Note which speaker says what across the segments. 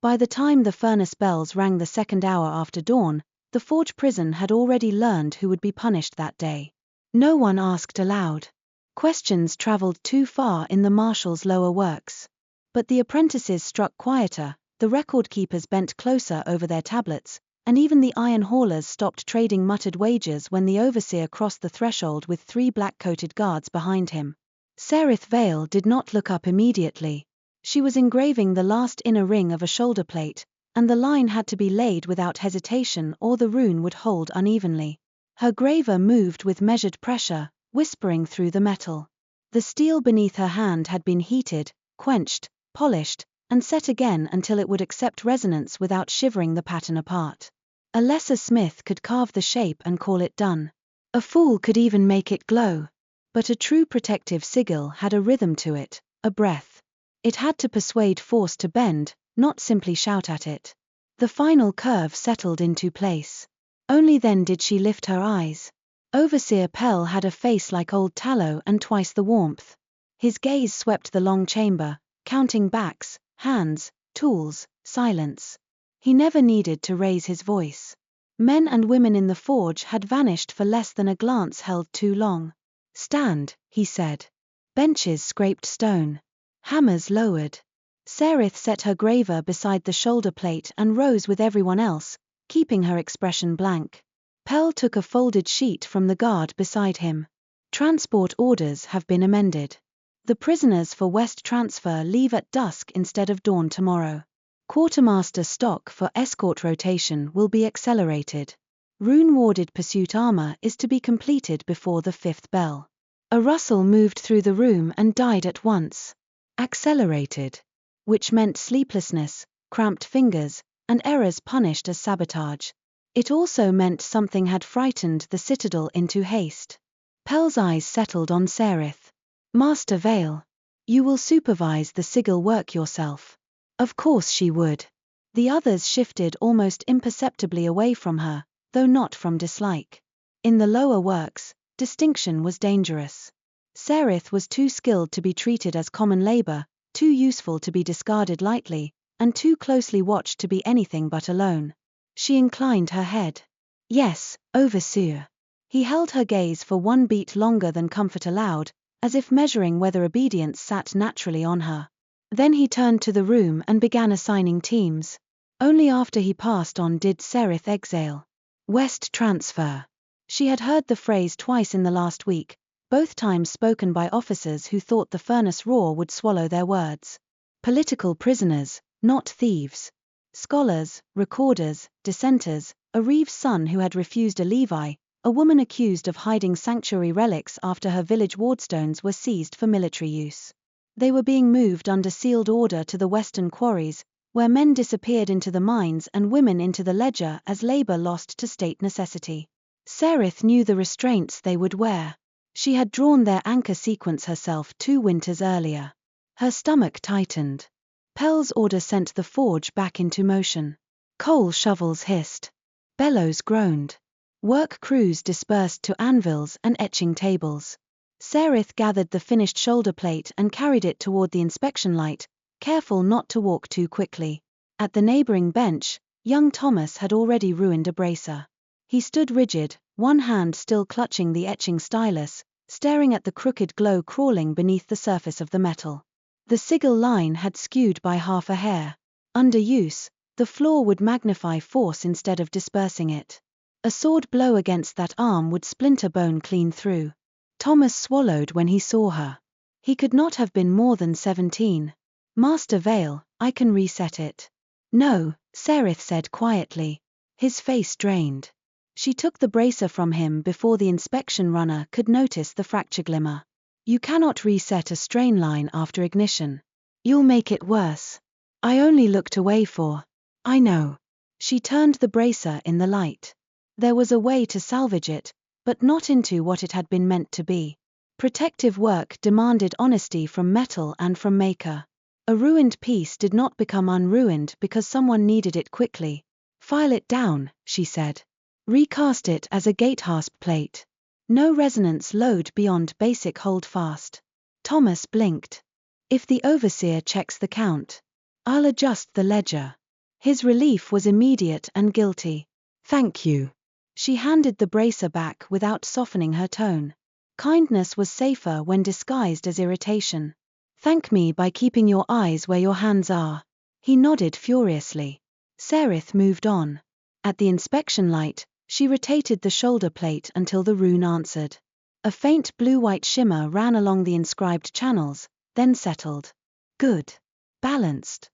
Speaker 1: By the time the furnace bells rang the second hour after dawn, the forge prison had already learned who would be punished that day. No one asked aloud. Questions traveled too far in the marshal's lower works. But the apprentices struck quieter, the record keepers bent closer over their tablets, and even the iron haulers stopped trading muttered wages when the overseer crossed the threshold with 3 black-coated guards behind him. Serith Vale did not look up immediately. She was engraving the last inner ring of a shoulder plate, and the line had to be laid without hesitation or the rune would hold unevenly. Her graver moved with measured pressure, whispering through the metal. The steel beneath her hand had been heated, quenched, polished, and set again until it would accept resonance without shivering the pattern apart. A lesser smith could carve the shape and call it done. A fool could even make it glow. But a true protective sigil had a rhythm to it, a breath. It had to persuade force to bend, not simply shout at it. The final curve settled into place. Only then did she lift her eyes. Overseer Pell had a face like old tallow and twice the warmth. His gaze swept the long chamber, counting backs, hands, tools, silence. He never needed to raise his voice. Men and women in the forge had vanished for less than a glance held too long. "Stand," he said. Benches scraped stone. Hammers lowered. Serith set her graver beside the shoulder plate and rose with everyone else, keeping her expression blank. Pell took a folded sheet from the guard beside him. "Transport orders have been amended. The prisoners for West Transfer leave at dusk instead of dawn tomorrow. Quartermaster stock for escort rotation will be accelerated. Rune-warded pursuit armor is to be completed before the 5th bell." A rustle moved through the room and died at once. Accelerated. Which meant sleeplessness, cramped fingers, and errors punished as sabotage. It also meant something had frightened the citadel into haste. Pell's eyes settled on Serith. "Master Vale. You will supervise the sigil work yourself." Of course she would. The others shifted almost imperceptibly away from her, though not from dislike. In the lower works, distinction was dangerous. Serith was too skilled to be treated as common labor, too useful to be discarded lightly, and too closely watched to be anything but alone. She inclined her head. "Yes, Overseer." He held her gaze for 1 beat longer than comfort allowed, as if measuring whether obedience sat naturally on her. Then he turned to the room and began assigning teams. Only after he passed on did Serith exhale. West Transfer. She had heard the phrase twice in the last week, both times spoken by officers who thought the furnace roar would swallow their words. Political prisoners, not thieves. Scholars, recorders, dissenters, a Reeve's son who had refused a Levi, a woman accused of hiding sanctuary relics after her village wardstones were seized for military use. They were being moved under sealed order to the western quarries, where men disappeared into the mines and women into the ledger as labor lost to state necessity. Serith knew the restraints they would wear. She had drawn their anchor sequence herself 2 winters earlier. Her stomach tightened. Pell's order sent the forge back into motion. Coal shovels hissed. Bellows groaned. Work crews dispersed to anvils and etching tables. Serith gathered the finished shoulder plate and carried it toward the inspection light, careful not to walk too quickly. At the neighboring bench, young Thomas had already ruined a bracer. He stood rigid, one hand still clutching the etching stylus, staring at the crooked glow crawling beneath the surface of the metal. The sigil line had skewed by half a hair. Under use, the flaw would magnify force instead of dispersing it. A sword blow against that arm would splinter bone clean through. Thomas swallowed when he saw her. He could not have been more than 17. "Master Vale, I can reset it." "No," Serith said quietly. His face drained. She took the bracer from him before the inspection runner could notice the fracture glimmer. "You cannot reset a strain line after ignition. You'll make it worse. I only looked away for." "I know." She turned the bracer in the light. There was a way to salvage it, but not into what it had been meant to be. Protective work demanded honesty from metal and from maker. A ruined piece did not become unruined because someone needed it quickly. "File it down," she said. "Recast it as a gatehasp plate. No resonance load beyond basic holdfast." Thomas blinked. "If the overseer checks the count, I'll adjust the ledger." His relief was immediate and guilty. "Thank you." She handed the bracer back without softening her tone. Kindness was safer when disguised as irritation. "Thank me by keeping your eyes where your hands are." He nodded furiously. Serith moved on. At the inspection light, she rotated the shoulder plate until the rune answered. A faint blue-white shimmer ran along the inscribed channels, then settled. Good. Balanced.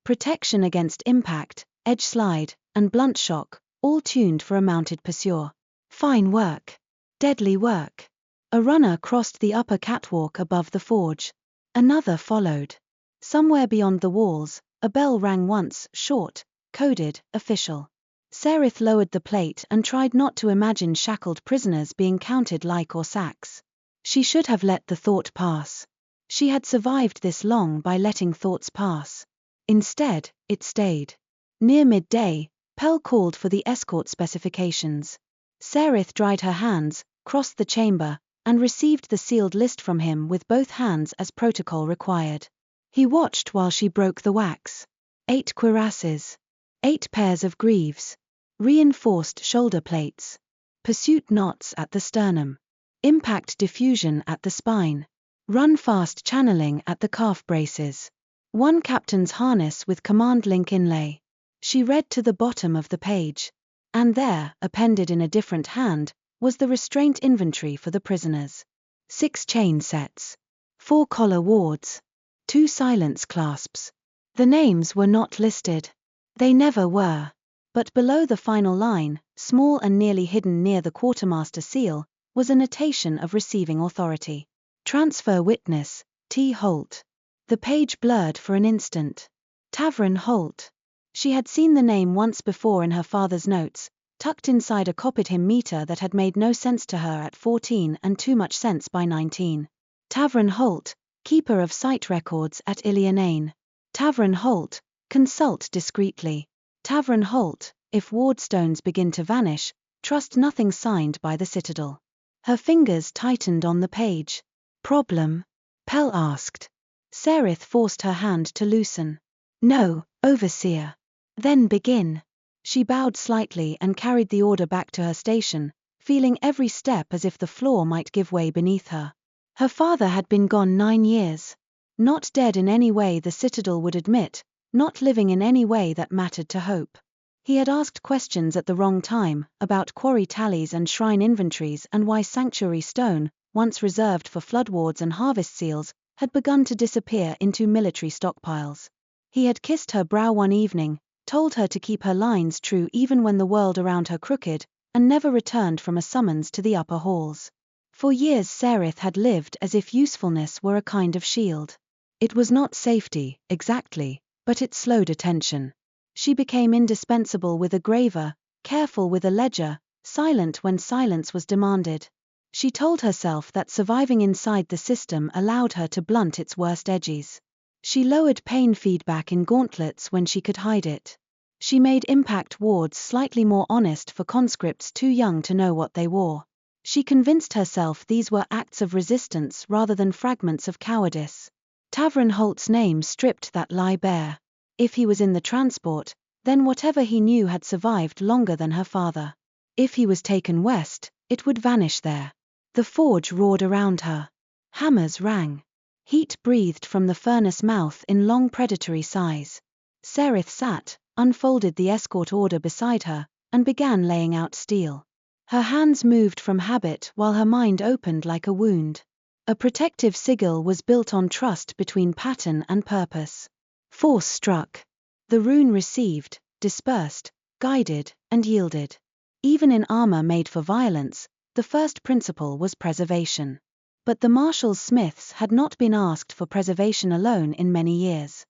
Speaker 1: Protection against impact, edge slide, and blunt shock, all tuned for a mounted pursuer. Fine work. Deadly work. A runner crossed the upper catwalk above the forge. Another followed. Somewhere beyond the walls, a bell rang once, short, coded, official. Serith lowered the plate and tried not to imagine shackled prisoners being counted like or sacks. She should have let the thought pass. She had survived this long by letting thoughts pass. Instead, it stayed. Near midday, Pell called for the escort specifications. Serith dried her hands, crossed the chamber, and received the sealed list from him with both hands as protocol required. He watched while she broke the wax. 8 cuirasses. 8 pairs of greaves. Reinforced shoulder plates. Pursuit knots at the sternum. Impact diffusion at the spine. Run fast channeling at the calf braces. 1 captain's harness with command link inlay. She read to the bottom of the page. And there, appended in a different hand, was the restraint inventory for the prisoners. 6 chain sets. 4 collar wards. 2 silence clasps. The names were not listed. They never were. But below the final line, small and nearly hidden near the quartermaster seal, was a notation of receiving authority. Transfer witness, T. Holt. The page blurred for an instant. Tavern Holt. She had seen the name once before in her father's notes, tucked inside a copied hymn meter that had made no sense to her at 14 and too much sense by 19. Tavern Holt, keeper of site records at Ilianain. Tavern Holt, consult discreetly. Tavern Holt, if wardstones begin to vanish, trust nothing signed by the Citadel. Her fingers tightened on the page. Problem? Pell asked. Serith forced her hand to loosen. No, Overseer. Then begin. She bowed slightly and carried the order back to her station, feeling every step as if the floor might give way beneath her. Her father had been gone 9 years. Not dead in any way the Citadel would admit, not living in any way that mattered to Hope. He had asked questions at the wrong time, about quarry tallies and shrine inventories and why sanctuary stone, once reserved for flood wards and harvest seals, had begun to disappear into military stockpiles. He had kissed her brow one evening, told her to keep her lines true even when the world around her crooked, and never returned from a summons to the upper halls. For years Serith had lived as if usefulness were a kind of shield. It was not safety, exactly, but it slowed attention. She became indispensable with a graver, careful with a ledger, silent when silence was demanded. She told herself that surviving inside the system allowed her to blunt its worst edges. She lowered pain feedback in gauntlets when she could hide it. She made impact wards slightly more honest for conscripts too young to know what they wore. She convinced herself these were acts of resistance rather than fragments of cowardice. Tavern Holt's name stripped that lie bare. If he was in the transport, then whatever he knew had survived longer than her father. If he was taken west, it would vanish there. The forge roared around her. Hammers rang. Heat breathed from the furnace mouth in long predatory sighs. Serith sat, unfolded the escort order beside her, and began laying out steel. Her hands moved from habit while her mind opened like a wound. A protective sigil was built on trust between pattern and purpose. Force struck. The rune received, dispersed, guided, and yielded. Even in armor made for violence, the first principle was preservation. But the Marshal's smiths had not been asked for preservation alone in many years.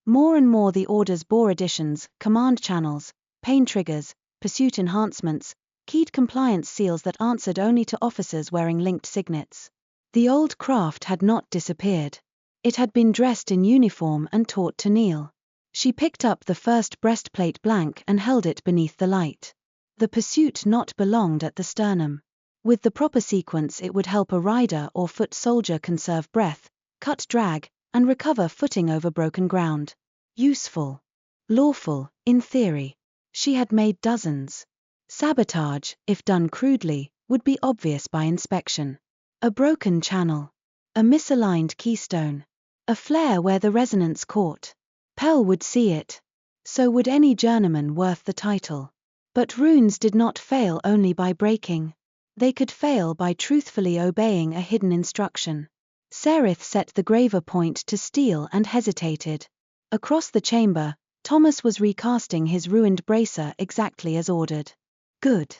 Speaker 1: More and more the orders bore additions, command channels, pain triggers, pursuit enhancements, keyed compliance seals that answered only to officers wearing linked signets. The old craft had not disappeared. It had been dressed in uniform and taught to kneel. She picked up the first breastplate blank and held it beneath the light. The pursuit knot belonged at the sternum. With the proper sequence it would help a rider or foot soldier conserve breath, cut drag, and recover footing over broken ground. Useful. Lawful, in theory. She had made dozens. Sabotage, if done crudely, would be obvious by inspection. A broken channel. A misaligned keystone. A flare where the resonance caught. Pell would see it. So would any journeyman worth the title. But runes did not fail only by breaking. They could fail by truthfully obeying a hidden instruction. Serith set the graver point to steel and hesitated. Across the chamber, Thomas was recasting his ruined bracer exactly as ordered. Good.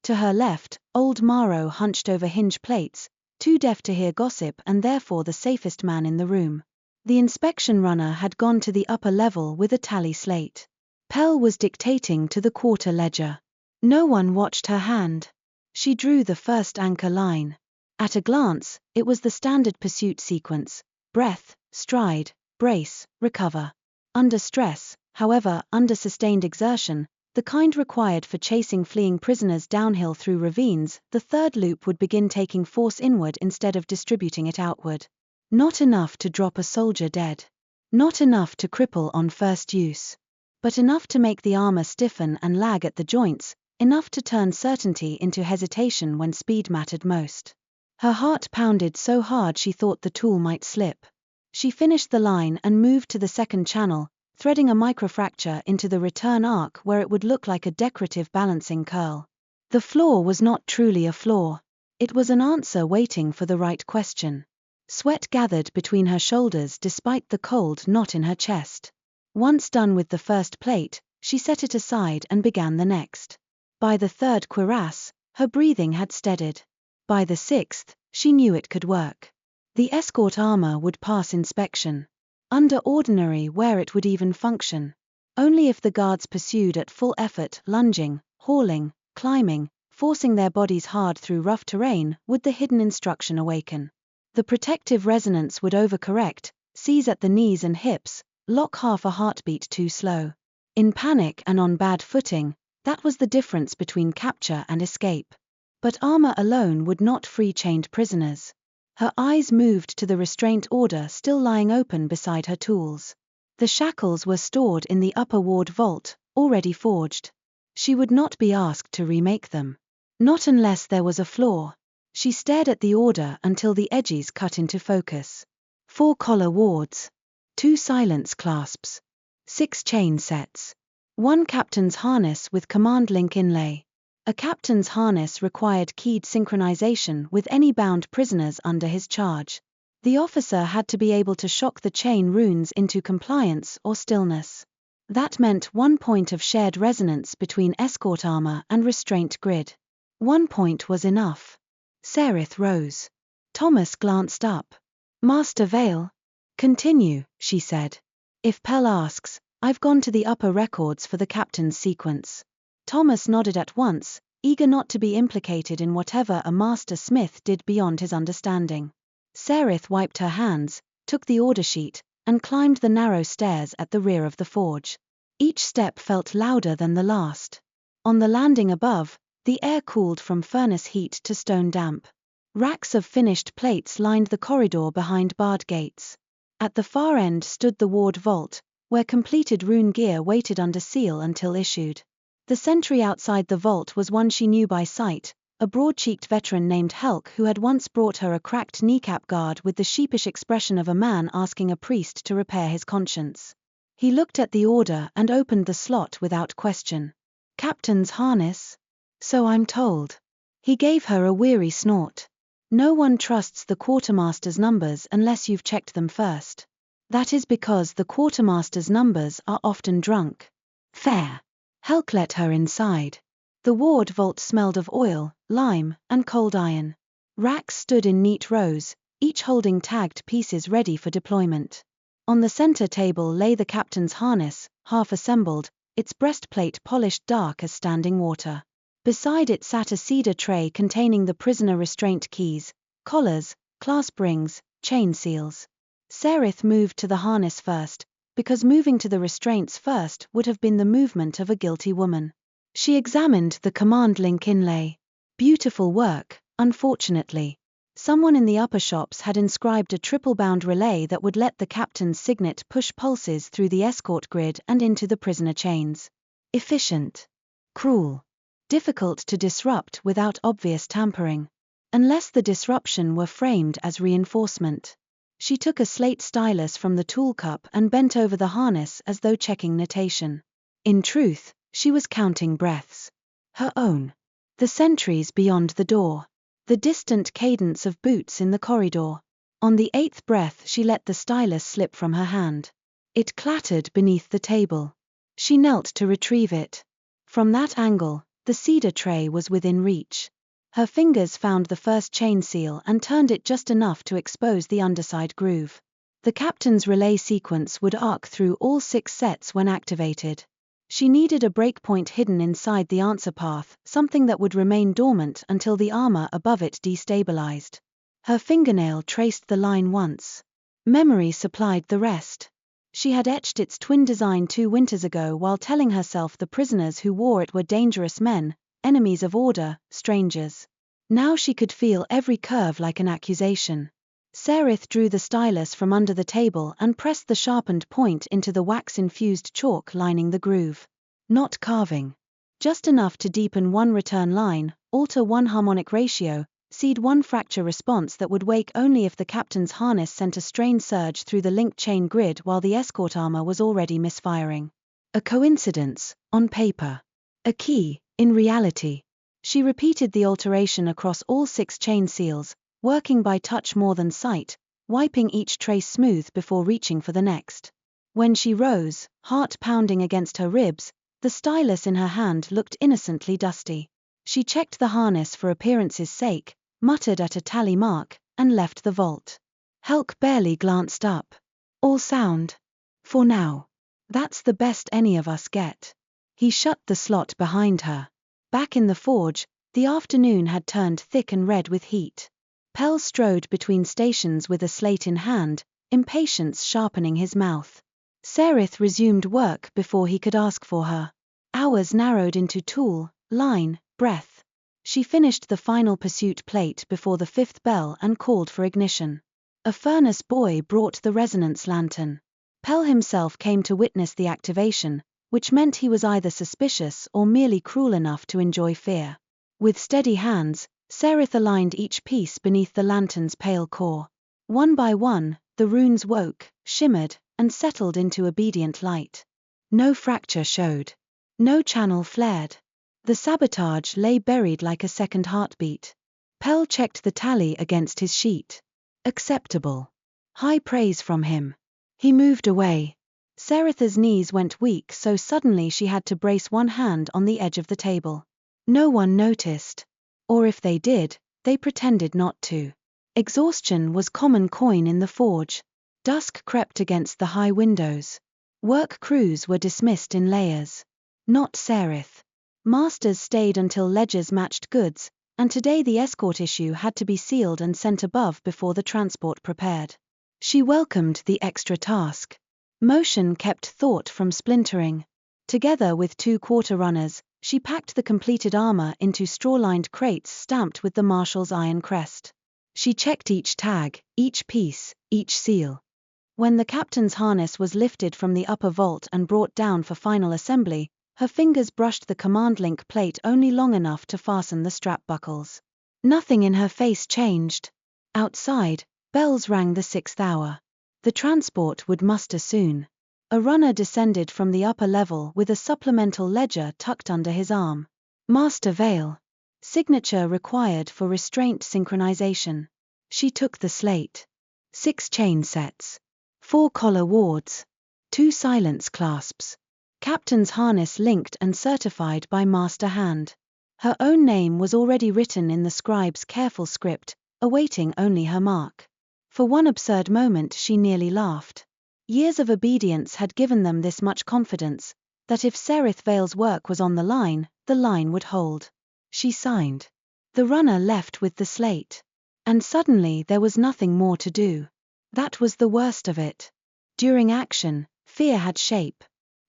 Speaker 1: To her left, old Morrow hunched over hinge plates, too deaf to hear gossip and therefore the safest man in the room. The inspection runner had gone to the upper level with a tally slate. Pell was dictating to the quarter ledger. No one watched her hand. She drew the first anchor line. At a glance, it was the standard pursuit sequence: breath, stride, brace, recover. Under stress, however, under sustained exertion, the kind required for chasing fleeing prisoners downhill through ravines, the third loop would begin taking force inward instead of distributing it outward. Not enough to drop a soldier dead. Not enough to cripple on first use. But enough to make the armor stiffen and lag at the joints, enough to turn certainty into hesitation when speed mattered most. Her heart pounded so hard she thought the tool might slip. She finished the line and moved to the second channel, threading a microfracture into the return arc where it would look like a decorative balancing curl. The flaw was not truly a flaw. It was an answer waiting for the right question. Sweat gathered between her shoulders despite the cold knot in her chest. Once done with the first plate, she set it aside and began the next. By the third cuirass, her breathing had steadied. By the sixth, she knew it could work. The escort armor would pass inspection. Under ordinary wear it would even function. Only if the guards pursued at full effort, lunging, hauling, climbing, forcing their bodies hard through rough terrain, would the hidden instruction awaken. The protective resonance would overcorrect, seize at the knees and hips, lock half a heartbeat too slow. In panic and on bad footing, that was the difference between capture and escape. But armor alone would not free chained prisoners. Her eyes moved to the restraint order still lying open beside her tools. The shackles were stored in the upper ward vault, already forged. She would not be asked to remake them. Not unless there was a flaw. She stared at the order until the edges cut into focus. 4 collar wards. 2 silence clasps. 6 chain sets. 1 captain's harness with command link inlay. A captain's harness required keyed synchronization with any bound prisoners under his charge. The officer had to be able to shock the chain runes into compliance or stillness. That meant 1 point of shared resonance between escort armor and restraint grid. 1 point was enough. Serith rose. Thomas glanced up. Master Vale? Continue, she said. If Pell asks, I've gone to the upper records for the captain's sequence. Thomas nodded at once, eager not to be implicated in whatever a master smith did beyond his understanding. Serith wiped her hands, took the order sheet, and climbed the narrow stairs at the rear of the forge. Each step felt louder than the last. On the landing above, the air cooled from furnace heat to stone damp. Racks of finished plates lined the corridor behind barred gates. At the far end stood the ward vault, where completed rune gear waited under seal until issued. The sentry outside the vault was one she knew by sight, a broad-cheeked veteran named Helk who had once brought her a cracked kneecap guard with the sheepish expression of a man asking a priest to repair his conscience. He looked at the order and opened the slot without question. Captain's harness? So I'm told. He gave her a weary snort. No one trusts the quartermaster's numbers unless you've checked them first. That is because the quartermaster's numbers are often drunk. Fair. Helk let her inside. The ward vault smelled of oil, lime, and cold iron. Racks stood in neat rows, each holding tagged pieces ready for deployment. On the center table lay the captain's harness, half assembled, its breastplate polished dark as standing water. Beside it sat a cedar tray containing the prisoner restraint keys, collars, clasp rings, chain seals. Serith moved to the harness first, because moving to the restraints first would have been the movement of a guilty woman. She examined the command link inlay. Beautiful work, unfortunately. Someone in the upper shops had inscribed a triple-bound relay that would let the captain's signet push pulses through the escort grid and into the prisoner chains. Efficient. Cruel. Difficult to disrupt without obvious tampering. Unless the disruption were framed as reinforcement. She took a slate stylus from the tool cup and bent over the harness as though checking notation. In truth, she was counting breaths. Her own. The sentries beyond the door. The distant cadence of boots in the corridor. On the 8th breath she let the stylus slip from her hand. It clattered beneath the table. She knelt to retrieve it. From that angle, the cedar tray was within reach. Her fingers found the first chain seal and turned it just enough to expose the underside groove. The captain's relay sequence would arc through all 6 sets when activated. She needed a breakpoint hidden inside the answer path, something that would remain dormant until the armor above it destabilized. Her fingernail traced the line once. Memory supplied the rest. She had etched its twin design 2 winters ago while telling herself the prisoners who wore it were dangerous men, enemies of order, strangers. Now she could feel every curve like an accusation. Serith drew the stylus from under the table and pressed the sharpened point into the wax-infused chalk lining the groove. Not carving. Just enough to deepen one return line, alter one harmonic ratio, seed one fracture response that would wake only if the captain's harness sent a strain surge through the linked chain grid while the escort armor was already misfiring. A coincidence, on paper. A key, in reality. She repeated the alteration across all 6 chain seals, working by touch more than sight, wiping each trace smooth before reaching for the next. When she rose, heart pounding against her ribs, the stylus in her hand looked innocently dusty. She checked the harness for appearance's sake, muttered at a tally mark, and left the vault. Helk barely glanced up. All sound. For now. That's the best any of us get. He shut the slot behind her. Back in the forge, the afternoon had turned thick and red with heat. Pell strode between stations with a slate in hand, impatience sharpening his mouth. Serith resumed work before he could ask for her. Hours narrowed into tool, line, breath. She finished the final pursuit plate before the 5th bell and called for ignition. A furnace boy brought the resonance lantern. Pell himself came to witness the activation, which meant he was either suspicious or merely cruel enough to enjoy fear. With steady hands, Serith aligned each piece beneath the lantern's pale core. One by one, the runes woke, shimmered, and settled into obedient light. No fracture showed. No channel flared. The sabotage lay buried like a second heartbeat. Pell checked the tally against his sheet. Acceptable. High praise from him. He moved away. Serith's knees went weak so suddenly she had to brace one hand on the edge of the table. No one noticed. Or if they did, they pretended not to. Exhaustion was common coin in the forge. Dusk crept against the high windows. Work crews were dismissed in layers. Not Serith. Masters stayed until ledgers matched goods, and today the escort issue had to be sealed and sent above before the transport prepared. She welcomed the extra task. Motion kept thought from splintering. Together with 2 quarter runners, she packed the completed armor into straw-lined crates stamped with the marshal's iron crest. She checked each tag, each piece, each seal. When the captain's harness was lifted from the upper vault and brought down for final assembly, her fingers brushed the command link plate only long enough to fasten the strap buckles. Nothing in her face changed. Outside, bells rang the 6th hour. The transport would muster soon. A runner descended from the upper level with a supplemental ledger tucked under his arm. Master Vale. Signature required for restraint synchronization. She took the slate. 6 chain sets. 4 collar wards. 2 silence clasps. Captain's harness linked and certified by master hand. Her own name was already written in the scribe's careful script, awaiting only her mark. For one absurd moment she nearly laughed. Years of obedience had given them this much confidence, that if Serith Vale's work was on the line would hold. She signed. The runner left with the slate. And suddenly there was nothing more to do. That was the worst of it. During action, fear had shape.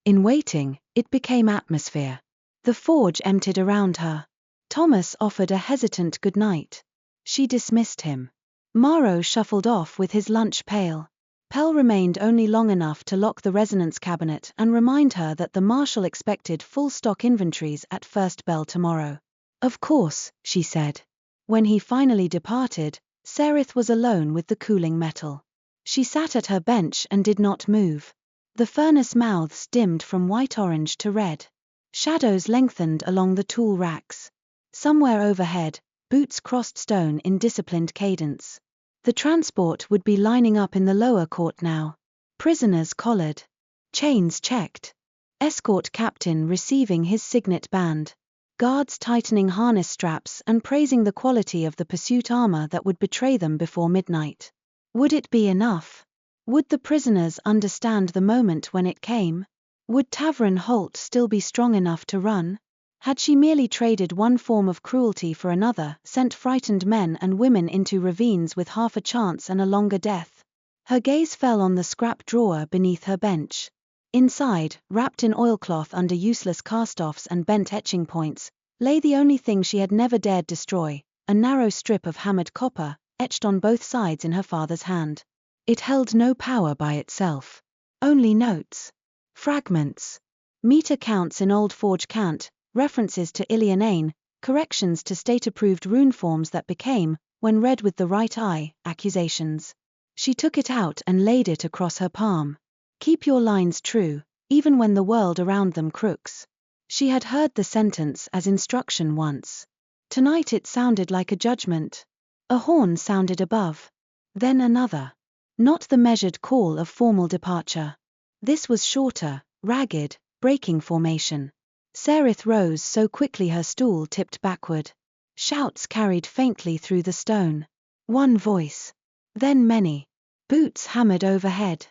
Speaker 1: In waiting, it became atmosphere. The forge emptied around her. Thomas offered a hesitant goodnight. She dismissed him. Morrow shuffled off with his lunch pail. Pell remained only long enough to lock the resonance cabinet and remind her that the Marshal expected full stock inventories at first bell tomorrow. Of course, she said. When he finally departed, Serith was alone with the cooling metal. She sat at her bench and did not move. The furnace mouths dimmed from white-orange to red. Shadows lengthened along the tool racks. Somewhere overhead, boots crossed stone in disciplined cadence. The transport would be lining up in the lower court now. Prisoners collared. Chains checked. Escort captain receiving his signet band. Guards tightening harness straps and praising the quality of the pursuit armor that would betray them before midnight. Would it be enough? Would the prisoners understand the moment when it came? Would Tavern Holt still be strong enough to run? Had she merely traded one form of cruelty for another, sent frightened men and women into ravines with half a chance and a longer death? Her gaze fell on the scrap drawer beneath her bench. Inside, wrapped in oilcloth under useless cast-offs and bent etching points, lay the only thing she had never dared destroy, a narrow strip of hammered copper, etched on both sides in her father's hand. It held no power by itself. Only notes. Fragments. Meter counts in Old Forge cant, references to Ilianane, corrections to state-approved rune forms that became, when read with the right eye, accusations. She took it out and laid it across her palm. Keep your lines true, even when the world around them crooks. She had heard the sentence as instruction once. Tonight it sounded like a judgment. A horn sounded above. Then another. Not the measured call of formal departure. This was shorter, ragged, breaking formation. Serith rose so quickly her stool tipped backward. Shouts carried faintly through the stone. One voice. Then many. Boots hammered overhead.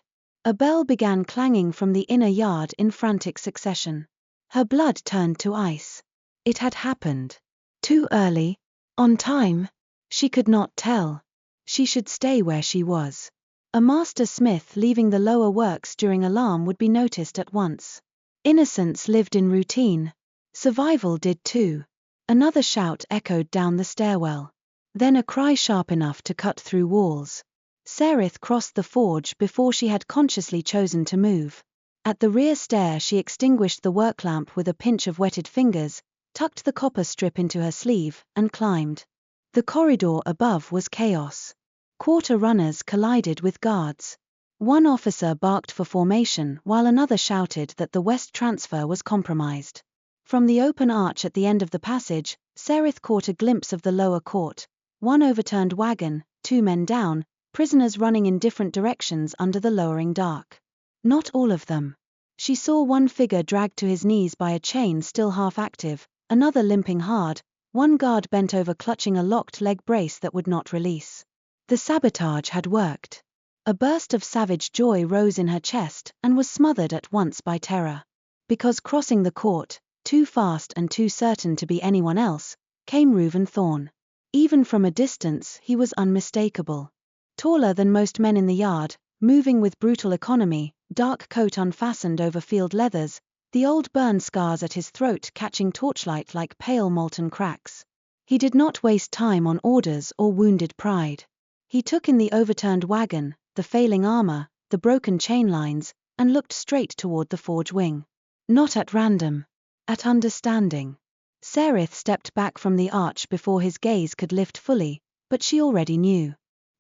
Speaker 1: A bell began clanging from the inner yard in frantic succession. Her blood turned to ice. It had happened. Too early? On time? She could not tell. She should stay where she was. A master smith leaving the lower works during alarm would be noticed at once. Innocence lived in routine. Survival did too. Another shout echoed down the stairwell. Then a cry sharp enough to cut through walls. Serith crossed the forge before she had consciously chosen to move. At the rear stair she extinguished the work lamp with a pinch of wetted fingers, tucked the copper strip into her sleeve, and climbed. The corridor above was chaos. Quarter runners collided with guards. One officer barked for formation while another shouted that the west transfer was compromised. From the open arch at the end of the passage, Serith caught a glimpse of the lower court. One overturned wagon, 2 men down, prisoners running in different directions under the lowering dark. Not all of them. She saw one figure dragged to his knees by a chain still half active, another limping hard, one guard bent over clutching a locked leg brace that would not release. The sabotage had worked. A burst of savage joy rose in her chest and was smothered at once by terror. Because crossing the court, too fast and too certain to be anyone else, came Ruvan Thorne. Even from a distance he was unmistakable. Taller than most men in the yard, moving with brutal economy, dark coat unfastened over field leathers, the old burn scars at his throat catching torchlight like pale molten cracks. He did not waste time on orders or wounded pride. He took in the overturned wagon, the failing armor, the broken chain lines, and looked straight toward the forge wing. Not at random. At understanding. Serith stepped back from the arch before his gaze could lift fully, but she already knew.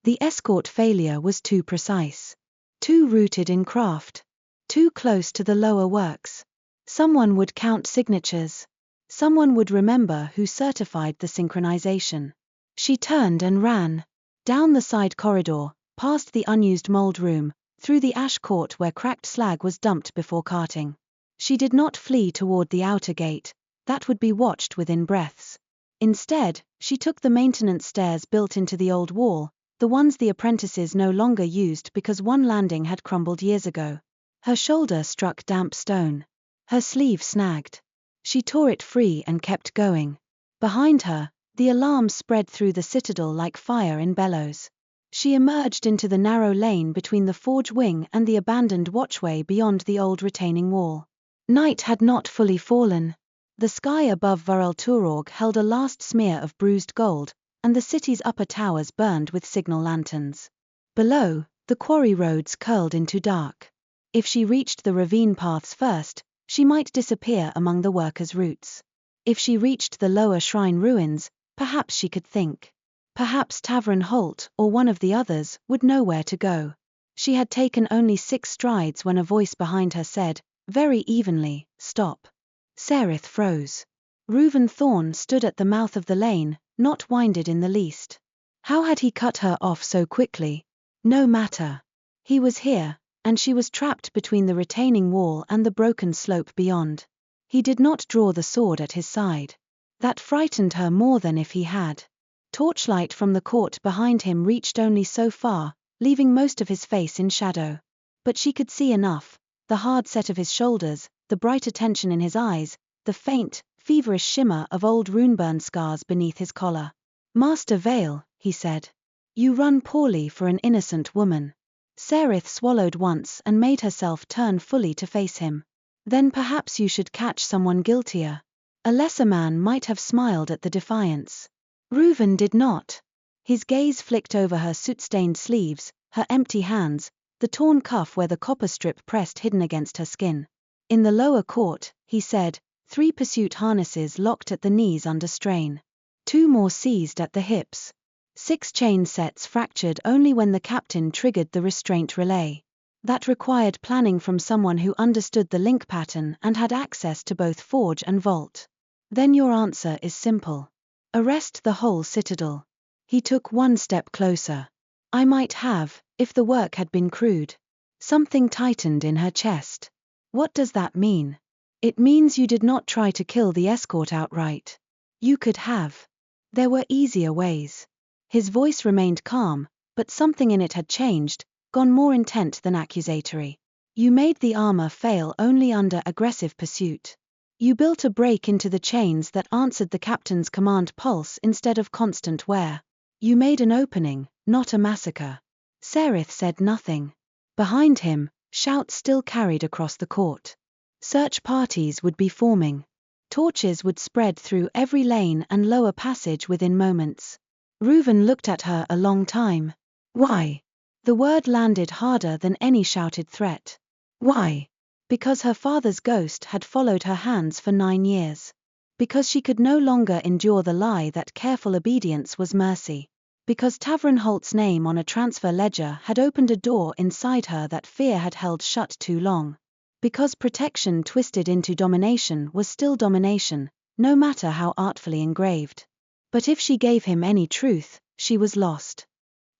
Speaker 1: The escort failure was too precise. Too rooted in craft. Too close to the lower works. Someone would count signatures. Someone would remember who certified the synchronization. She turned and ran. Down the side corridor, past the unused mold room, through the ash court where cracked slag was dumped before carting. She did not flee toward the outer gate, that would be watched within breaths. Instead, she took the maintenance stairs built into the old wall, the ones the apprentices no longer used because one landing had crumbled years ago. Her shoulder struck damp stone. Her sleeve snagged. She tore it free and kept going. Behind her, the alarm spread through the citadel like fire in bellows. She emerged into the narrow lane between the forge wing and the abandoned watchway beyond the old retaining wall. Night had not fully fallen. The sky above Varel Turorg held a last smear of bruised gold, and the city's upper towers burned with signal lanterns. Below, the quarry roads curled into dark. If she reached the ravine paths first, she might disappear among the workers' roots. If she reached the lower shrine ruins, perhaps she could think. Perhaps Tavern Holt or one of the others would know where to go. She had taken only 6 strides when a voice behind her said, very evenly, "Stop." Serith froze. Ruvan Thorne stood at the mouth of the lane, not winded in the least. How had he cut her off so quickly? No matter. He was here, and she was trapped between the retaining wall and the broken slope beyond. He did not draw the sword at his side. That frightened her more than if he had. Torchlight from the court behind him reached only so far, leaving most of his face in shadow. But she could see enough: the hard set of his shoulders, the bright attention in his eyes, the faint, feverish shimmer of old rune-burn scars beneath his collar. "Master Vale," he said. "You run poorly for an innocent woman." Serith swallowed once and made herself turn fully to face him. "Then perhaps you should catch someone guiltier." A lesser man might have smiled at the defiance. Ruvan did not. His gaze flicked over her soot-stained sleeves, her empty hands, the torn cuff where the copper strip pressed hidden against her skin. "In the lower court," he said, 3 pursuit harnesses locked at the knees under strain. 2 more seized at the hips. 6 chain sets fractured only when the captain triggered the restraint relay. That required planning from someone who understood the link pattern and had access to both forge and vault. "Then your answer is simple. Arrest the whole citadel." He took 1 step closer. "I might have, if the work had been crude." Something tightened in her chest. "What does that mean?" "It means you did not try to kill the escort outright. You could have. There were easier ways." His voice remained calm, but something in it had changed, gone more intent than accusatory. "You made the armor fail only under aggressive pursuit. You built a break into the chains that answered the captain's command pulse instead of constant wear. You made an opening, not a massacre." Serith said nothing. Behind him, shouts still carried across the court. Search parties would be forming. Torches would spread through every lane and lower passage within moments. Ruvan looked at her a long time. "Why?" The word landed harder than any shouted threat. "Why?" Because her father's ghost had followed her hands for 9 years. Because she could no longer endure the lie that careful obedience was mercy. Because Tavern Holt's name on a transfer ledger had opened a door inside her that fear had held shut too long. Because protection twisted into domination was still domination, no matter how artfully engraved. But if she gave him any truth, she was lost.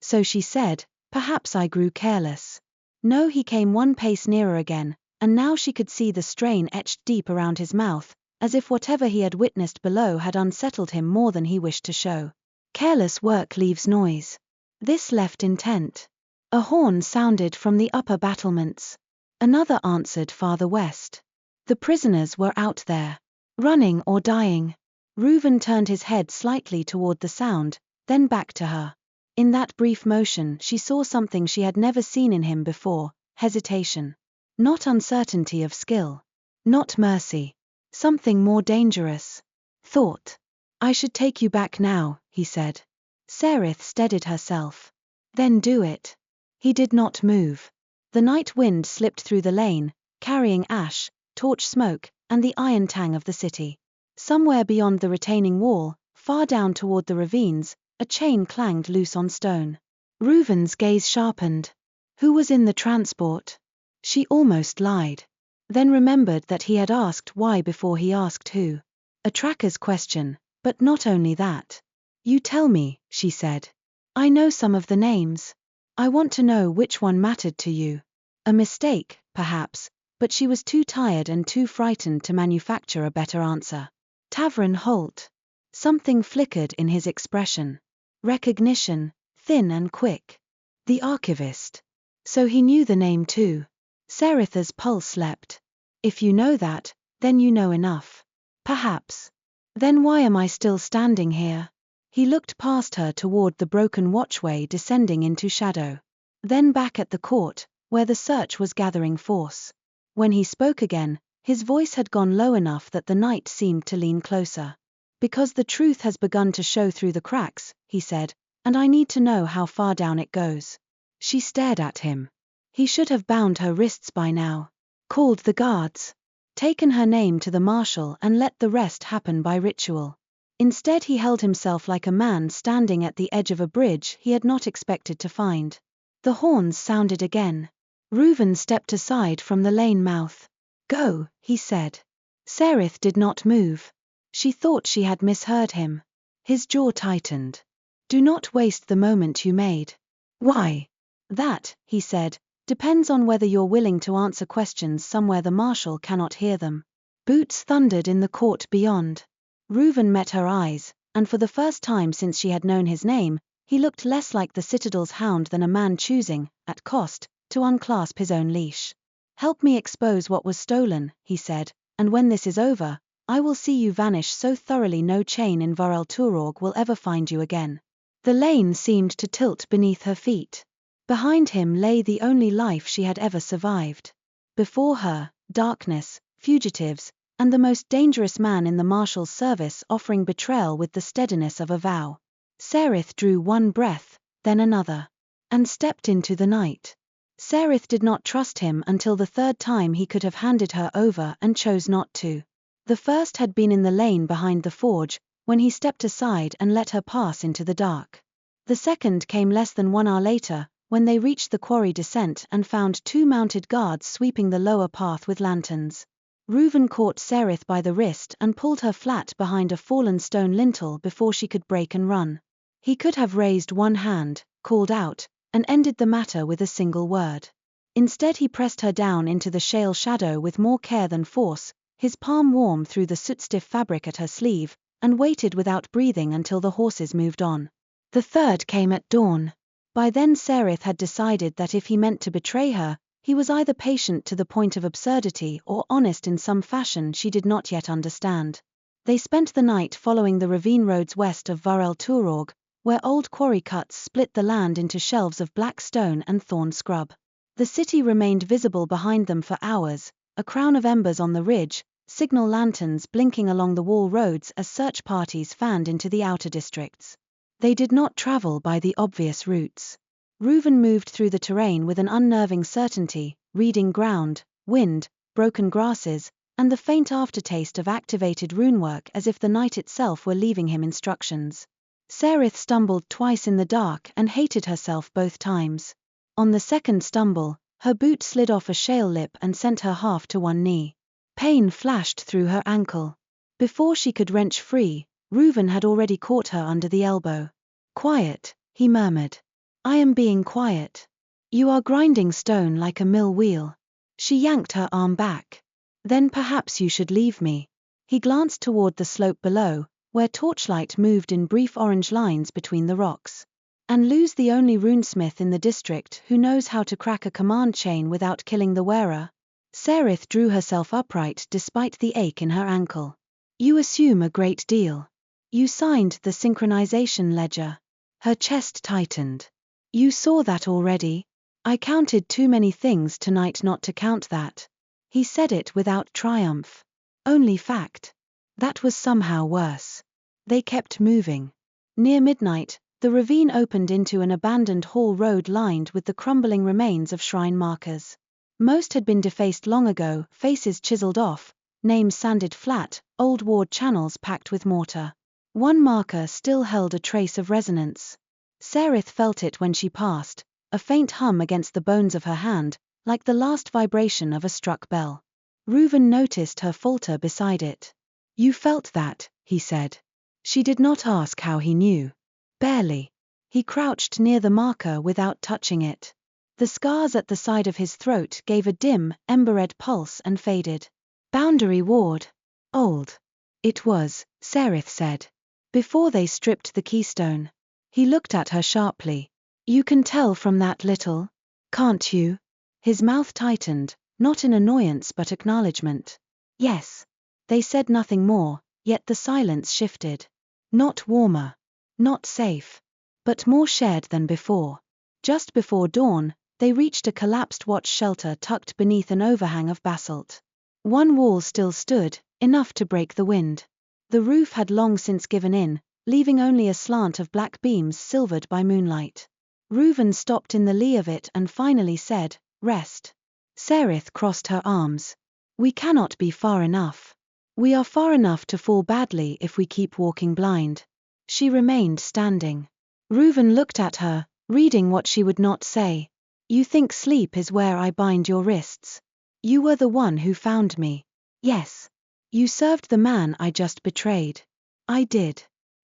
Speaker 1: So she said, "Perhaps I grew careless." No, he came 1 pace nearer again, and now she could see the strain etched deep around his mouth, as if whatever he had witnessed below had unsettled him more than he wished to show. Careless work leaves noise. This left intent. A horn sounded from the upper battlements. Another answered farther west. The prisoners were out there, running or dying. Ruvan turned his head slightly toward the sound, then back to her. In that brief motion she saw something she had never seen in him before: hesitation. Not uncertainty of skill. Not mercy. Something more dangerous. Thought. "I should take you back now," he said. Serith steadied herself. "Then do it." He did not move. The night wind slipped through the lane, carrying ash, torch smoke, and the iron tang of the city. Somewhere beyond the retaining wall, far down toward the ravines, a chain clanged loose on stone. Ruvan's gaze sharpened. Who was in the transport? She almost lied. Then remembered that he had asked why before he asked who. A tracker's question, but not only that. "You tell me," she said. "I know some of the names. I want to know which one mattered to you." A mistake, perhaps, but she was too tired and too frightened to manufacture a better answer. Tavern Holt. Something flickered in his expression. Recognition, thin and quick. The archivist. So he knew the name too. Seritha's pulse leapt. "If you know that, then you know enough." "Perhaps. Then why am I still standing here?" He looked past her toward the broken watchway descending into shadow. Then back at the court, where the search was gathering force. When he spoke again, his voice had gone low enough that the night seemed to lean closer. Because the truth has begun to show through the cracks, he said, and I need to know how far down it goes. She stared at him. He should have bound her wrists by now, called the guards, taken her name to the marshal and let the rest happen by ritual. Instead he held himself like a man standing at the edge of a bridge he had not expected to find. The horns sounded again. Ruvan stepped aside from the lane mouth. Go, he said. Serith did not move. She thought she had misheard him. His jaw tightened. Do not waste the moment you made. Why? That, he said, depends on whether you're willing to answer questions somewhere the marshal cannot hear them. Boots thundered in the court beyond. Ruvan met her eyes, and for the first time since she had known his name, he looked less like the citadel's hound than a man choosing, at cost, to unclasp his own leash. Help me expose what was stolen, he said, and when this is over, I will see you vanish so thoroughly no chain in Turorg will ever find you again. The lane seemed to tilt beneath her feet. Behind him lay the only life she had ever survived. Before her, darkness, fugitives, and the most dangerous man in the marshal's service offering betrayal with the steadiness of a vow. Serith drew one breath, then another, and stepped into the night. Serith did not trust him until the third time he could have handed her over and chose not to. The first had been in the lane behind the forge, when he stepped aside and let her pass into the dark. The second came less than 1 hour later, when they reached the quarry descent and found 2 mounted guards sweeping the lower path with lanterns. Ruvan caught Serith by the wrist and pulled her flat behind a fallen stone lintel before she could break and run. He could have raised one hand, called out, and ended the matter with a single word. Instead he pressed her down into the shale shadow with more care than force, his palm warm through the soot-stiff fabric at her sleeve, and waited without breathing until the horses moved on. The third came at dawn. By then Serith had decided that if he meant to betray her, he was either patient to the point of absurdity or honest in some fashion she did not yet understand. They spent the night following the ravine roads west of Turorg, where old quarry cuts split the land into shelves of black stone and thorn scrub. The city remained visible behind them for hours, a crown of embers on the ridge, signal lanterns blinking along the wall roads as search parties fanned into the outer districts. They did not travel by the obvious routes. Ruvan moved through the terrain with an unnerving certainty, reading ground, wind, broken grasses, and the faint aftertaste of activated runework as if the night itself were leaving him instructions. Serith stumbled twice in the dark and hated herself both times. On the second stumble, her boot slid off a shale lip and sent her half to one knee. Pain flashed through her ankle. Before she could wrench free, Ruvan had already caught her under the elbow. Quiet, he murmured. I am being quiet. You are grinding stone like a mill wheel. She yanked her arm back. Then perhaps you should leave me. He glanced toward the slope below, where torchlight moved in brief orange lines between the rocks. And lose the only Rune-Smith in the district who knows how to crack a command chain without killing the wearer. Serith drew herself upright despite the ache in her ankle. You assume a great deal. You signed the synchronization ledger. Her chest tightened. You saw that already? I counted too many things tonight not to count that. He said it without triumph. Only fact. That was somehow worse. They kept moving. Near midnight, the ravine opened into an abandoned haul road lined with the crumbling remains of shrine markers. Most had been defaced long ago, faces chiseled off, names sanded flat, old ward channels packed with mortar. One marker still held a trace of resonance. Serith felt it when she passed, a faint hum against the bones of her hand, like the last vibration of a struck bell. Ruvan noticed her falter beside it. You felt that, he said. She did not ask how he knew. Barely. He crouched near the marker without touching it. The scars at the side of his throat gave a dim, ember-red pulse and faded. Boundary ward. Old. It was, Serith said. Before they stripped the keystone. He looked at her sharply. You can tell from that little, can't you? His mouth tightened, not in annoyance but acknowledgement. Yes. They said nothing more, yet the silence shifted. Not warmer. Not safe. But more shared than before. Just before dawn, they reached a collapsed watch shelter tucked beneath an overhang of basalt. One wall still stood, enough to break the wind. The roof had long since given in, leaving only a slant of black beams silvered by moonlight. Ruvan stopped in the lee of it and finally said, "Rest." Serith crossed her arms. "We cannot be far enough. We are far enough to fall badly if we keep walking blind." She remained standing. Ruvan looked at her, reading what she would not say. "You think sleep is where I bind your wrists? You were the one who found me." "Yes. You served the man I just betrayed." "I did.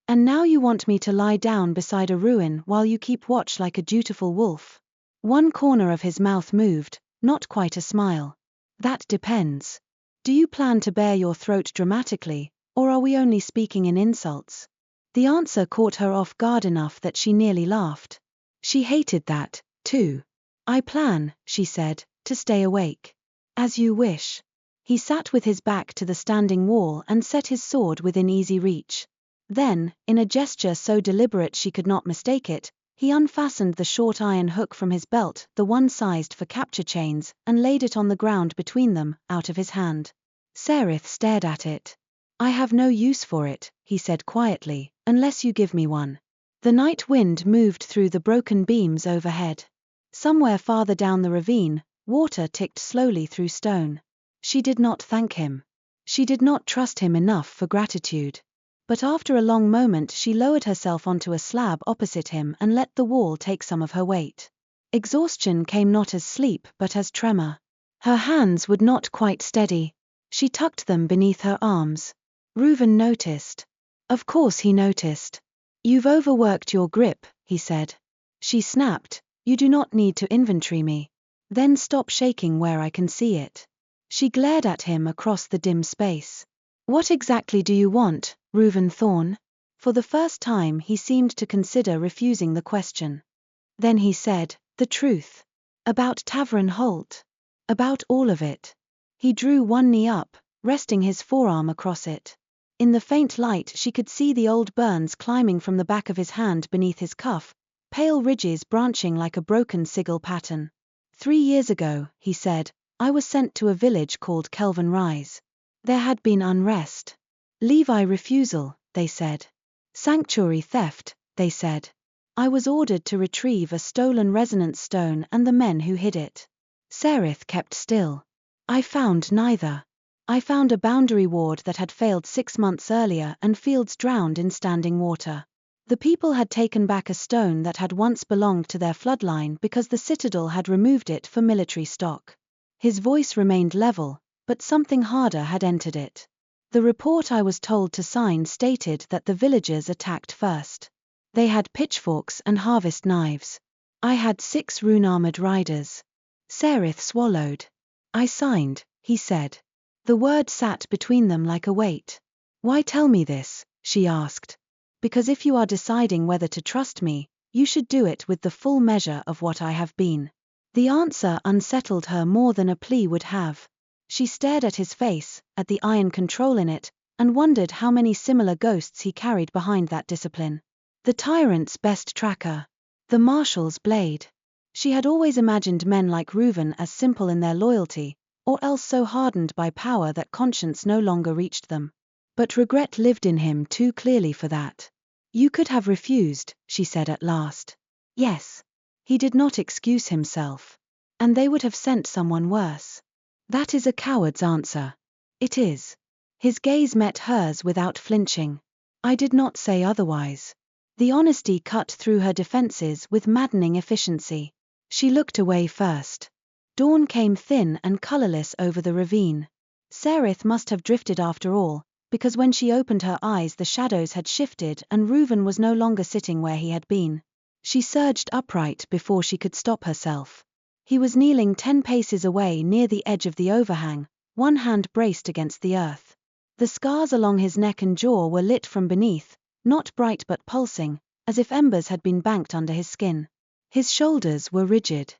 Speaker 1: And now you want me to lie down beside a ruin while you keep watch like a dutiful wolf?" One corner of his mouth moved, not quite a smile. "That depends. Do you plan to bare your throat dramatically, or are we only speaking in insults?" The answer caught her off guard enough that she nearly laughed. She hated that, too. "I plan," she said, "to stay awake." "As you wish." He sat with his back to the standing wall and set his sword within easy reach. Then, in a gesture so deliberate she could not mistake it, he unfastened the short iron hook from his belt, the one sized for capture chains, and laid it on the ground between them, out of his hand. Serith stared at it. "I have no use for it," he said quietly, "unless you give me one." The night wind moved through the broken beams overhead. Somewhere farther down the ravine, water ticked slowly through stone. She did not thank him. She did not trust him enough for gratitude. But after a long moment she lowered herself onto a slab opposite him and let the wall take some of her weight. Exhaustion came not as sleep but as tremor. Her hands would not quite steady. She tucked them beneath her arms. Ruvan noticed. Of course he noticed. "You've overworked your grip," he said. She snapped, "You do not need to inventory me. Then stop shaking where I can see it." She glared at him across the dim space. "What exactly do you want, Ruvan Thorne?" For the first time he seemed to consider refusing the question. Then he said, "The truth. About Tavern Holt. About all of it." He drew one knee up, resting his forearm across it. In the faint light she could see the old burns climbing from the back of his hand beneath his cuff, pale ridges branching like a broken sigil pattern. 3 years ago," he said, "I was sent to a village called Kelvin Rise. There had been unrest. Levi refusal, they said. Sanctuary theft, they said. I was ordered to retrieve a stolen resonance stone and the men who hid it." Serith kept still. "I found neither. I found a boundary ward that had failed 6 months earlier and fields drowned in standing water. The people had taken back a stone that had once belonged to their floodline because the citadel had removed it for military stock." His voice remained level, but something harder had entered it. "The report I was told to sign stated that the villagers attacked first. They had pitchforks and harvest knives. I had 6 rune-armored riders." Serith swallowed. "I signed," he said. The word sat between them like a weight. "Why tell me this?" she asked. "Because if you are deciding whether to trust me, you should do it with the full measure of what I have been." The answer unsettled her more than a plea would have. She stared at his face, at the iron control in it, and wondered how many similar ghosts he carried behind that discipline. The tyrant's best tracker. The marshal's blade. She had always imagined men like Ruvan as simple in their loyalty, or else so hardened by power that conscience no longer reached them. But regret lived in him too clearly for that. "You could have refused," she said at last. "Yes." He did not excuse himself. "And they would have sent someone worse." "That is a coward's answer." "It is." His gaze met hers without flinching. "I did not say otherwise." The honesty cut through her defenses with maddening efficiency. She looked away first. Dawn came thin and colorless over the ravine. Serith must have drifted after all, because when she opened her eyes the shadows had shifted and Ruvan was no longer sitting where he had been. She surged upright before she could stop herself. He was kneeling 10 paces away near the edge of the overhang, one hand braced against the earth. The scars along his neck and jaw were lit from beneath, not bright but pulsing, as if embers had been banked under his skin. His shoulders were rigid.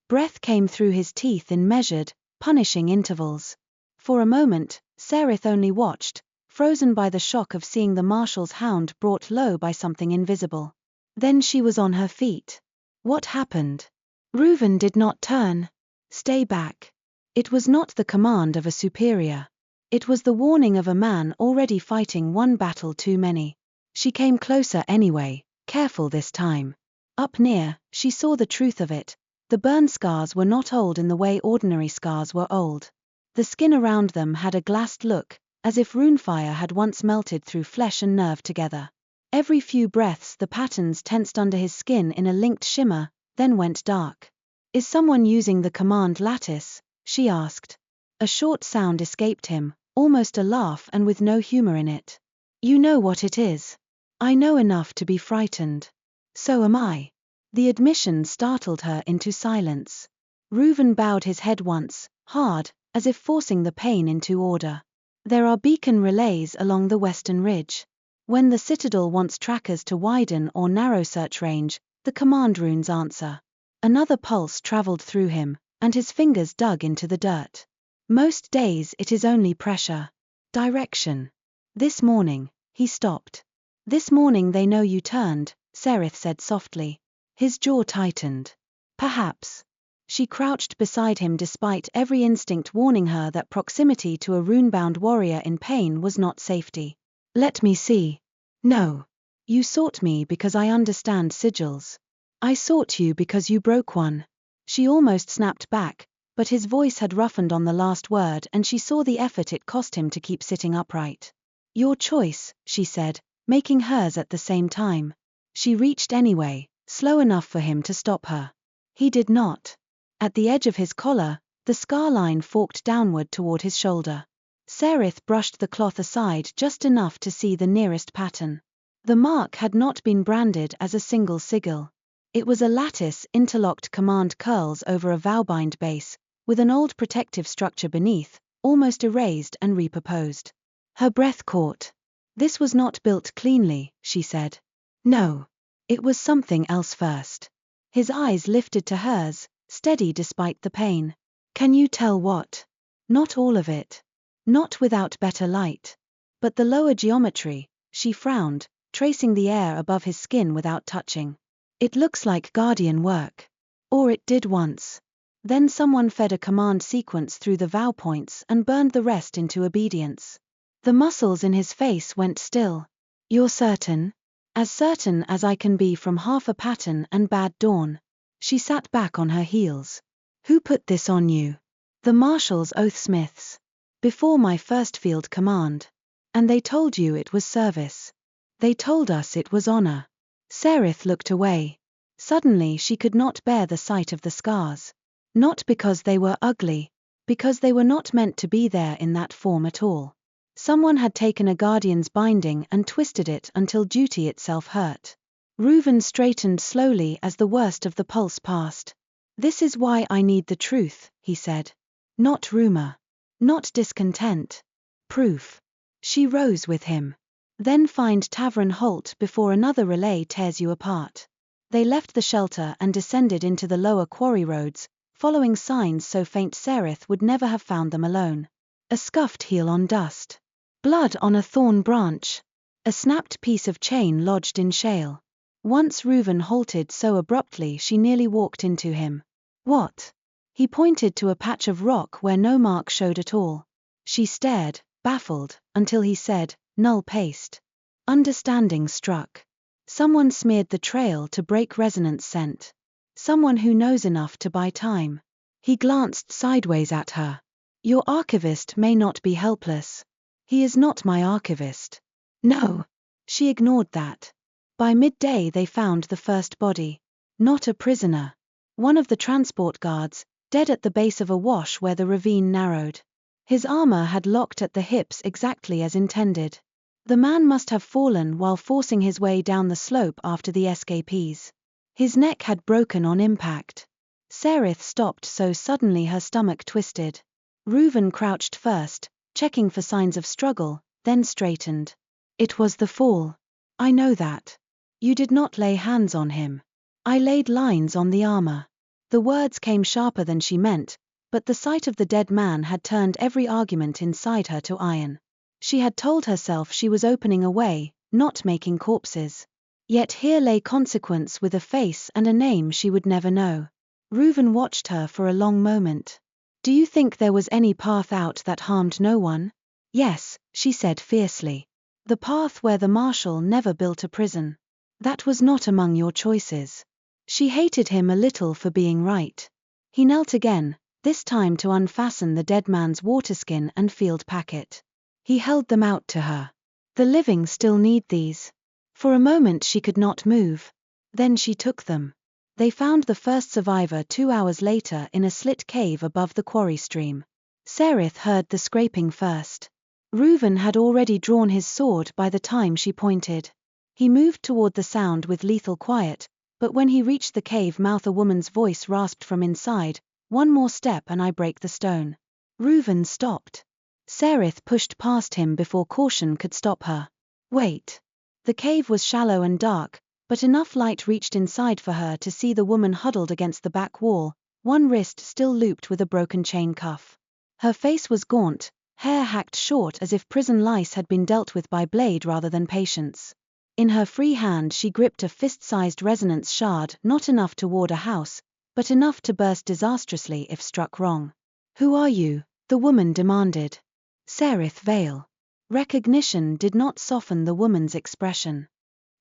Speaker 1: Breath came through his teeth in measured, punishing intervals. For a moment, Serith only watched, frozen by the shock of seeing the marshal's hound brought low by something invisible. Then she was on her feet. What happened? Ruvan did not turn. "Stay back." It was not the command of a superior. It was the warning of a man already fighting one battle too many. She came closer anyway, careful this time. Up near, she saw the truth of it. The burn scars were not old in the way ordinary scars were old. The skin around them had a glassed look, as if runefire had once melted through flesh and nerve together. Every few breaths the patterns tensed under his skin in a linked shimmer, then went dark. "Is someone using the command lattice?" she asked. A short sound escaped him, almost a laugh and with no humor in it. "You know what it is. I know enough to be frightened. So am I." The admission startled her into silence. Ruvan bowed his head once, hard, as if forcing the pain into order. "There are beacon relays along the western ridge. When the Citadel wants trackers to widen or narrow search range, the command runes answer." Another pulse traveled through him, and his fingers dug into the dirt. "Most days it is only pressure. Direction. This morning," he stopped. "This morning they know you turned," Serith said softly. His jaw tightened. "Perhaps." She crouched beside him despite every instinct warning her that proximity to a rune-bound warrior in pain was not safety. "Let me see." "No. You sought me because I understand sigils. I sought you because you broke one." She almost snapped back, but his voice had roughened on the last word and she saw the effort it cost him to keep sitting upright. "Your choice," she said, making hers at the same time. She reached anyway, slow enough for him to stop her. He did not. At the edge of his collar, the scar line forked downward toward his shoulder. Serith brushed the cloth aside just enough to see the nearest pattern. The mark had not been branded as a single sigil. It was a lattice interlocked command curls over a vowbind base, with an old protective structure beneath, almost erased and repurposed. Her breath caught. This was not built cleanly, she said. No. It was something else first. His eyes lifted to hers, steady despite the pain. "Can you tell what?" "Not all of it. Not without better light. But the lower geometry," she frowned, tracing the air above his skin without touching. "It looks like Guardian work. Or it did once. Then someone fed a command sequence through the vow points and burned the rest into obedience." The muscles in his face went still. "You're certain?" "As certain as I can be from half a pattern and bad dawn." She sat back on her heels. "Who put this on you?" "The Marshal's oathsmiths. Before my first field command. And they told you it was service. They told us it was honor." Serith looked away. Suddenly she could not bear the sight of the scars. Not because they were ugly, because they were not meant to be there in that form at all. Someone had taken a guardian's binding and twisted it until duty itself hurt. Ruvan straightened slowly as the worst of the pulse passed. "This is why I need the truth," he said. "Not rumor. Not discontent. Proof." She rose with him. "Then find Tavern Holt before another relay tears you apart." They left the shelter and descended into the lower quarry roads, following signs so faint Serith would never have found them alone. A scuffed heel on dust. Blood on a thorn branch. A snapped piece of chain lodged in shale. Once Ruvan halted so abruptly she nearly walked into him. "What?" He pointed to a patch of rock where no mark showed at all. She stared, baffled, until he said, "Null paste." Understanding struck. Someone smeared the trail to break resonance scent. Someone who knows enough to buy time. He glanced sideways at her. "Your archivist may not be helpless." "He is not my archivist." "No." She ignored that. By midday they found the first body. Not a prisoner. One of the transport guards, dead at the base of a wash where the ravine narrowed. His armor had locked at the hips exactly as intended. The man must have fallen while forcing his way down the slope after the escapees. His neck had broken on impact. Serith stopped so suddenly her stomach twisted. Ruvan crouched first, checking for signs of struggle, then straightened. "It was the fall. I know that. You did not lay hands on him." "I laid lines on the armor." The words came sharper than she meant, but the sight of the dead man had turned every argument inside her to iron. She had told herself she was opening a way, not making corpses. Yet here lay consequence with a face and a name she would never know. Ruvan watched her for a long moment. "Do you think there was any path out that harmed no one?" Yes, she said fiercely. The path where the marshal never built a prison. That was not among your choices. She hated him a little for being right. He knelt again, this time to unfasten the dead man's waterskin and field packet. He held them out to her. The living still need these. For a moment she could not move. Then she took them. They found the first survivor 2 hours later in a slit cave above the quarry stream. Serith heard the scraping first. Ruvan had already drawn his sword by the time she pointed. He moved toward the sound with lethal quiet, but when he reached the cave mouth a woman's voice rasped from inside, "One more step and I break the stone." Ruvan stopped. Serith pushed past him before caution could stop her. Wait. The cave was shallow and dark, but enough light reached inside for her to see the woman huddled against the back wall, one wrist still looped with a broken chain cuff. Her face was gaunt, hair hacked short as if prison lice had been dealt with by blade rather than patience. In her free hand she gripped a fist-sized resonance shard, not enough to ward a house, but enough to burst disastrously if struck wrong. "Who are you?" the woman demanded. "Serith Vale." Recognition did not soften the woman's expression.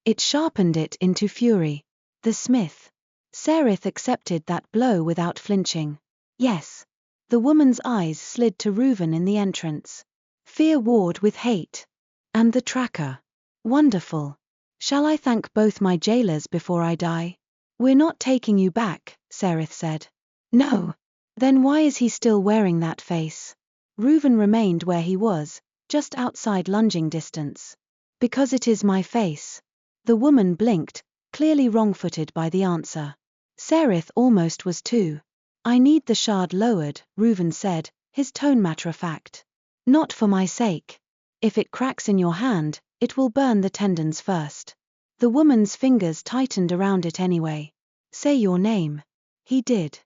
Speaker 1: It sharpened it into fury. "The smith." Serith accepted that blow without flinching. "Yes." The woman's eyes slid to Ruvan in the entrance. Fear warred with hate. "And the tracker." "Wonderful. Shall I thank both my jailers before I die?" "We're not taking you back," Serith said. "No. Then why is he still wearing that face?" Ruvan remained where he was, just outside lunging distance. "Because it is my face." The woman blinked, clearly wrong-footed by the answer. Serith almost was too. "I need the shard lowered," Ruvan said, his tone matter-of-fact. "Not for my sake. If it cracks in your hand, it will burn the tendons first." The woman's fingers tightened around it anyway. "Say your name." He did.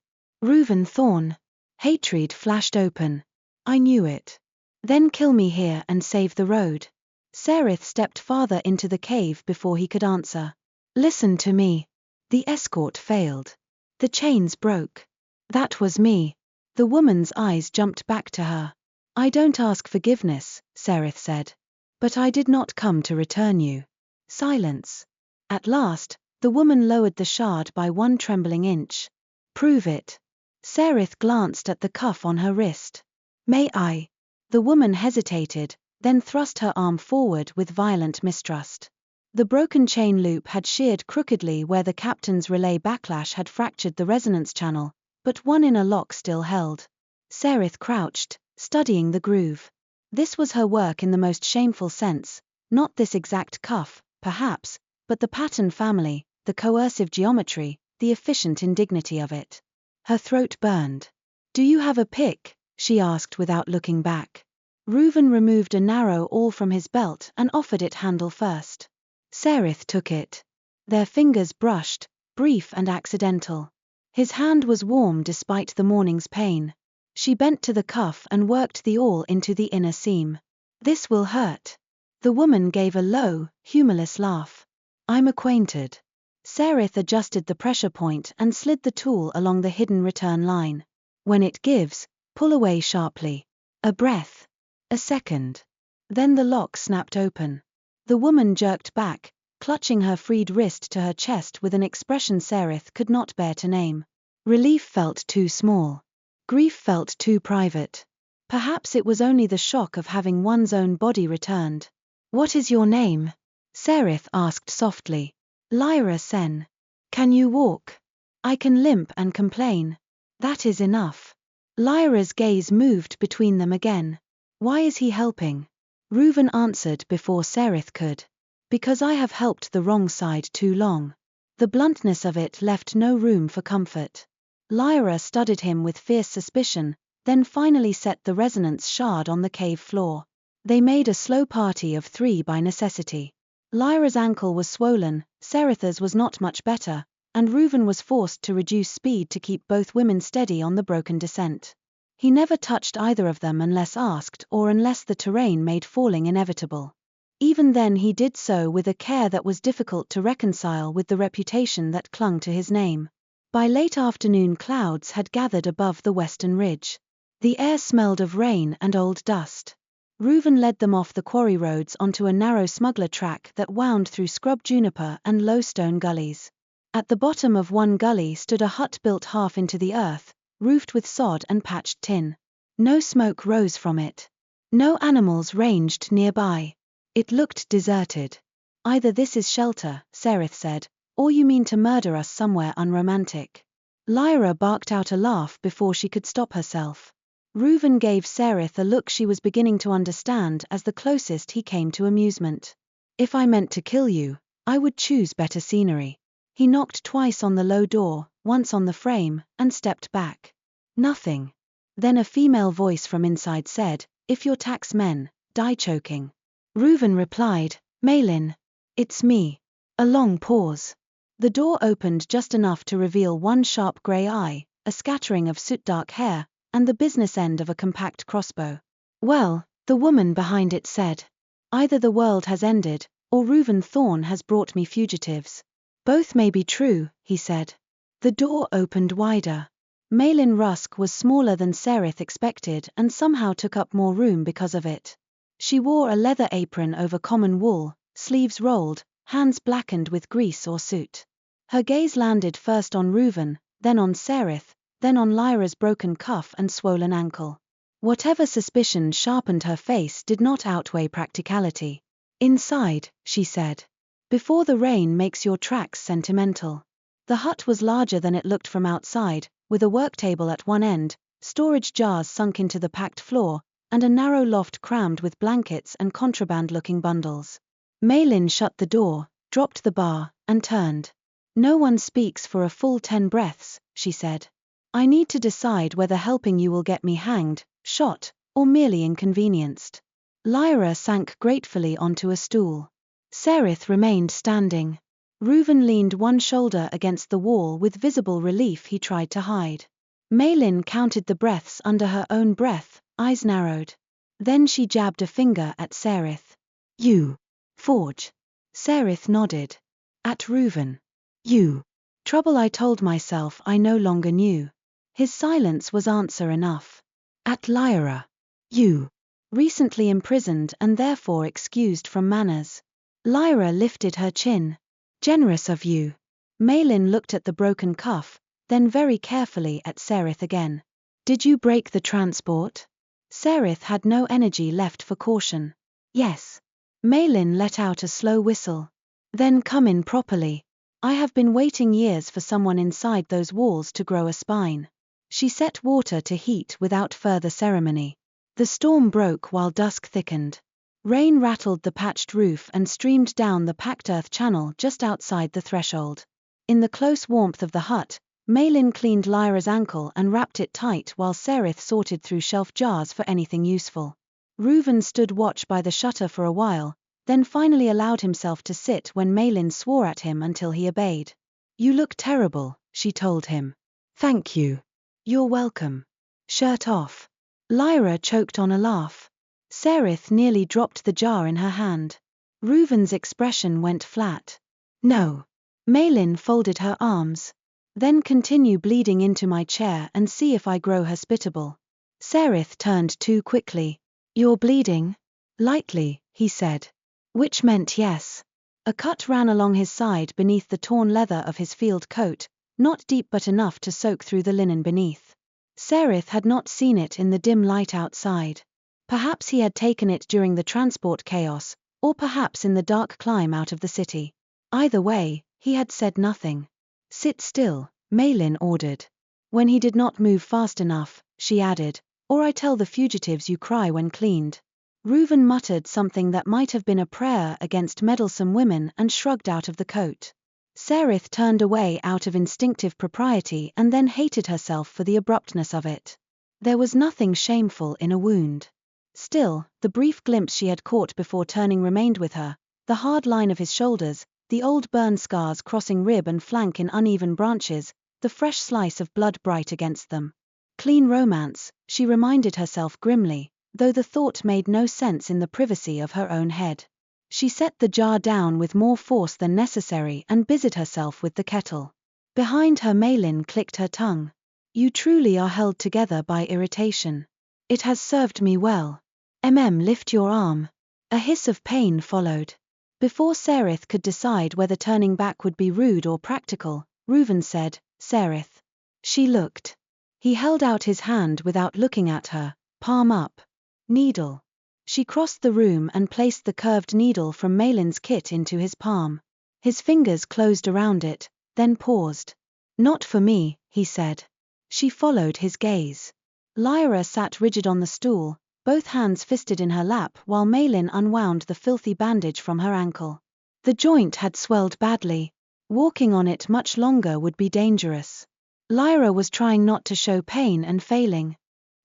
Speaker 1: "Ruvan Thorne." Hatred flashed open. "I knew it. Then kill me here and save the road." Serith stepped farther into the cave before he could answer. "Listen to me." The escort failed. The chains broke. "That was me." The woman's eyes jumped back to her. "I don't ask forgiveness," Serith said. "But I did not come to return you." Silence. At last, the woman lowered the shard by one trembling inch. "Prove it." Serith glanced at the cuff on her wrist. "May I?" The woman hesitated, then thrust her arm forward with violent mistrust. The broken chain loop had sheared crookedly where the captain's relay backlash had fractured the resonance channel, but one inner lock still held. Serith crouched, studying the groove. This was her work in the most shameful sense, not this exact cuff, perhaps, but the pattern family, the coercive geometry, the efficient indignity of it. Her throat burned. "Do you have a pick?" she asked without looking back. Ruvan removed a narrow awl from his belt and offered it handle first. Serith took it. Their fingers brushed, brief and accidental. His hand was warm despite the morning's pain. She bent to the cuff and worked the awl into the inner seam. "This will hurt." The woman gave a low, humorless laugh. "I'm acquainted." Serith adjusted the pressure point and slid the tool along the hidden return line. "When it gives, pull away sharply." A breath. A second. Then the lock snapped open. The woman jerked back, clutching her freed wrist to her chest with an expression Serith could not bear to name. Relief felt too small. Grief felt too private. Perhaps it was only the shock of having one's own body returned. "What is your name?" Serith asked softly. "Lyra Sen." "Can you walk?" "I can limp and complain." "That is enough." Lyra's gaze moved between them again. "Why is he helping?" Ruvan answered before Serith could. "Because I have helped the wrong side too long." The bluntness of it left no room for comfort. Lyra studied him with fierce suspicion, then finally set the resonance shard on the cave floor. They made a slow party of 3 by necessity. Lyra's ankle was swollen, Serith's was not much better, and Ruvan was forced to reduce speed to keep both women steady on the broken descent. He never touched either of them unless asked or unless the terrain made falling inevitable. Even then he did so with a care that was difficult to reconcile with the reputation that clung to his name. By late afternoon clouds had gathered above the western ridge. The air smelled of rain and old dust. Ruvan led them off the quarry roads onto a narrow smuggler track that wound through scrub juniper and low stone gullies. At the bottom of one gully stood a hut built half into the earth, roofed with sod and patched tin. No smoke rose from it. No animals ranged nearby. It looked deserted. "Either this is shelter," Serith said, "or you mean to murder us somewhere unromantic." Lyra barked out a laugh before she could stop herself. Ruvan gave Serith a look she was beginning to understand as the closest he came to amusement. "If I meant to kill you, I would choose better scenery." He knocked twice on the low door, once on the frame, and stepped back. "Nothing." Then a female voice from inside said, "If your tax men die choking." Ruvan replied, "Malin." "It's me." A long pause. The door opened just enough to reveal one sharp grey eye, a scattering of soot-dark hair, and the business end of a compact crossbow. "Well," the woman behind it said, "either the world has ended, or Ruvan Thorne has brought me fugitives." "Both may be true," he said. The door opened wider. Malin Rusk was smaller than Serith expected and somehow took up more room because of it. She wore a leather apron over common wool, sleeves rolled, hands blackened with grease or soot. Her gaze landed first on Ruvan, then on Serith, then on Lyra's broken cuff and swollen ankle. Whatever suspicion sharpened her face did not outweigh practicality. "Inside," she said, "before the rain makes your tracks sentimental." The hut was larger than it looked from outside, with a worktable at one end, storage jars sunk into the packed floor, and a narrow loft crammed with blankets and contraband-looking bundles. Malin shut the door, dropped the bar, and turned. "No one speaks for a full 10 breaths, she said. "I need to decide whether helping you will get me hanged, shot, or merely inconvenienced." Lyra sank gratefully onto a stool. Serith remained standing. Ruvan leaned one shoulder against the wall with visible relief he tried to hide. Malin counted the breaths under her own breath, eyes narrowed. Then she jabbed a finger at Serith. "You. Forge." Serith nodded. "At Ruvan." "You." Trouble, I told myself I no longer knew. His silence was answer enough. "At Lyra." "You." Recently imprisoned and therefore excused from manners. Lyra lifted her chin. "Generous of you." Malin looked at the broken cuff, then very carefully at Serith again. "Did you break the transport?" Serith had no energy left for caution. "Yes." Malin let out a slow whistle. "Then come in properly. I have been waiting years for someone inside those walls to grow a spine." She set water to heat without further ceremony. The storm broke while dusk thickened. Rain rattled the patched roof and streamed down the packed earth channel just outside the threshold. In the close warmth of the hut, Malin cleaned Lyra's ankle and wrapped it tight while Serith sorted through shelf jars for anything useful. Ruvan stood watch by the shutter for a while, then finally allowed himself to sit when Malin swore at him until he obeyed. "You look terrible," she told him. "Thank you." "You're welcome." "Shirt off." Lyra choked on a laugh. Serith nearly dropped the jar in her hand. Ruvan's expression went flat. "No." Malin folded her arms. "Then continue bleeding into my chair and see if I grow hospitable." Serith turned too quickly. "You're bleeding?" "Lightly," he said. Which meant yes. A cut ran along his side beneath the torn leather of his field coat, not deep but enough to soak through the linen beneath. Serith had not seen it in the dim light outside. Perhaps he had taken it during the transport chaos, or perhaps in the dark climb out of the city. Either way, he had said nothing. "Sit still," Malin ordered. When he did not move fast enough, she added, "or I tell the fugitives you cry when cleaned." Ruvan muttered something that might have been a prayer against meddlesome women and shrugged out of the coat. Serith turned away out of instinctive propriety and then hated herself for the abruptness of it. There was nothing shameful in a wound. Still, the brief glimpse she had caught before turning remained with her, the hard line of his shoulders, the old burn scars crossing rib and flank in uneven branches, the fresh slice of blood bright against them. Clean romance, she reminded herself grimly, though the thought made no sense in the privacy of her own head. She set the jar down with more force than necessary and busied herself with the kettle. Behind her Malin clicked her tongue. "You truly are held together by irritation. It has served me well." Lift your arm. A hiss of pain followed. Before Serith could decide whether turning back would be rude or practical, Ruvan said, Serith. She looked. He held out his hand without looking at her, palm up. Needle. She crossed the room and placed the curved needle from Malin's kit into his palm. His fingers closed around it, then paused. Not for me, he said. She followed his gaze. Lyra sat rigid on the stool, both hands fisted in her lap while Malin unwound the filthy bandage from her ankle. The joint had swelled badly. Walking on it much longer would be dangerous. Lyra was trying not to show pain and failing.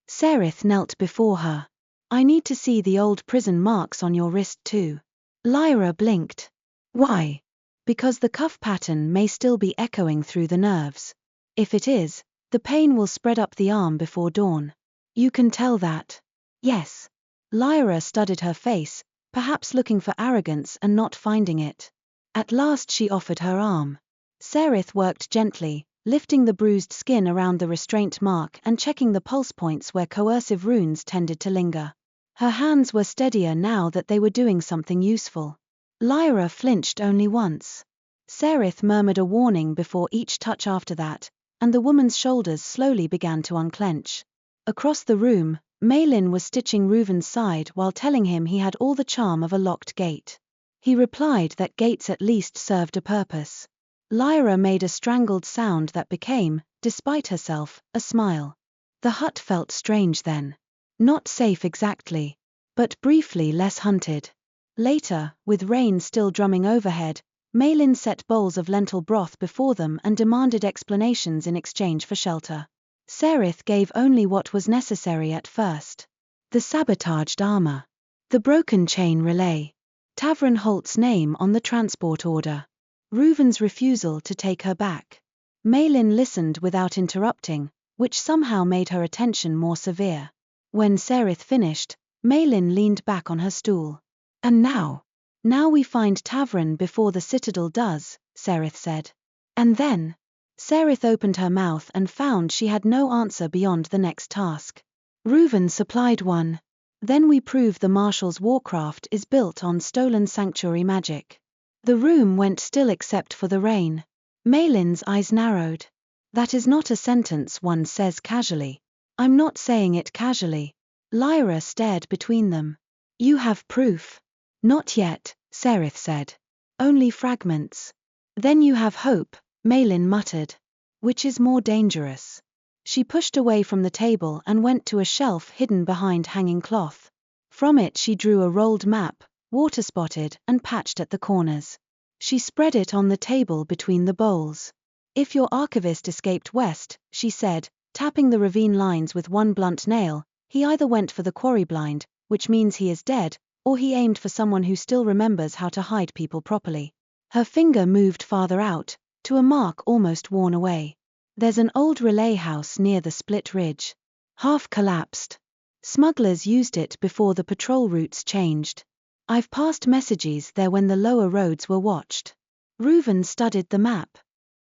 Speaker 1: Serith knelt before her. I need to see the old prison marks on your wrist too. Lyra blinked. Why? Because the cuff pattern may still be echoing through the nerves. If it is, the pain will spread up the arm before dawn. You can tell that. Yes. Lyra studied her face, perhaps looking for arrogance and not finding it. At last she offered her arm. Serith worked gently, lifting the bruised skin around the restraint mark and checking the pulse points where coercive runes tended to linger. Her hands were steadier now that they were doing something useful. Lyra flinched only once. Serith murmured a warning before each touch after that, and the woman's shoulders slowly began to unclench. Across the room, Malin was stitching Ruvan's side while telling him he had all the charm of a locked gate. He replied that gates at least served a purpose. Lyra made a strangled sound that became, despite herself, a smile. The hut felt strange then. Not safe exactly, but briefly less hunted. Later, with rain still drumming overhead, Malin set bowls of lentil broth before them and demanded explanations in exchange for shelter. Serith gave only what was necessary at first. The sabotaged armor. The broken chain relay. Tavern Holt's name on the transport order. Ruvan's refusal to take her back. Malin listened without interrupting, which somehow made her attention more severe. When Serith finished, Malin leaned back on her stool. And now? Now we find Tavern before the citadel does, Serith said. And then? Serith opened her mouth and found she had no answer beyond the next task. Ruvan supplied one. Then we prove the Marshal's warcraft is built on stolen sanctuary magic. The room went still except for the rain. Malin's eyes narrowed. That is not a sentence one says casually. I'm not saying it casually. Lyra stared between them. You have proof. Not yet, Serith said. Only fragments. Then you have hope, Malin muttered. Which is more dangerous? She pushed away from the table and went to a shelf hidden behind hanging cloth. From it she drew a rolled map, water-spotted and patched at the corners. She spread it on the table between the bowls. If your archivist escaped west, she said, tapping the ravine lines with one blunt nail, he either went for the quarry blind, which means he is dead, or he aimed for someone who still remembers how to hide people properly. Her finger moved farther out, to a mark almost worn away. There's an old relay house near the split ridge. Half collapsed. Smugglers used it before the patrol routes changed. I've passed messages there when the lower roads were watched. Ruvan studied the map.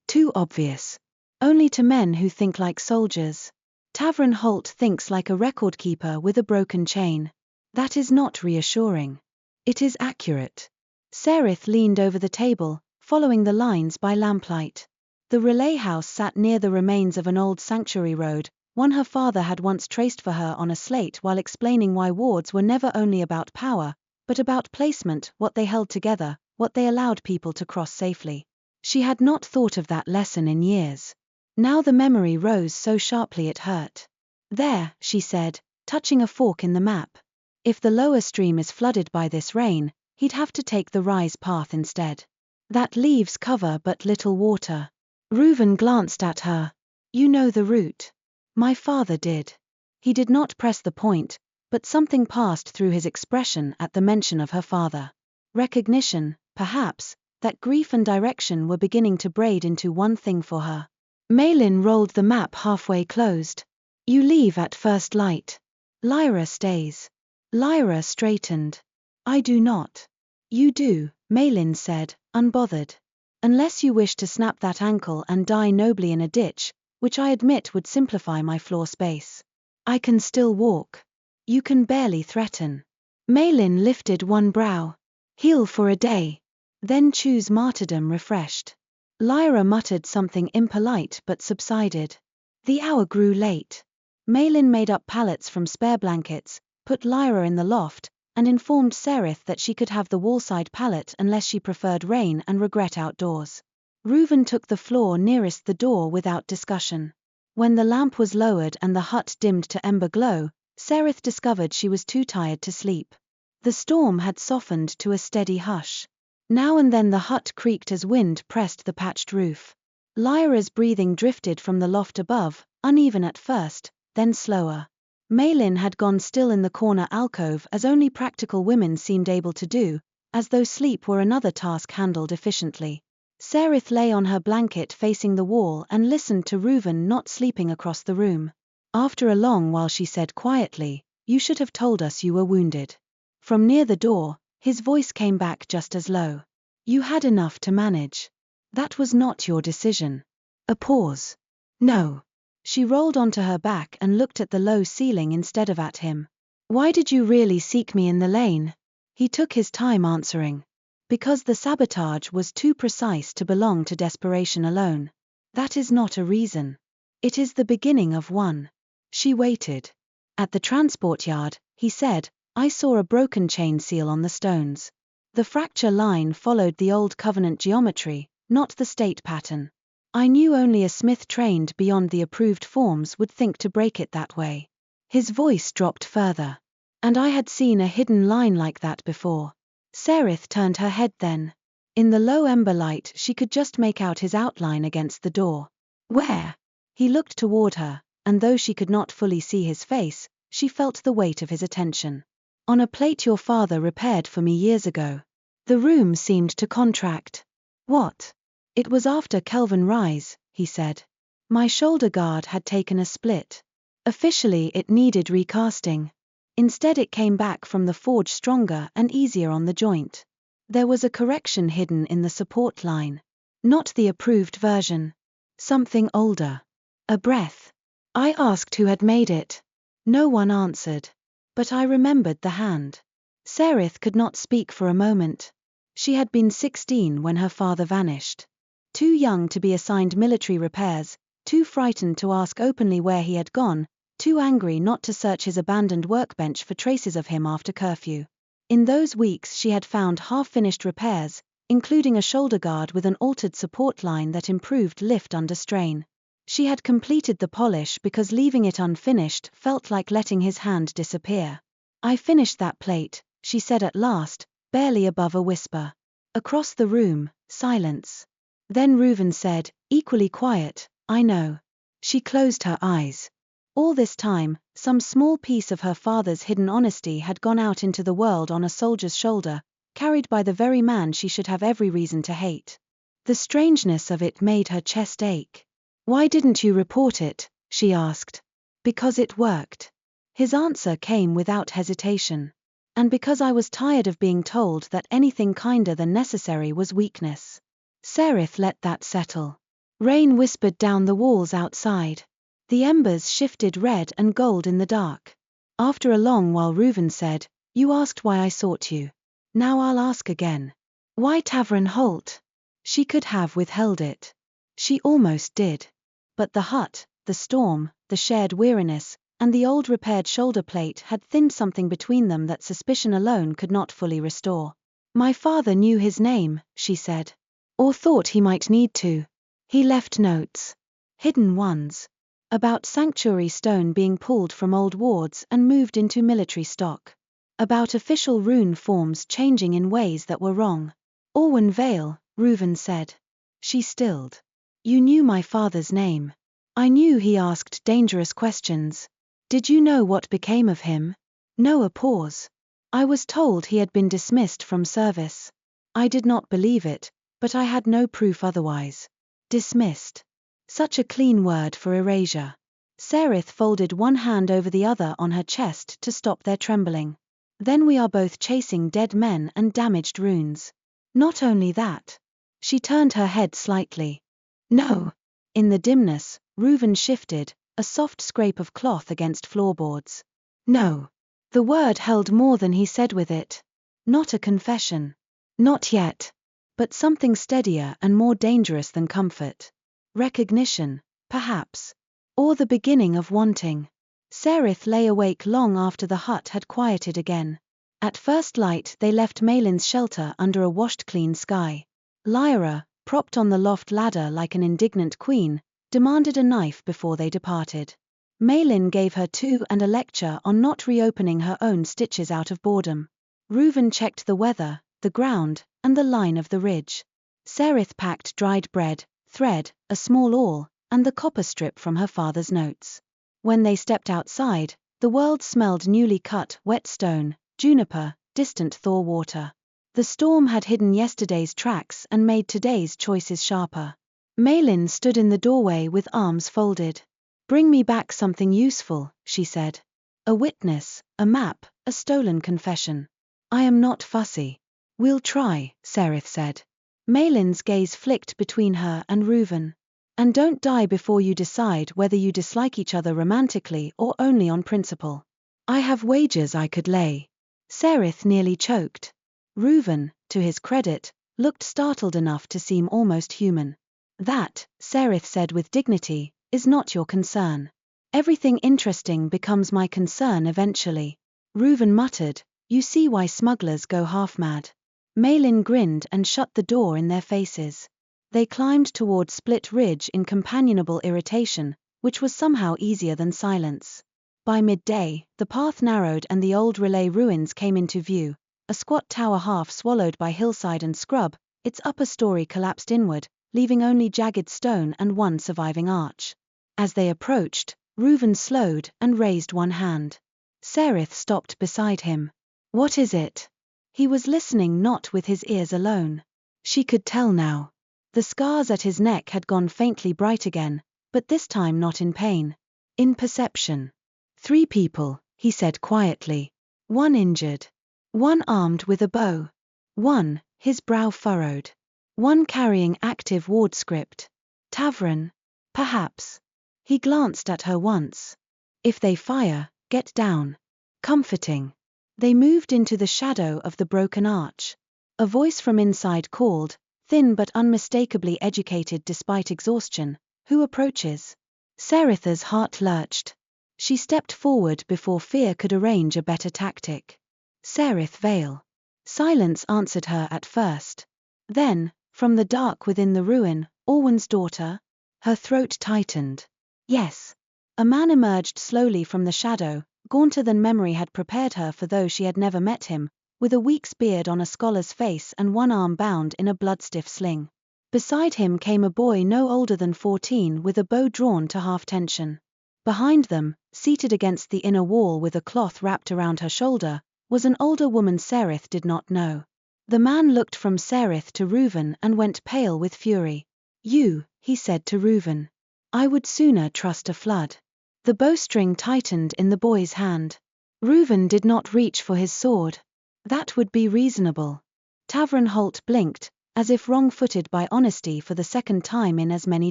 Speaker 1: Too obvious. Only to men who think like soldiers. Tavern Holt thinks like a record keeper with a broken chain. That is not reassuring. It is accurate. Serith leaned over the table, following the lines by lamplight. The relay house sat near the remains of an old sanctuary road, one her father had once traced for her on a slate while explaining why wards were never only about power, but about placement, what they held together, what they allowed people to cross safely. She had not thought of that lesson in years. Now the memory rose so sharply it hurt. There, she said, touching a fork in the map. If the lower stream is flooded by this rain, he'd have to take the rise path instead. That leaves cover but little water. Ruvan glanced at her. You know the route. My father did. He did not press the point, but something passed through his expression at the mention of her father. Recognition, perhaps, that grief and direction were beginning to braid into one thing for her. Malin rolled the map halfway closed. You leave at first light. Lyra stays. Lyra straightened. I do not. You do, Malin said, unbothered. Unless you wish to snap that ankle and die nobly in a ditch, which I admit would simplify my floor space. I can still walk. You can barely threaten. Malin lifted one brow. Heal for a day. Then choose martyrdom refreshed. Lyra muttered something impolite but subsided. The hour grew late. Malin made up pallets from spare blankets, put Lyra in the loft, and informed Serith that she could have the wallside pallet unless she preferred rain and regret outdoors. Ruvan took the floor nearest the door without discussion. When the lamp was lowered and the hut dimmed to ember glow, Serith discovered she was too tired to sleep. The storm had softened to a steady hush. Now and then the hut creaked as wind pressed the patched roof. Lyra's breathing drifted from the loft above, uneven at first, then slower. Malin had gone still in the corner alcove as only practical women seemed able to do, as though sleep were another task handled efficiently. Serith lay on her blanket facing the wall and listened to Ruvan not sleeping across the room. After a long while she said quietly, "You should have told us you were wounded." From near the door, his voice came back just as low. "You had enough to manage. That was not your decision." A pause. "No." She rolled onto her back and looked at the low ceiling instead of at him. "Why did you really seek me in the lane?" He took his time answering. "Because the sabotage was too precise to belong to desperation alone. That is not a reason. It is the beginning of one." She waited. "At the transport yard," he said, "I saw a broken chain seal on the stones. The fracture line followed the old Covenant geometry, not the state pattern. I knew only a smith trained beyond the approved forms would think to break it that way." His voice dropped further. "And I had seen a hidden line like that before." Serith turned her head then. In the low ember light she could just make out his outline against the door. "Where?" He looked toward her, and though she could not fully see his face, she felt the weight of his attention. "On a plate your father repaired for me years ago." The room seemed to contract. "What?" "It was after Kelvin Rise," he said. "My shoulder guard had taken a split. Officially it needed recasting. Instead it came back from the forge stronger and easier on the joint. There was a correction hidden in the support line. Not the approved version. Something older. A breath. I asked who had made it. No one answered. But I remembered the hand." Serith could not speak for a moment. She had been 16 when her father vanished. Too young to be assigned military repairs, too frightened to ask openly where he had gone, too angry not to search his abandoned workbench for traces of him after curfew. In those weeks she had found half-finished repairs, including a shoulder guard with an altered support line that improved lift under strain. She had completed the polish because leaving it unfinished felt like letting his hand disappear. "I finished that plate," she said at last, barely above a whisper. Across the room, silence. Then Ruvan said, equally quiet, "I know." She closed her eyes. All this time, some small piece of her father's hidden honesty had gone out into the world on a soldier's shoulder, carried by the very man she should have every reason to hate. The strangeness of it made her chest ache. "Why didn't you report it?" she asked. "Because it worked." His answer came without hesitation. "And because I was tired of being told that anything kinder than necessary was weakness." Serith let that settle. Rain whispered down the walls outside. The embers shifted red and gold in the dark. After a long while Ruvan said, "You asked why I sought you. Now I'll ask again. Why Tavern Holt?" She could have withheld it. She almost did. But the hut, the storm, the shared weariness, and the old repaired shoulder plate had thinned something between them that suspicion alone could not fully restore. "My father knew his name," she said. "Or thought he might need to. He left notes. Hidden ones. About sanctuary stone being pulled from old wards and moved into military stock. About official rune forms changing in ways that were wrong." "Orwen Vale," Ruvan said. She stilled. "You knew my father's name." "I knew he asked dangerous questions." "Did you know what became of him?" "No." A pause. "I was told he had been dismissed from service. I did not believe it, but I had no proof otherwise." Dismissed. Such a clean word for erasure. Serith folded one hand over the other on her chest to stop their trembling. "Then we are both chasing dead men and damaged runes." "Not only that." She turned her head slightly. "No." In the dimness, Ruvan shifted, a soft scrape of cloth against floorboards. "No. The word held more than he said with it. Not a confession. Not yet. But something steadier and more dangerous than comfort. Recognition, perhaps. Or the beginning of wanting. Serith lay awake long after the hut had quieted again. At first light they left Malin's shelter under a washed-clean sky. Lyra, propped on the loft ladder like an indignant queen, demanded a knife before they departed. Malin gave her two and a lecture on not reopening her own stitches out of boredom. Ruvan checked the weather, the ground, and the line of the ridge. Serith packed dried bread, thread, a small awl, and the copper strip from her father's notes. When they stepped outside, the world smelled newly cut, wet stone, juniper, distant thaw water. The storm had hidden yesterday's tracks and made today's choices sharper. Malin stood in the doorway with arms folded. "Bring me back something useful," she said. "A witness, a map, a stolen confession. I am not fussy." "We'll try," Serith said. Malin's gaze flicked between her and Ruvan. "And don't die before you decide whether you dislike each other romantically or only on principle. I have wagers I could lay." Serith nearly choked. Ruvan, to his credit, looked startled enough to seem almost human. "That," Serith said with dignity, "is not your concern. Everything interesting becomes my concern eventually." Ruvan muttered, "You see why smugglers go half-mad." Malin grinned and shut the door in their faces. They climbed toward Split Ridge in companionable irritation, which was somehow easier than silence. By midday, the path narrowed and the old relay ruins came into view, a squat tower half swallowed by hillside and scrub, its upper story collapsed inward, leaving only jagged stone and one surviving arch. As they approached, Ruvan slowed and raised one hand. Serith stopped beside him. "What is it?" He was listening not with his ears alone. She could tell now. The scars at his neck had gone faintly bright again, but this time not in pain. In perception. 3 people, he said quietly. 1 injured. 1 armed with a bow. 1, his brow furrowed. 1 carrying active ward script. Tavern. Perhaps. He glanced at her once. "If they fire, get down." Comforting. They moved into the shadow of the broken arch. A voice from inside called, thin but unmistakably educated despite exhaustion, "Who approaches?" Seritha's heart lurched. She stepped forward before fear could arrange a better tactic. "Serith Vale." Silence answered her at first. Then, from the dark within the ruin, "Orwen's daughter?" Her throat tightened. "Yes." A man emerged slowly from the shadow, gaunter than memory had prepared her for though she had never met him, with a week's beard on a scholar's face and one arm bound in a blood-stiff sling. Beside him came a boy no older than 14 with a bow drawn to half-tension. Behind them, seated against the inner wall with a cloth wrapped around her shoulder, was an older woman Serith did not know. The man looked from Serith to Ruvan and went pale with fury. "You," he said to Ruvan. "I would sooner trust a flood." The bowstring tightened in the boy's hand. Ruvan did not reach for his sword. That would be reasonable. Tavern Holt blinked, as if wrong-footed by honesty for the second time in as many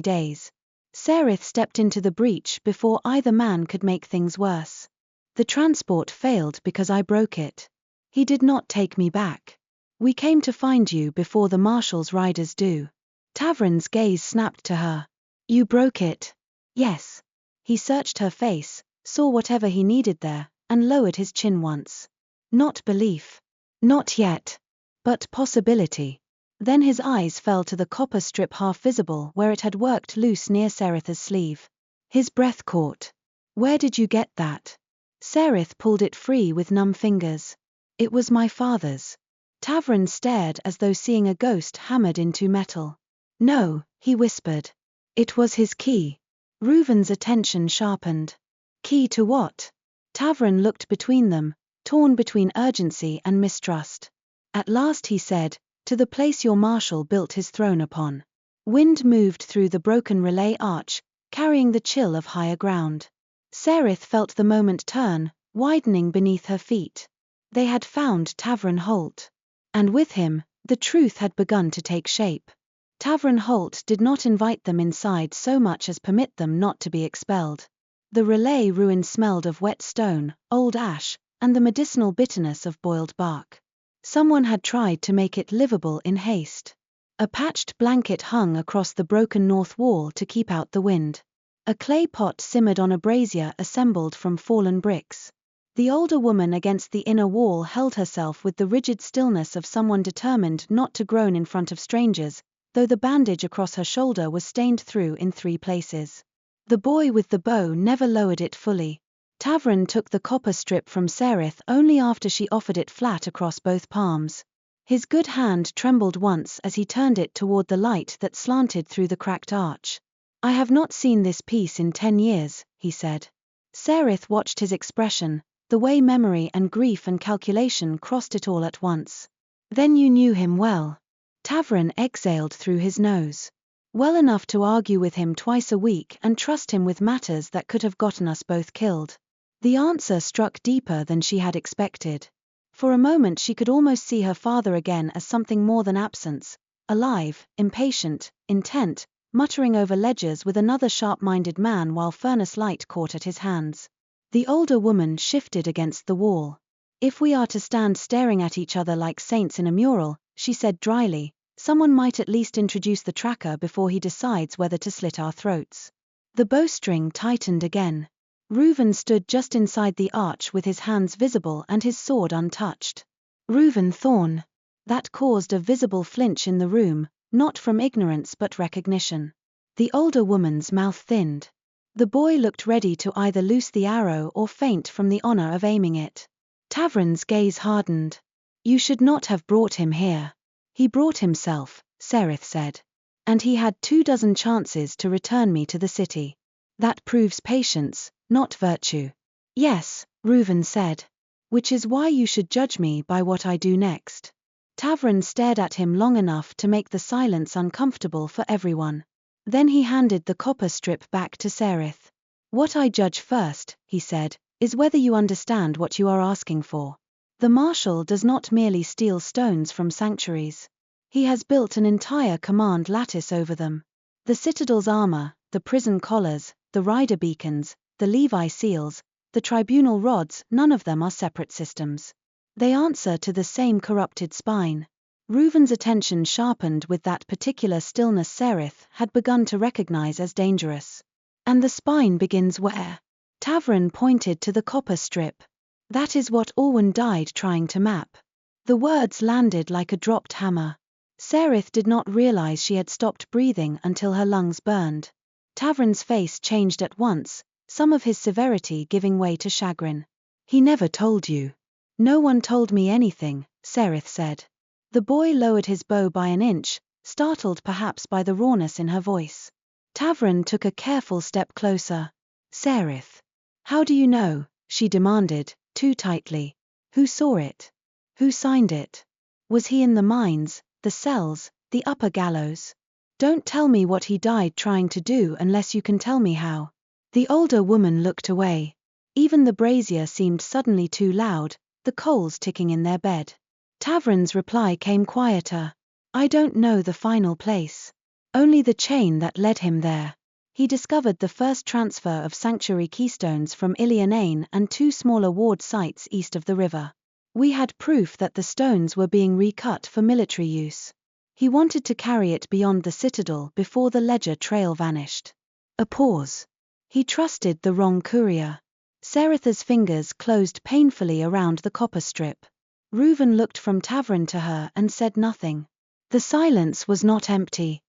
Speaker 1: days. Serith stepped into the breach before either man could make things worse. "The transport failed because I broke it. He did not take me back. We came to find you before the marshal's riders do." Tavern's gaze snapped to her. "You broke it?" "Yes." He searched her face, saw whatever he needed there, and lowered his chin once. "Not belief. Not yet. But possibility." Then his eyes fell to the copper strip half visible where it had worked loose near Seritha's sleeve. His breath caught. "Where did you get that?" Serith pulled it free with numb fingers. "It was my father's." Tavern stared as though seeing a ghost hammered into metal. "No," he whispered. "It was his key." Ruvan's attention sharpened. "Key to what?" Tavern looked between them, torn between urgency and mistrust. At last he said, "To the place your marshal built his throne upon." Wind moved through the broken relay arch, carrying the chill of higher ground. Serith felt the moment turn, widening beneath her feet. They had found Tavern Holt. And with him, the truth had begun to take shape. Tavern Holt did not invite them inside so much as permit them not to be expelled. The relay ruin smelled of wet stone, old ash, and the medicinal bitterness of boiled bark. Someone had tried to make it livable in haste. A patched blanket hung across the broken north wall to keep out the wind. A clay pot simmered on a brazier assembled from fallen bricks. The older woman against the inner wall held herself with the rigid stillness of someone determined not to groan in front of strangers, though the bandage across her shoulder was stained through in 3 places. The boy with the bow never lowered it fully. Tavern took the copper strip from Serith only after she offered it flat across both palms. His good hand trembled once as he turned it toward the light that slanted through the cracked arch. "I have not seen this piece in 10 years, he said. Serith watched his expression, the way memory and grief and calculation crossed it all at once. "Then you knew him well." Tavern exhaled through his nose. "Well enough to argue with him twice a week and trust him with matters that could have gotten us both killed." The answer struck deeper than she had expected. For a moment she could almost see her father again as something more than absence, alive, impatient, intent, muttering over ledgers with another sharp-minded man while furnace light caught at his hands. The older woman shifted against the wall. "If we are to stand staring at each other like saints in a mural," she said dryly, "someone might at least introduce the tracker before he decides whether to slit our throats." The bowstring tightened again. Ruvan stood just inside the arch with his hands visible and his sword untouched. Ruvan Thorne. That caused a visible flinch in the room, not from ignorance but recognition. The older woman's mouth thinned. The boy looked ready to either loose the arrow or faint from the honor of aiming it. Tavern's gaze hardened. "You should not have brought him here." "He brought himself," Serith said. "And he had 24 chances to return me to the city. That proves patience, not virtue." "Yes," Ruvan said. "Which is why you should judge me by what I do next." Tavern stared at him long enough to make the silence uncomfortable for everyone. Then he handed the copper strip back to Serith. "What I judge first," he said, "is whether you understand what you are asking for. The Marshal does not merely steal stones from sanctuaries. He has built an entire command lattice over them. The Citadel's armor, the prison collars, the rider beacons, the Levi seals, the tribunal rods, none of them are separate systems. They answer to the same corrupted spine." Ruvan's attention sharpened with that particular stillness Serith had begun to recognize as dangerous. "And the spine begins where?" Tavern pointed to the copper strip. "That is what Orwen died trying to map." The words landed like a dropped hammer. Serith did not realize she had stopped breathing until her lungs burned. Tavern's face changed at once, some of his severity giving way to chagrin. "He never told you." "No one told me anything," Serith said. The boy lowered his bow by an inch, startled perhaps by the rawness in her voice. Tavern took a careful step closer. "Serith, how do you know?" she demanded, too tightly. "Who saw it? Who signed it? Was he in the mines, the cells, the upper gallows? Don't tell me what he died trying to do unless you can tell me how." The older woman looked away. Even the brazier seemed suddenly too loud, the coals ticking in their bed. Tavern's reply came quieter. "I don't know the final place. Only the chain that led him there. He discovered the first transfer of sanctuary keystones from Ilianain and 2 smaller ward sites east of the river. We had proof that the stones were being recut for military use. He wanted to carry it beyond the citadel before the ledger trail vanished." A pause. "He trusted the wrong courier." Serith's fingers closed painfully around the copper strip. Ruvan looked from Tavern to her and said nothing. The silence was not empty.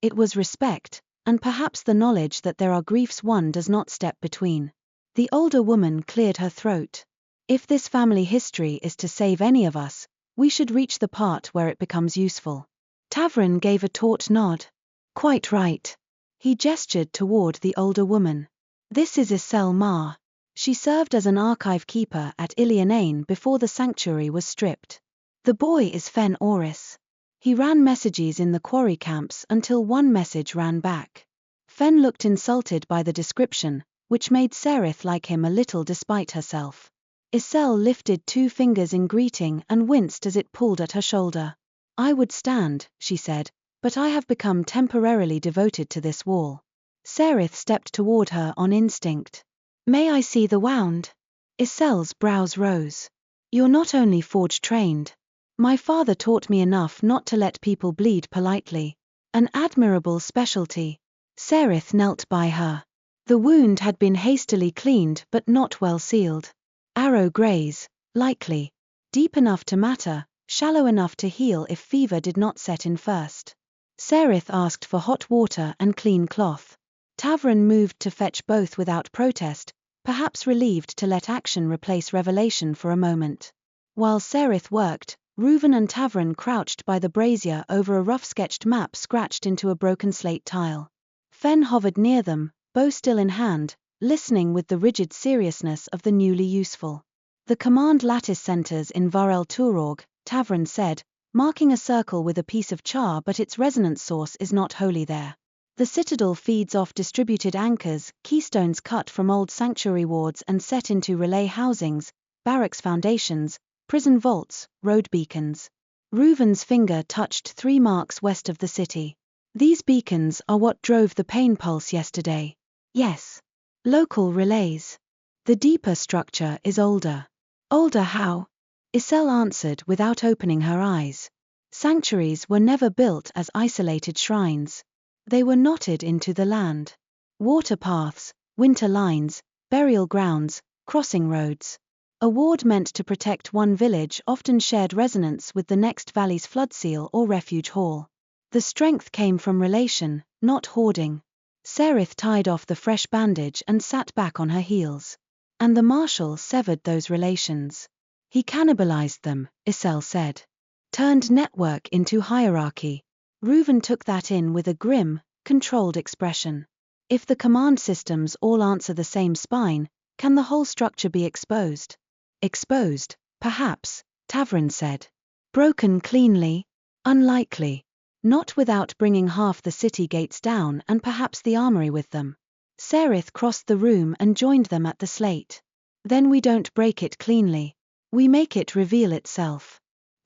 Speaker 1: It was respect, and perhaps the knowledge that there are griefs one does not step between. The older woman cleared her throat. "If this family history is to save any of us, we should reach the part where it becomes useful." Tavern gave a taut nod. "Quite right." He gestured toward the older woman. "This is Isel Ma. She served as an archive keeper at Ilianain before the sanctuary was stripped. The boy is Fen Oris. He ran messages in the quarry camps until one message ran back." Fen looked insulted by the description, which made Serith like him a little despite herself. Isel lifted 2 fingers in greeting and winced as it pulled at her shoulder. "I would stand," she said, "but I have become temporarily devoted to this wall." Serith stepped toward her on instinct. "May I see the wound?" Isel's brows rose. You're not only forge trained. My father taught me enough not to let people bleed politely. An admirable specialty. Serith knelt by her. The wound had been hastily cleaned but not well sealed. Arrow graze, likely. Deep enough to matter, shallow enough to heal if fever did not set in first. Serith asked for hot water and clean cloth. Tavern moved to fetch both without protest, perhaps relieved to let action replace revelation for a moment. While Serith worked, Ruvan and Tavern crouched by the brazier over a rough-sketched map scratched into a broken slate tile. Fen hovered near them, bow still in hand, listening with the rigid seriousness of the newly useful. The command lattice centers in Varel Turorg, Tavern said, marking a circle with a piece of char, but its resonance source is not wholly there. The citadel feeds off distributed anchors, keystones cut from old sanctuary wards and set into relay housings, barracks foundations, prison vaults, road beacons. Ruvan's finger touched 3 marks west of the city. These beacons are what drove the pain pulse yesterday. Yes. Local relays. The deeper structure is older. Older how? Isel answered without opening her eyes. Sanctuaries were never built as isolated shrines. They were knotted into the land. Water paths, winter lines, burial grounds, crossing roads. A ward meant to protect one village often shared resonance with the next valley's flood seal or refuge hall. The strength came from relation, not hoarding. Serith tied off the fresh bandage and sat back on her heels. And the marshal severed those relations. He cannibalized them, Isel said. Turned network into hierarchy. Ruvan took that in with a grim, controlled expression. If the command systems all answer the same spine, can the whole structure be exposed? Exposed, perhaps, Tavern said. Broken cleanly? Unlikely. Not without bringing half the city gates down and perhaps the armory with them. Serith crossed the room and joined them at the slate. Then we don't break it cleanly. We make it reveal itself.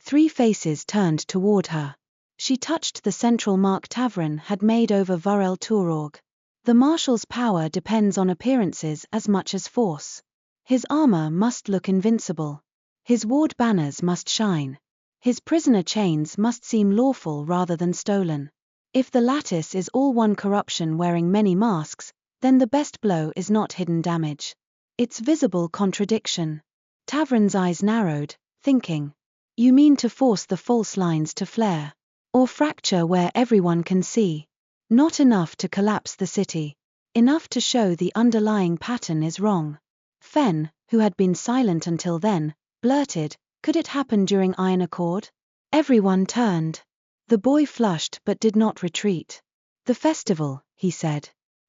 Speaker 1: 3 faces turned toward her. She touched the central mark Tavern had made over Varel Turorg. The marshal's power depends on appearances as much as force. His armor must look invincible. His ward banners must shine. His prisoner chains must seem lawful rather than stolen. If the lattice is all one corruption wearing many masks, then the best blow is not hidden damage. It's visible contradiction. Tavern's eyes narrowed, thinking. You mean to force the false lines to flare? Or fracture where everyone can see? Not enough to collapse the city. Enough to show the underlying pattern is wrong. Fen, who had been silent until then, blurted, could it happen during Iron Accord? Everyone turned. The boy flushed but did not retreat. The festival, he said.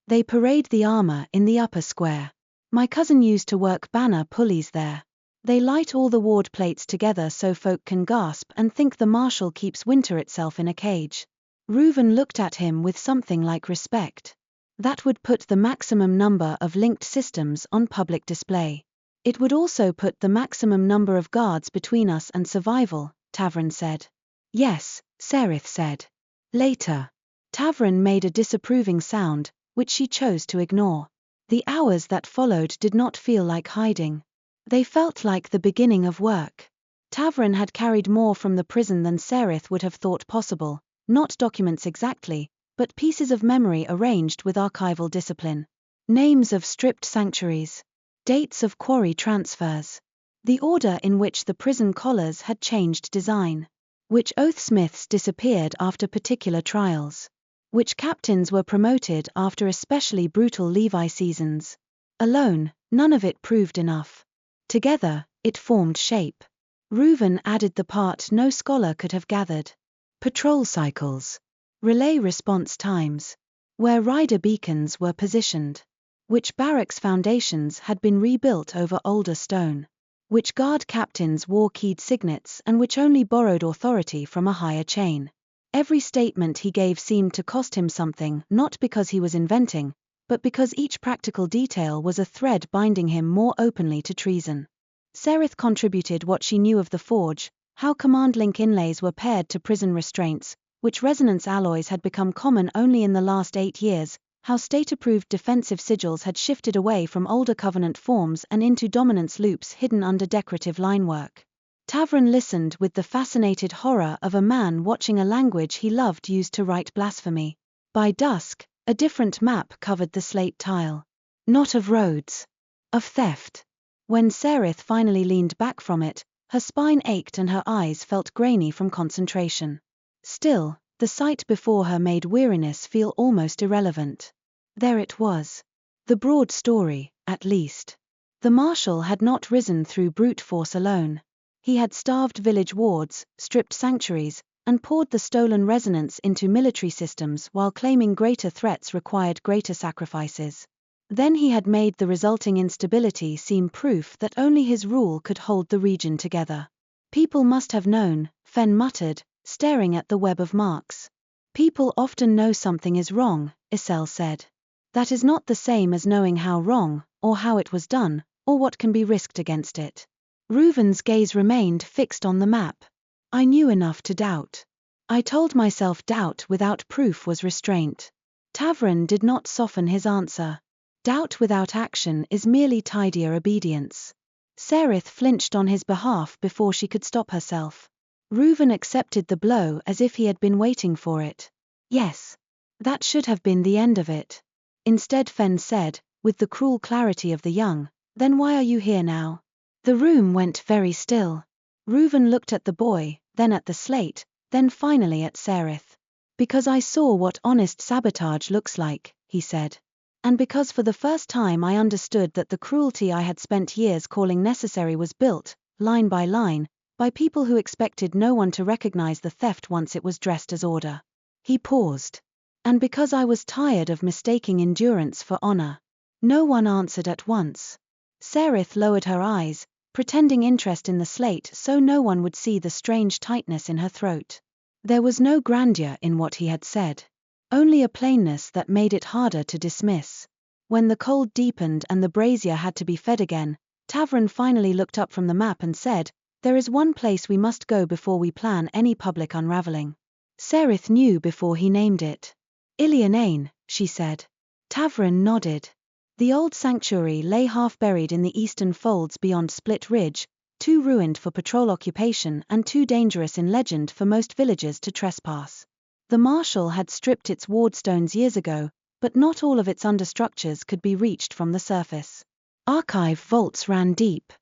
Speaker 1: They parade the armor in the upper square. My cousin used to work banner pulleys there. They light all the ward plates together so folk can gasp and think the marshal keeps winter itself in a cage. Ruvan looked at him with something like respect. That would put the maximum number of linked systems on public display. It would also put the maximum number of guards between us and survival, Tavern said. Yes, Serith said. Later. Tavern made a disapproving sound, which she chose to ignore. The hours that followed did not feel like hiding. They felt like the beginning of work. Tavern had carried more from the prison than Serith would have thought possible, not documents exactly, but pieces of memory arranged with archival discipline. Names of stripped sanctuaries. Dates of quarry transfers. The order in which the prison collars had changed design. Which oathsmiths disappeared after particular trials. Which captains were promoted after especially brutal Levi seasons. Alone, none of it proved enough. Together, it formed shape. Ruvan added the part no scholar could have gathered. Patrol cycles. Relay response times. Where rider beacons were positioned. Which barracks foundations had been rebuilt over older stone. Which guard captains wore keyed signets and which only borrowed authority from a higher chain. Every statement he gave seemed to cost him something, not because he was inventing, but because each practical detail was a thread binding him more openly to treason. Serith contributed what she knew of the forge, how command link inlays were paired to prison restraints, which resonance alloys had become common only in the last 8 years, how state-approved defensive sigils had shifted away from older covenant forms and into dominance loops hidden under decorative linework. Tavern listened with the fascinated horror of a man watching a language he loved used to write blasphemy. By dusk, a different map covered the slate tile. Not of roads. Of theft. When Serith finally leaned back from it, her spine ached and her eyes felt grainy from concentration. Still, the sight before her made weariness feel almost irrelevant. There it was. The broad story, at least. The marshal had not risen through brute force alone. He had starved village wards, stripped sanctuaries, and poured the stolen resonance into military systems while claiming greater threats required greater sacrifices. Then he had made the resulting instability seem proof that only his rule could hold the region together. People must have known, Fen muttered, staring at the web of marks. People often know something is wrong, Isel said. That is not the same as knowing how wrong, or how it was done, or what can be risked against it. Ruvan's gaze remained fixed on the map. I knew enough to doubt. I told myself doubt without proof was restraint. Tavern did not soften his answer. Doubt without action is merely tidier obedience. Serith flinched on his behalf before she could stop herself. Ruvan accepted the blow as if he had been waiting for it. Yes. That should have been the end of it. Instead Fen said, with the cruel clarity of the young, then why are you here now? The room went very still. Ruvan looked at the boy, then at the slate, then finally at Serith. Because I saw what honest sabotage looks like, he said. And because for the first time I understood that the cruelty I had spent years calling necessary was built, line by line, by people who expected no one to recognize the theft once it was dressed as order. He paused. And because I was tired of mistaking endurance for honor. No one answered at once. Serith lowered her eyes, pretending interest in the slate so no one would see the strange tightness in her throat. There was no grandeur in what he had said. Only a plainness that made it harder to dismiss. When the cold deepened and the brazier had to be fed again, Tavern finally looked up from the map and said, there is one place we must go before we plan any public unraveling. Serith knew before he named it. Ilianain, she said. Tavern nodded. The old sanctuary lay half-buried in the eastern folds beyond Split Ridge, too ruined for patrol occupation and too dangerous in legend for most villagers to trespass. The marshal had stripped its wardstones years ago, but not all of its understructures could be reached from the surface. Archive vaults ran deep.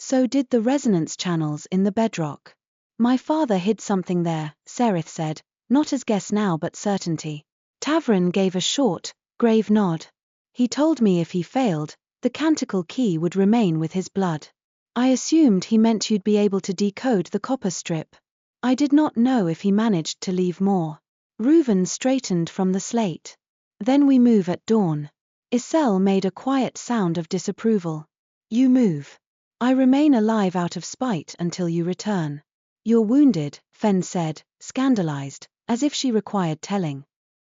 Speaker 1: So did the resonance channels in the bedrock. My father hid something there, Serith said, not as guess now but certainty. Tavern gave a short, grave nod. He told me if he failed, the canticle key would remain with his blood. I assumed he meant you'd be able to decode the copper strip. I did not know if he managed to leave more. Ruvan straightened from the slate. Then we move at dawn. Isel made a quiet sound of disapproval. You move. I remain alive out of spite until you return. You're wounded, Fen said, scandalized, as if she required telling.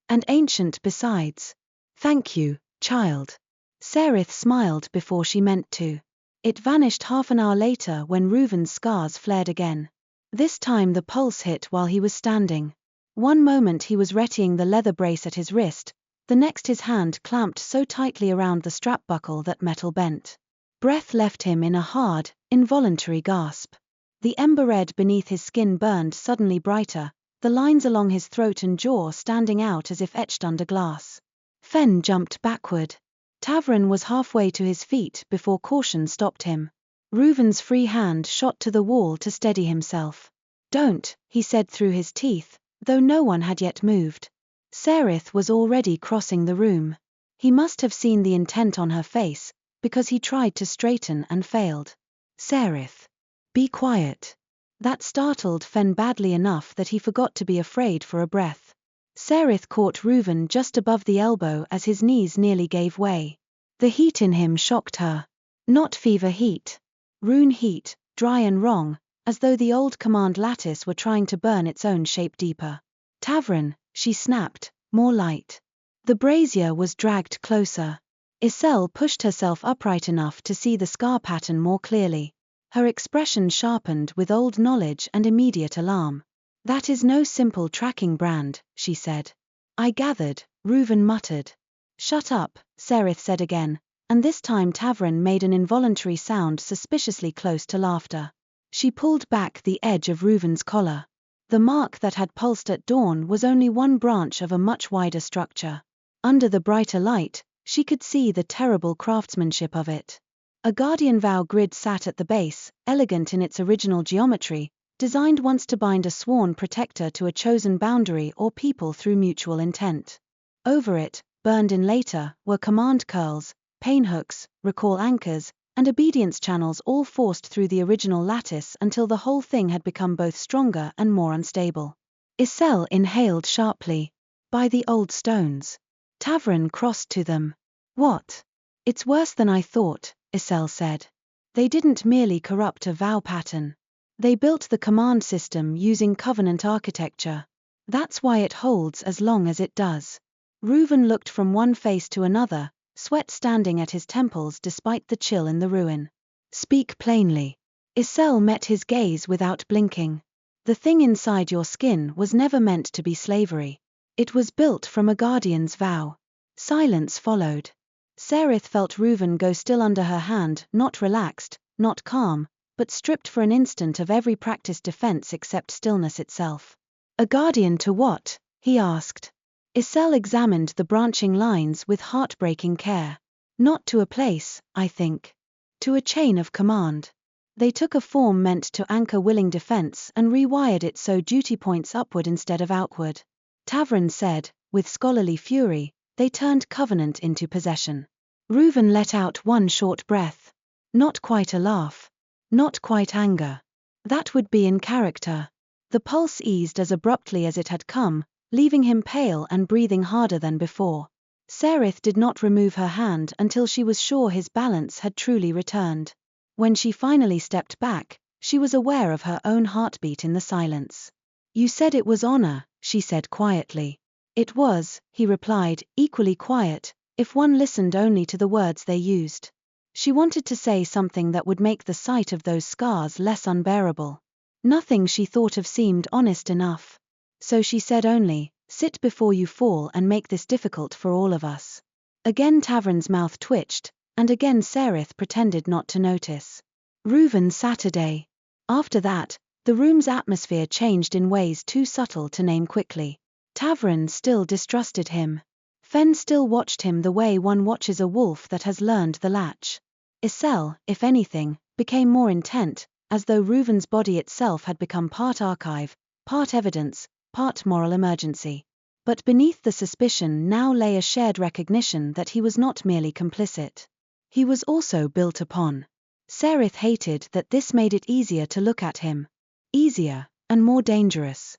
Speaker 1: And ancient besides. Thank you, child. Serith smiled before she meant to. It vanished half an hour later when Ruvan's scars flared again. This time the pulse hit while he was standing. One moment he was readying the leather brace at his wrist, the next his hand clamped so tightly around the strap buckle that metal bent. Breath left him in a hard, involuntary gasp. The ember red beneath his skin burned suddenly brighter, the lines along his throat and jaw standing out as if etched under glass. Fen jumped backward. Tavern was halfway to his feet before caution stopped him. Ruvan's free hand shot to the wall to steady himself. Don't, he said through his teeth, though no one had yet moved. Serith was already crossing the room. He must have seen the intent on her face, because he tried to straighten and failed. Serith. Be quiet. That startled Fen badly enough that he forgot to be afraid for a breath. Serith caught Ruvan just above the elbow as his knees nearly gave way. The heat in him shocked her. Not fever heat. Rune heat, dry and wrong, as though the old command lattice were trying to burn its own shape deeper. Tavern, she snapped, more light. The brazier was dragged closer. Isel pushed herself upright enough to see the scar pattern more clearly. Her expression sharpened with old knowledge and immediate alarm. That is no simple tracking brand, she said. I gathered, Ruvan muttered. Shut up, Serith said again, and this time Tavrin made an involuntary sound suspiciously close to laughter. She pulled back the edge of Ruvan's collar. The mark that had pulsed at dawn was only one branch of a much wider structure. Under the brighter light, she could see the terrible craftsmanship of it. A guardian vow grid sat at the base, elegant in its original geometry, designed once to bind a sworn protector to a chosen boundary or people through mutual intent. Over it, burned in later, were command curls, pain hooks, recall anchors, and obedience channels, all forced through the original lattice until the whole thing had become both stronger and more unstable. Iselle inhaled sharply. By the old stones. Tavrin crossed to them. What? It's worse than I thought, Iselle said. They didn't merely corrupt a vow pattern. They built the command system using covenant architecture. That's why it holds as long as it does. Ruvan looked from one face to another, sweat standing at his temples despite the chill in the ruin. Speak plainly. Iselle met his gaze without blinking. The thing inside your skin was never meant to be slavery. It was built from a guardian's vow. Silence followed. Serith felt Ruvan go still under her hand, not relaxed, not calm, but stripped for an instant of every practiced defense except stillness itself. A guardian to what? He asked. Iselle examined the branching lines with heartbreaking care. Not to a place, I think. To a chain of command. They took a form meant to anchor willing defense and rewired it so duty points upward instead of outward. Tavrin said, with scholarly fury, they turned covenant into possession. Ruvan let out one short breath. Not quite a laugh. Not quite anger. That would be in character. The pulse eased as abruptly as it had come, leaving him pale and breathing harder than before. Serith did not remove her hand until she was sure his balance had truly returned. When she finally stepped back, she was aware of her own heartbeat in the silence. You said it was honor, she said quietly. It was, he replied, equally quiet, if one listened only to the words they used. She wanted to say something that would make the sight of those scars less unbearable. Nothing she thought of seemed honest enough. So she said only, sit before you fall and make this difficult for all of us. Again Tavrin's mouth twitched, and again Serith pretended not to notice. Ruvan Saturday. After that, the room's atmosphere changed in ways too subtle to name quickly. Tavrin still distrusted him. Fen still watched him the way one watches a wolf that has learned the latch. Iselle, if anything, became more intent, as though Ruvan's body itself had become part archive, part evidence, part moral emergency. But beneath the suspicion now lay a shared recognition that he was not merely complicit. He was also built upon. Serith hated that this made it easier to look at him. Easier, and more dangerous.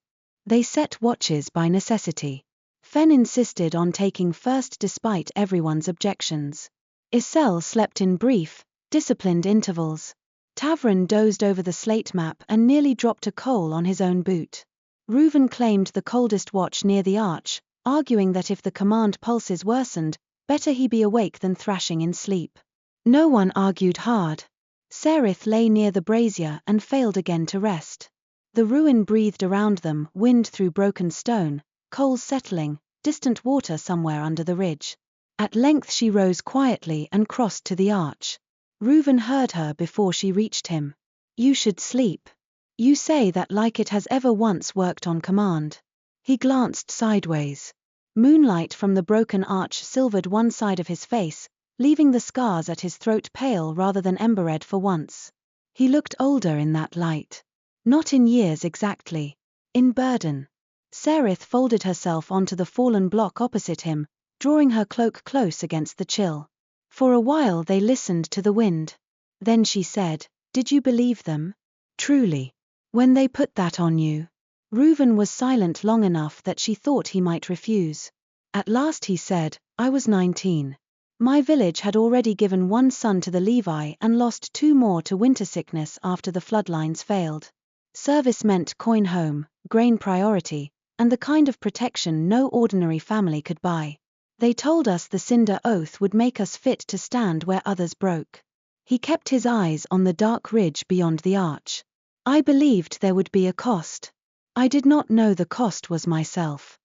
Speaker 1: They set watches by necessity. Fen insisted on taking first despite everyone's objections. Iselle slept in brief, disciplined intervals. Tavrin dozed over the slate map and nearly dropped a coal on his own boot. Ruvan claimed the coldest watch near the arch, arguing that if the command pulses worsened, better he be awake than thrashing in sleep. No one argued hard. Serith lay near the brazier and failed again to rest. The ruin breathed around them, wind through broken stone, coals settling, distant water somewhere under the ridge. At length she rose quietly and crossed to the arch. Ruvan heard her before she reached him. You should sleep. You say that like it has ever once worked on command. He glanced sideways. Moonlight from the broken arch silvered one side of his face, leaving the scars at his throat pale rather than ember-red for once. He looked older in that light. Not in years exactly. In burden. Serith folded herself onto the fallen block opposite him, drawing her cloak close against the chill. For a while they listened to the wind. Then she said, did you believe them? Truly. When they put that on you? Ruvan was silent long enough that she thought he might refuse. At last he said, I was 19. My village had already given one son to the Levi and lost 2 more to winter sickness after the floodlines failed. Service meant coin home, grain priority, and the kind of protection no ordinary family could buy. They told us the cinder oath would make us fit to stand where others broke. He kept his eyes on the dark ridge beyond the arch. I believed there would be a cost. I did not know the cost was myself.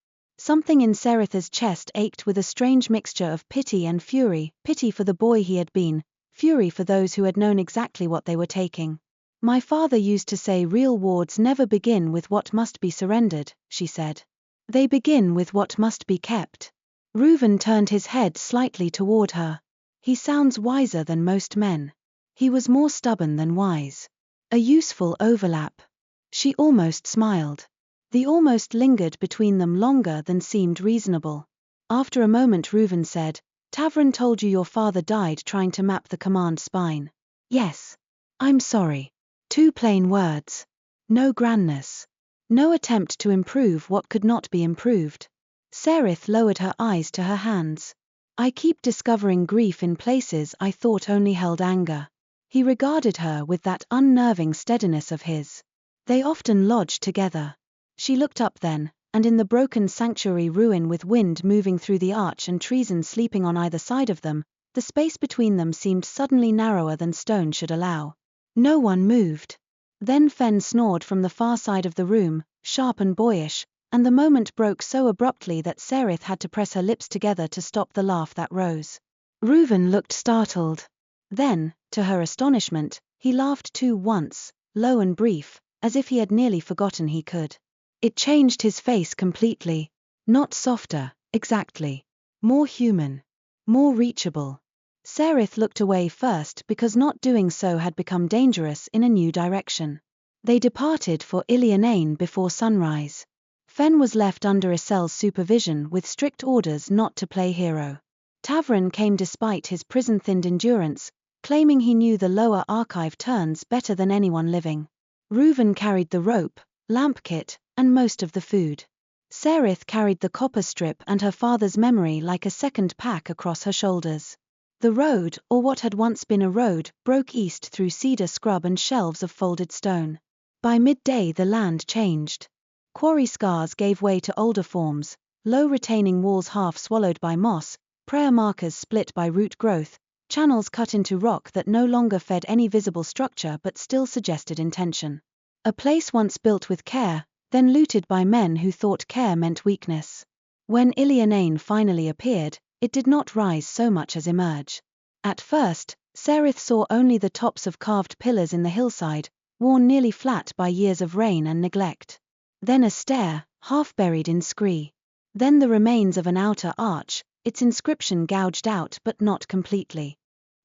Speaker 1: Something in Serith's chest ached with a strange mixture of pity and fury, pity for the boy he had been, fury for those who had known exactly what they were taking. My father used to say real wars never begin with what must be surrendered, she said. They begin with what must be kept. Ruvan turned his head slightly toward her. He sounds wiser than most men. He was more stubborn than wise. A useful overlap. She almost smiled. The almost lingered between them longer than seemed reasonable. After a moment Ruvan said, Tavern told you your father died trying to map the command spine. Yes. I'm sorry. 2 plain words. No grandness. No attempt to improve what could not be improved. Serith lowered her eyes to her hands. I keep discovering grief in places I thought only held anger. He regarded her with that unnerving steadiness of his. They often lodge together. She looked up then, and in the broken sanctuary ruin with wind moving through the arch and treason sleeping on either side of them, the space between them seemed suddenly narrower than stone should allow. No one moved. Then Fen snored from the far side of the room, sharp and boyish, and the moment broke so abruptly that Serith had to press her lips together to stop the laugh that rose. Ruvan looked startled. Then, to her astonishment, he laughed too once, low and brief, as if he had nearly forgotten he could. It changed his face completely. Not softer, exactly. More human. More reachable. Serith looked away first because not doing so had become dangerous in a new direction. They departed for Ilianain before sunrise. Fen was left under Isel's supervision with strict orders not to play hero. Tavern came despite his prison-thinned endurance, claiming he knew the lower archive turns better than anyone living. Ruvan carried the rope, lamp kit, and most of the food. Serith carried the copper strip and her father's memory like a second pack across her shoulders. The road, or what had once been a road, broke east through cedar scrub and shelves of folded stone. By midday the land changed. Quarry scars gave way to older forms, low retaining walls half swallowed by moss, prayer markers split by root growth, channels cut into rock that no longer fed any visible structure but still suggested intention. A place once built with care, then looted by men who thought care meant weakness. When Ilianain finally appeared, it did not rise so much as emerge. At first, Serith saw only the tops of carved pillars in the hillside, worn nearly flat by years of rain and neglect. Then a stair, half buried in scree. Then the remains of an outer arch, its inscription gouged out but not completely.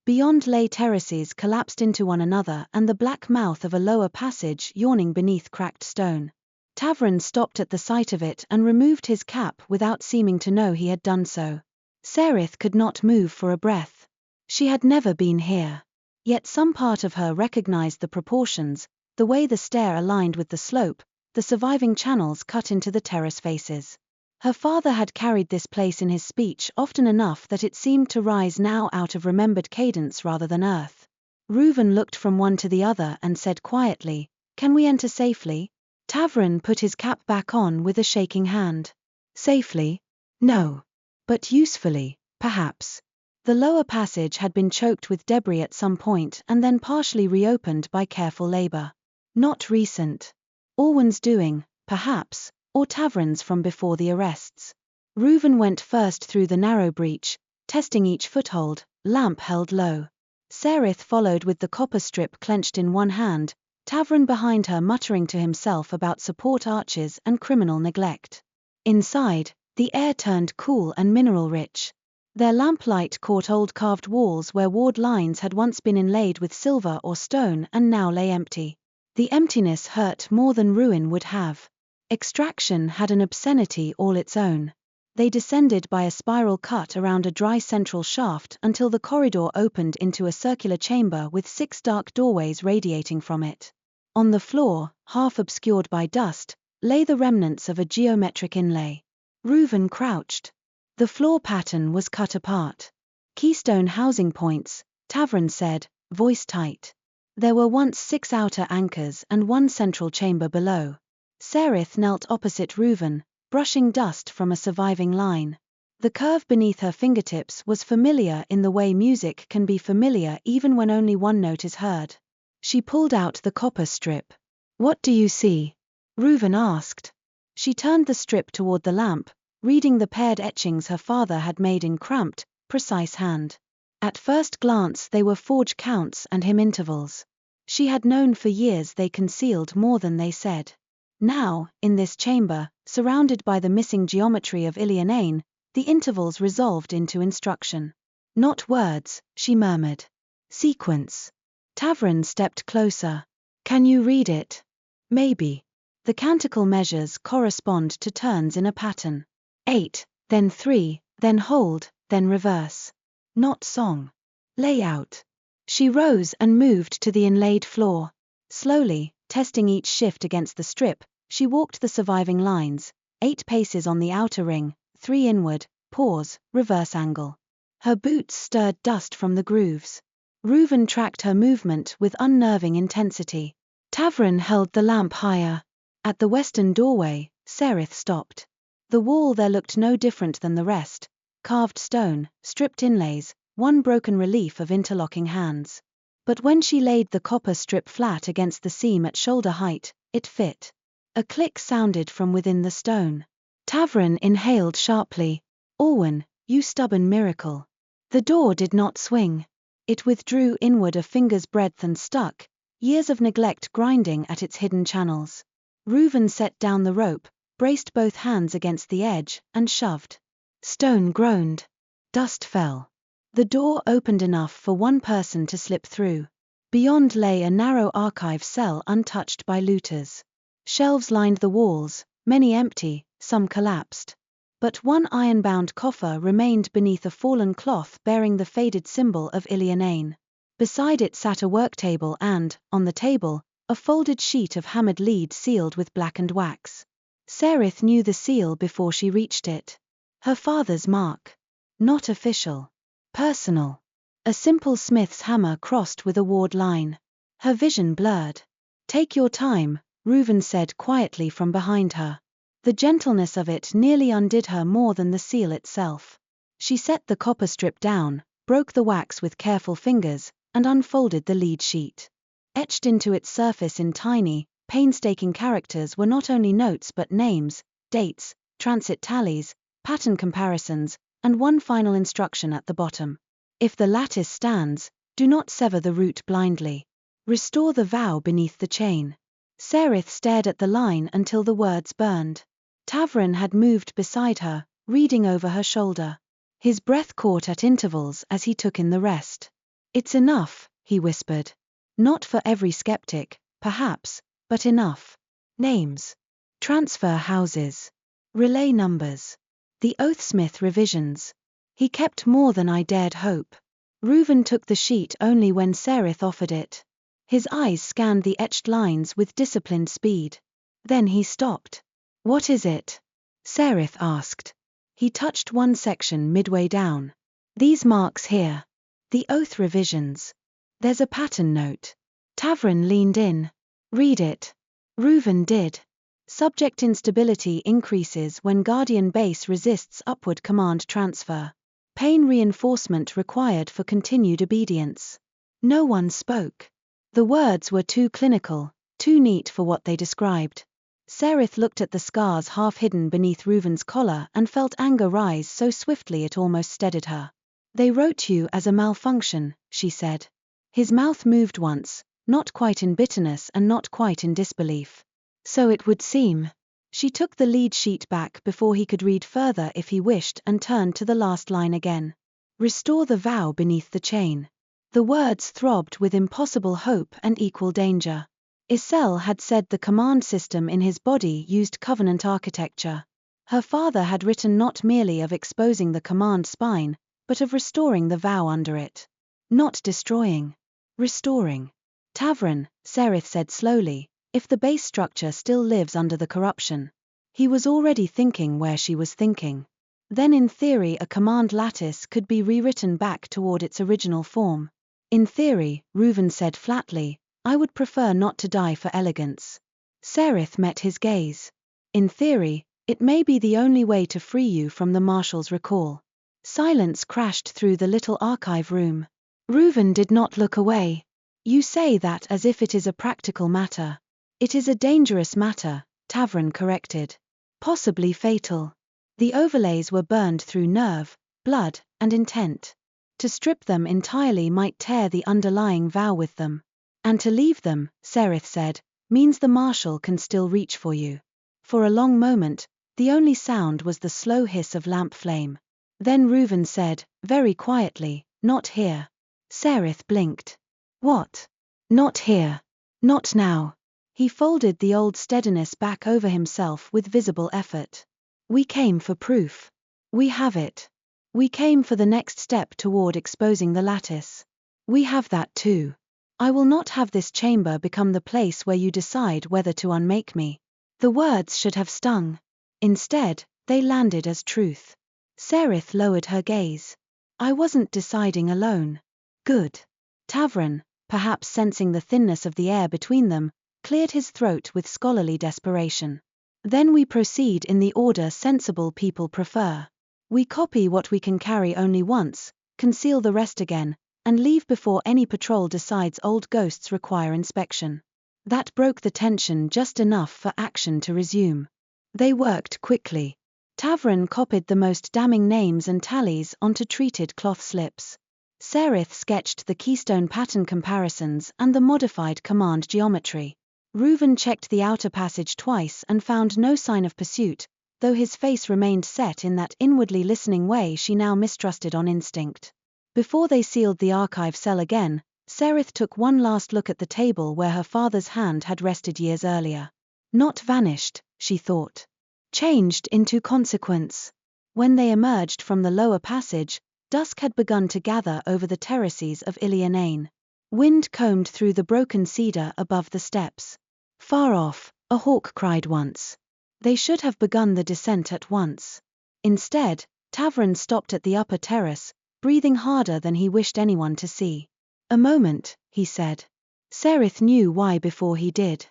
Speaker 1: Beyond lay terraces collapsed into one another and the black mouth of a lower passage yawning beneath cracked stone. Tavern stopped at the sight of it and removed his cap without seeming to know he had done so. Serith could not move for a breath. She had never been here. Yet some part of her recognized the proportions, the way the stair aligned with the slope, the surviving channels cut into the terrace faces. Her father had carried this place in his speech often enough that it seemed to rise now out of remembered cadence rather than earth. Ruvan looked from one to the other and said quietly, "Can we enter safely?" Tavern put his cap back on with a shaking hand. Safely? No. But usefully, perhaps. The lower passage had been choked with debris at some point and then partially reopened by careful labor. Not recent. Orwen's doing, perhaps, or Tavern's from before the arrests. Ruvan went first through the narrow breach, testing each foothold, lamp held low. Serith followed with the copper strip clenched in one hand, Tavern behind her muttering to himself about support arches and criminal neglect. Inside, the air turned cool and mineral-rich. Their lamplight caught old carved walls where ward lines had once been inlaid with silver or stone and now lay empty. The emptiness hurt more than ruin would have. Extraction had an obscenity all its own. They descended by a spiral cut around a dry central shaft until the corridor opened into a circular chamber with 6 dark doorways radiating from it. On the floor, half obscured by dust, lay the remnants of a geometric inlay. Ruvan crouched. The floor pattern was cut apart. Keystone housing points, Tavern said, voice tight. There were once 6 outer anchors and 1 central chamber below. Serith knelt opposite Ruvan, brushing dust from a surviving line. The curve beneath her fingertips was familiar in the way music can be familiar even when only one note is heard. She pulled out the copper strip. "What do you see?" Ruvan asked. She turned the strip toward the lamp, reading the paired etchings her father had made in cramped, precise hand. At first glance they were forge counts and hymn intervals. She had known for years they concealed more than they said. Now, in this chamber, surrounded by the missing geometry of Ilianain, the intervals resolved into instruction. Not words, she murmured. Sequence. Tavern stepped closer. Can you read it? Maybe. The canticle measures correspond to turns in a pattern. 8, then 3, then hold, then reverse. Not song. Layout. She rose and moved to the inlaid floor. Slowly, testing each shift against the strip, she walked the surviving lines, 8 paces on the outer ring, 3 inward, pause, reverse angle. Her boots stirred dust from the grooves. Ruvan tracked her movement with unnerving intensity. Tavern held the lamp higher. At the western doorway, Serith stopped. The wall there looked no different than the rest, carved stone, stripped inlays, one broken relief of interlocking hands. But when she laid the copper strip flat against the seam at shoulder height, it fit. A click sounded from within the stone. Tavern inhaled sharply. Orwen, you stubborn miracle. The door did not swing. It withdrew inward a finger's breadth and stuck, years of neglect grinding at its hidden channels. Ruvan set down the rope, braced both hands against the edge, and shoved. Stone groaned. Dust fell. The door opened enough for one person to slip through. Beyond lay a narrow archive cell untouched by looters. Shelves lined the walls, many empty, some collapsed. But one iron-bound coffer remained beneath a fallen cloth bearing the faded symbol of Ilianain. Beside it sat a worktable and, on the table, a folded sheet of hammered lead sealed with blackened wax. Serith knew the seal before she reached it. Her father's mark. Not official. Personal. A simple smith's hammer crossed with a ward line. Her vision blurred. Take your time, Ruvan said quietly from behind her. The gentleness of it nearly undid her more than the seal itself. She set the copper strip down, broke the wax with careful fingers, and unfolded the lead sheet. Etched into its surface in tiny, painstaking characters were not only notes but names, dates, transit tallies, pattern comparisons, and one final instruction at the bottom. If the lattice stands, do not sever the root blindly. Restore the vow beneath the chain. Serith stared at the line until the words burned. Tavern had moved beside her, reading over her shoulder. His breath caught at intervals as he took in the rest. It's enough, he whispered. Not for every skeptic, perhaps, but enough. Names. Transfer houses. Relay numbers. The Oathsmith revisions. He kept more than I dared hope. Ruvan took the sheet only when Serith offered it. His eyes scanned the etched lines with disciplined speed. Then he stopped. What is it? Serith asked. He touched one section midway down. These marks here. The oath revisions. There's a pattern note. Tavern leaned in. Read it. Ruvan did. Subject instability increases when Guardian base resists upward command transfer. Pain reinforcement required for continued obedience. No one spoke. The words were too clinical, too neat for what they described. Serith looked at the scars half hidden beneath Ruvan's collar and felt anger rise so swiftly it almost steadied her. They wrote you as a malfunction, she said. His mouth moved once, not quite in bitterness and not quite in disbelief. So it would seem. She took the lead sheet back before he could read further if he wished and turned to the last line again. Restore the vow beneath the chain. The words throbbed with impossible hope and equal danger. Isel had said the command system in his body used covenant architecture. Her father had written not merely of exposing the command spine, but of restoring the vow under it. Not destroying. Restoring. Tavern, Serith said slowly, if the base structure still lives under the corruption. He was already thinking where she was thinking. Then in theory a command lattice could be rewritten back toward its original form. In theory, Ruvan said flatly, I would prefer not to die for elegance. Serith met his gaze. In theory, it may be the only way to free you from the Marshal's recall. Silence crashed through the little archive room. Ruvan did not look away. You say that as if it is a practical matter. It is a dangerous matter, Tavern corrected. Possibly fatal. The overlays were burned through nerve, blood, and intent. To strip them entirely might tear the underlying vow with them. And to leave them, Serith said, means the marshal can still reach for you. For a long moment, the only sound was the slow hiss of lamp flame. Then Ruvan said, very quietly, not here. Serith blinked. What? Not here. Not now. He folded the old steadiness back over himself with visible effort. We came for proof. We have it. We came for the next step toward exposing the lattice. We have that too. I will not have this chamber become the place where you decide whether to unmake me. The words should have stung. Instead, they landed as truth. Serith lowered her gaze. I wasn't deciding alone. Good. Tavran, perhaps sensing the thinness of the air between them, cleared his throat with scholarly desperation. Then we proceed in the order sensible people prefer. We copy what we can carry only once, conceal the rest again, and leave before any patrol decides old ghosts require inspection. That broke the tension just enough for action to resume. They worked quickly. Tavran copied the most damning names and tallies onto treated cloth slips. Serith sketched the keystone pattern comparisons and the modified command geometry. Ruvan checked the outer passage twice and found no sign of pursuit, though his face remained set in that inwardly listening way she now mistrusted on instinct. Before they sealed the archive cell again, Serith took one last look at the table where her father's hand had rested years earlier. Not vanished, she thought. Changed into consequence. When they emerged from the lower passage, dusk had begun to gather over the terraces of Ilianain. Wind combed through the broken cedar above the steps. Far off, a hawk cried once. They should have begun the descent at once. Instead, Tavran stopped at the upper terrace, breathing harder than he wished anyone to see. A moment, he said. Serith knew why before he did.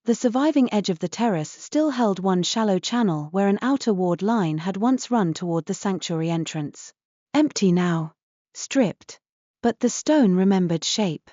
Speaker 1: The surviving edge of the terrace still held one shallow channel where an outer ward line had once run toward the sanctuary entrance. Empty now. Stripped. But the stone remembered shape.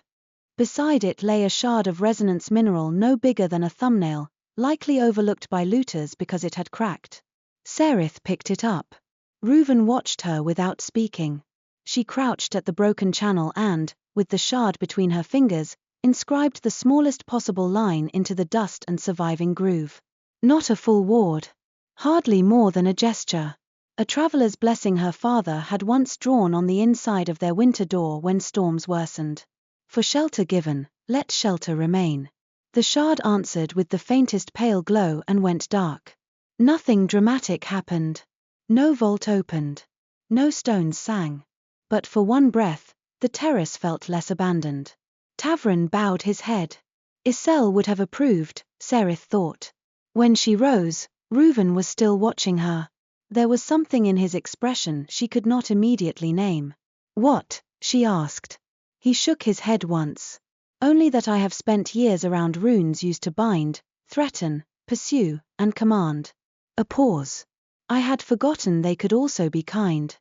Speaker 1: Beside it lay a shard of resonance mineral no bigger than a thumbnail, likely overlooked by looters because it had cracked. Serith picked it up. Ruvan watched her without speaking. She crouched at the broken channel and, with the shard between her fingers, inscribed the smallest possible line into the dust and surviving groove. Not a full ward. Hardly more than a gesture. A traveler's blessing her father had once drawn on the inside of their winter door when storms worsened. For shelter given, let shelter remain. The shard answered with the faintest pale glow and went dark. Nothing dramatic happened. No vault opened. No stones sang. But for one breath, the terrace felt less abandoned. Tavran bowed his head. Isel would have approved, Serith thought. When she rose, Ruvan was still watching her. There was something in his expression she could not immediately name. What? She asked. He shook his head once. Only that I have spent years around runes used to bind, threaten, pursue, and command. A pause. I had forgotten they could also be kind.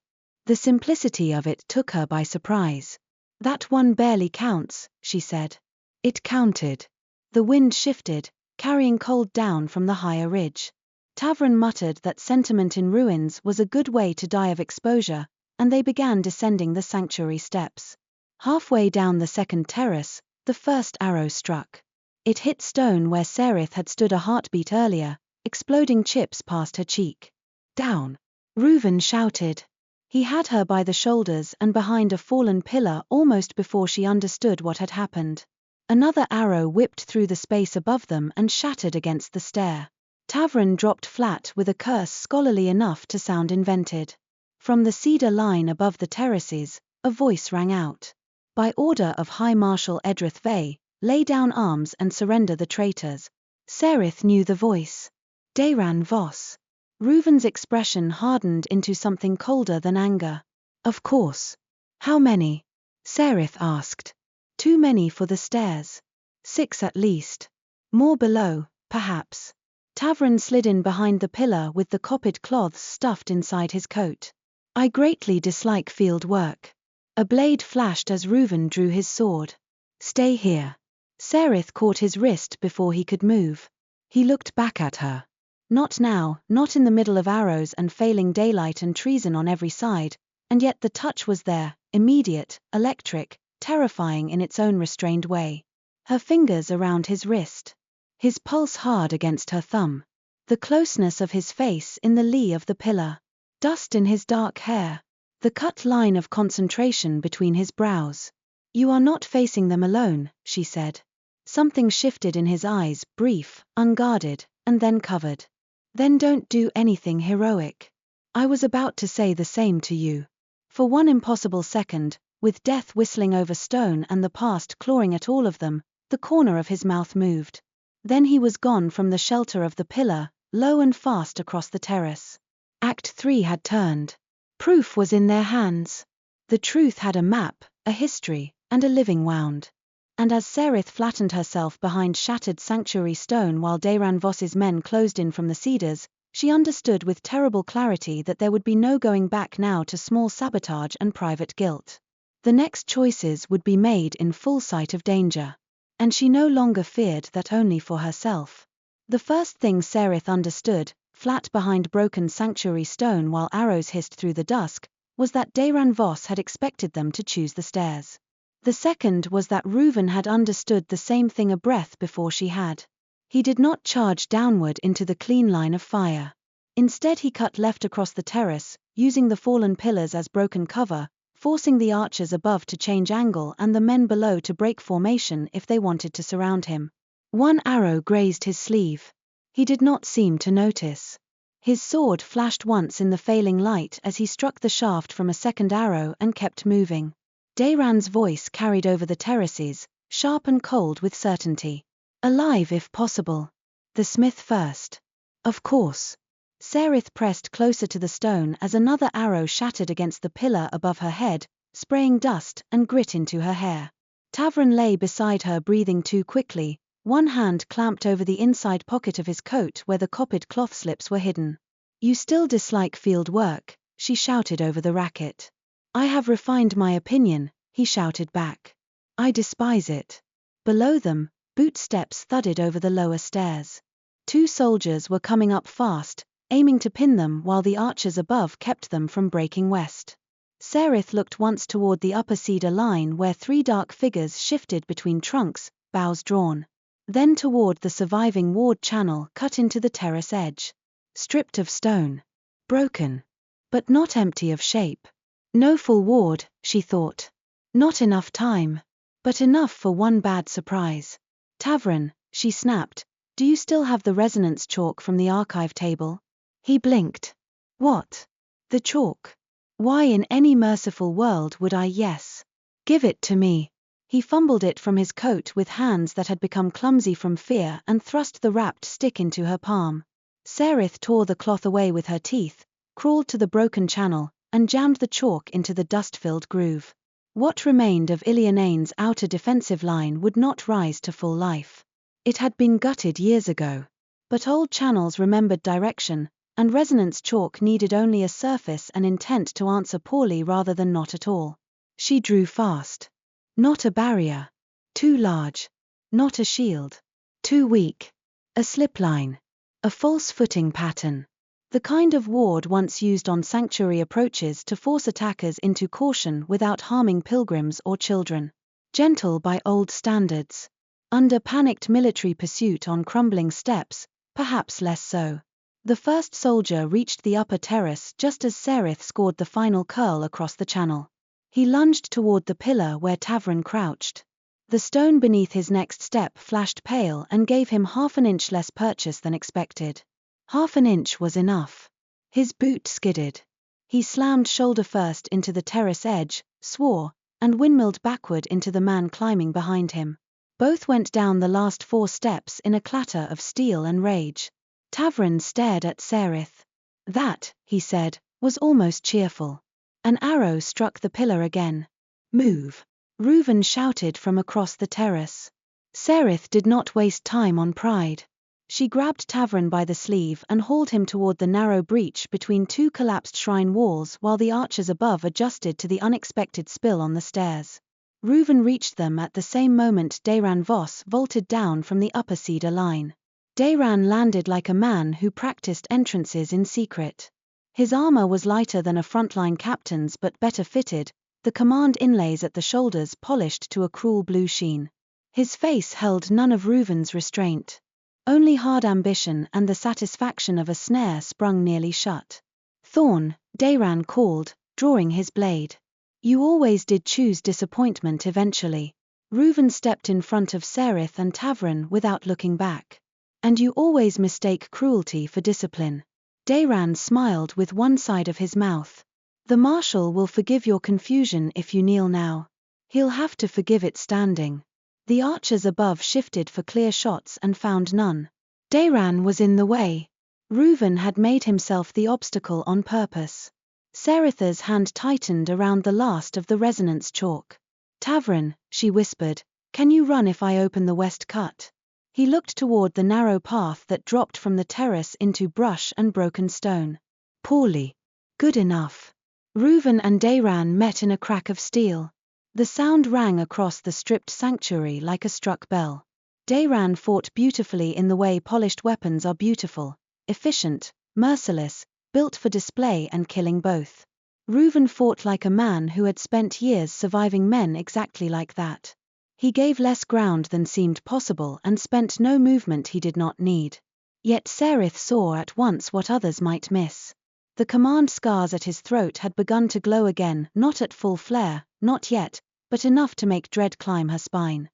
Speaker 1: The simplicity of it took her by surprise. That one barely counts, she said. It counted. The wind shifted, carrying cold down from the higher ridge. Tavran muttered that sentiment in ruins was a good way to die of exposure, and they began descending the sanctuary steps. Halfway down the second terrace, the first arrow struck. It hit stone where Serith had stood a heartbeat earlier, exploding chips past her cheek. Down! Ruvan shouted. He had her by the shoulders and behind a fallen pillar almost before she understood what had happened. Another arrow whipped through the space above them and shattered against the stair. Tavran dropped flat with a curse scholarly enough to sound invented. From the cedar line above the terraces, a voice rang out. By order of High Marshal Serith Vale, lay down arms and surrender the traitors. Serith knew the voice. Dayran Voss. Ruvan's expression hardened into something colder than anger. Of course. How many? Serith asked. Too many for the stairs. 6 at least. More below, perhaps. Tavran slid in behind the pillar with the copied cloths stuffed inside his coat. I greatly dislike field work. A blade flashed as Ruvan drew his sword. Stay here. Serith caught his wrist before he could move. He looked back at her. Not now, not in the middle of arrows and failing daylight and treason on every side, and yet the touch was there, immediate, electric, terrifying in its own restrained way. Her fingers around his wrist. His pulse hard against her thumb. The closeness of his face in the lee of the pillar. Dust in his dark hair. The cut line of concentration between his brows. "You are not facing them alone," she said. Something shifted in his eyes, brief, unguarded, and then covered. "Then don't do anything heroic. I was about to say the same to you." For one impossible second, with death whistling over stone and the past clawing at all of them, the corner of his mouth moved. Then he was gone from the shelter of the pillar, low and fast across the terrace. Act 3 had turned. Proof was in their hands. The truth had a map, a history, and a living wound. And as Serith flattened herself behind shattered sanctuary stone while Dayran Voss's men closed in from the cedars, she understood with terrible clarity that there would be no going back now to small sabotage and private guilt. The next choices would be made in full sight of danger. And she no longer feared that only for herself. The first thing Serith understood, flat behind broken sanctuary stone while arrows hissed through the dusk, was that Dayran Voss had expected them to choose the stairs. The second was that Ruvan had understood the same thing a breath before she had. He did not charge downward into the clean line of fire. Instead he cut left across the terrace, using the fallen pillars as broken cover, forcing the archers above to change angle and the men below to break formation if they wanted to surround him. One arrow grazed his sleeve. He did not seem to notice. His sword flashed once in the failing light as he struck the shaft from a second arrow and kept moving. Dayran's voice carried over the terraces, sharp and cold with certainty. "Alive if possible. The smith first." "Of course." Serith pressed closer to the stone as another arrow shattered against the pillar above her head, spraying dust and grit into her hair. Tavern lay beside her breathing too quickly, one hand clamped over the inside pocket of his coat where the copied cloth slips were hidden. "You still dislike field work," she shouted over the racket. "I have refined my opinion," he shouted back. "I despise it." Below them, boot steps thudded over the lower stairs. 2 soldiers were coming up fast, aiming to pin them while the archers above kept them from breaking west. Serith looked once toward the upper cedar line where 3 dark figures shifted between trunks, bows drawn. Then toward the surviving ward channel cut into the terrace edge. Stripped of stone. Broken. But not empty of shape. No full ward, she thought. Not enough time. But enough for one bad surprise. "Tavern," she snapped, "do you still have the resonance chalk from the archive table?" He blinked. "What? The chalk? Why in any merciful world would I? Yes. Give it to me." He fumbled it from his coat with hands that had become clumsy from fear and thrust the wrapped stick into her palm. Serith tore the cloth away with her teeth, crawled to the broken channel, and jammed the chalk into the dust-filled groove. What remained of Ilianane's outer defensive line would not rise to full life. It had been gutted years ago. But old channels remembered direction, and resonance chalk needed only a surface and intent to answer poorly rather than not at all. She drew fast. Not a barrier. Too large. Not a shield. Too weak. A slipline. A false footing pattern. The kind of ward once used on sanctuary approaches to force attackers into caution without harming pilgrims or children. Gentle by old standards. Under panicked military pursuit on crumbling steps, perhaps less so. The first soldier reached the upper terrace just as Serith scored the final curl across the channel. He lunged toward the pillar where Tavern crouched. The stone beneath his next step flashed pale and gave him half an inch less purchase than expected. Half an inch was enough. His boot skidded. He slammed shoulder first into the terrace edge, swore, and windmilled backward into the man climbing behind him. Both went down the last 4 steps in a clatter of steel and rage. Tavern stared at Serith. "That," he said, "was almost cheerful." An arrow struck the pillar again. "Move!" Ruvan shouted from across the terrace. Serith did not waste time on pride. She grabbed Tavern by the sleeve and hauled him toward the narrow breach between 2 collapsed shrine walls while the archers above adjusted to the unexpected spill on the stairs. Ruvan reached them at the same moment Dayran Voss vaulted down from the upper cedar line. Dayran landed like a man who practiced entrances in secret. His armor was lighter than a frontline captain's but better fitted, the command inlays at the shoulders polished to a cruel blue sheen. His face held none of Ruvan's restraint. Only hard ambition and the satisfaction of a snare sprung nearly shut. "Thorne," Dayran called, drawing his blade. "You always did choose disappointment eventually." Ruvan stepped in front of Serith and Tavern without looking back. "And you always mistake cruelty for discipline." Dayran smiled with one side of his mouth. "The Marshal will forgive your confusion if you kneel now. He'll have to forgive it standing." The archers above shifted for clear shots and found none. Dayran was in the way. Ruvan had made himself the obstacle on purpose. Serith's hand tightened around the last of the resonance chalk. "Tavern," she whispered, "can you run if I open the west cut?" He looked toward the narrow path that dropped from the terrace into brush and broken stone. "Poorly." "Good enough." Ruvan and Dayran met in a crack of steel. The sound rang across the stripped sanctuary like a struck bell. Dayran fought beautifully in the way polished weapons are beautiful, efficient, merciless, built for display and killing both. Ruvan fought like a man who had spent years surviving men exactly like that. He gave less ground than seemed possible and spent no movement he did not need. Yet Serith saw at once what others might miss. The command scars at his throat had begun to glow again, not at full flare, not yet, but enough to make dread climb her spine.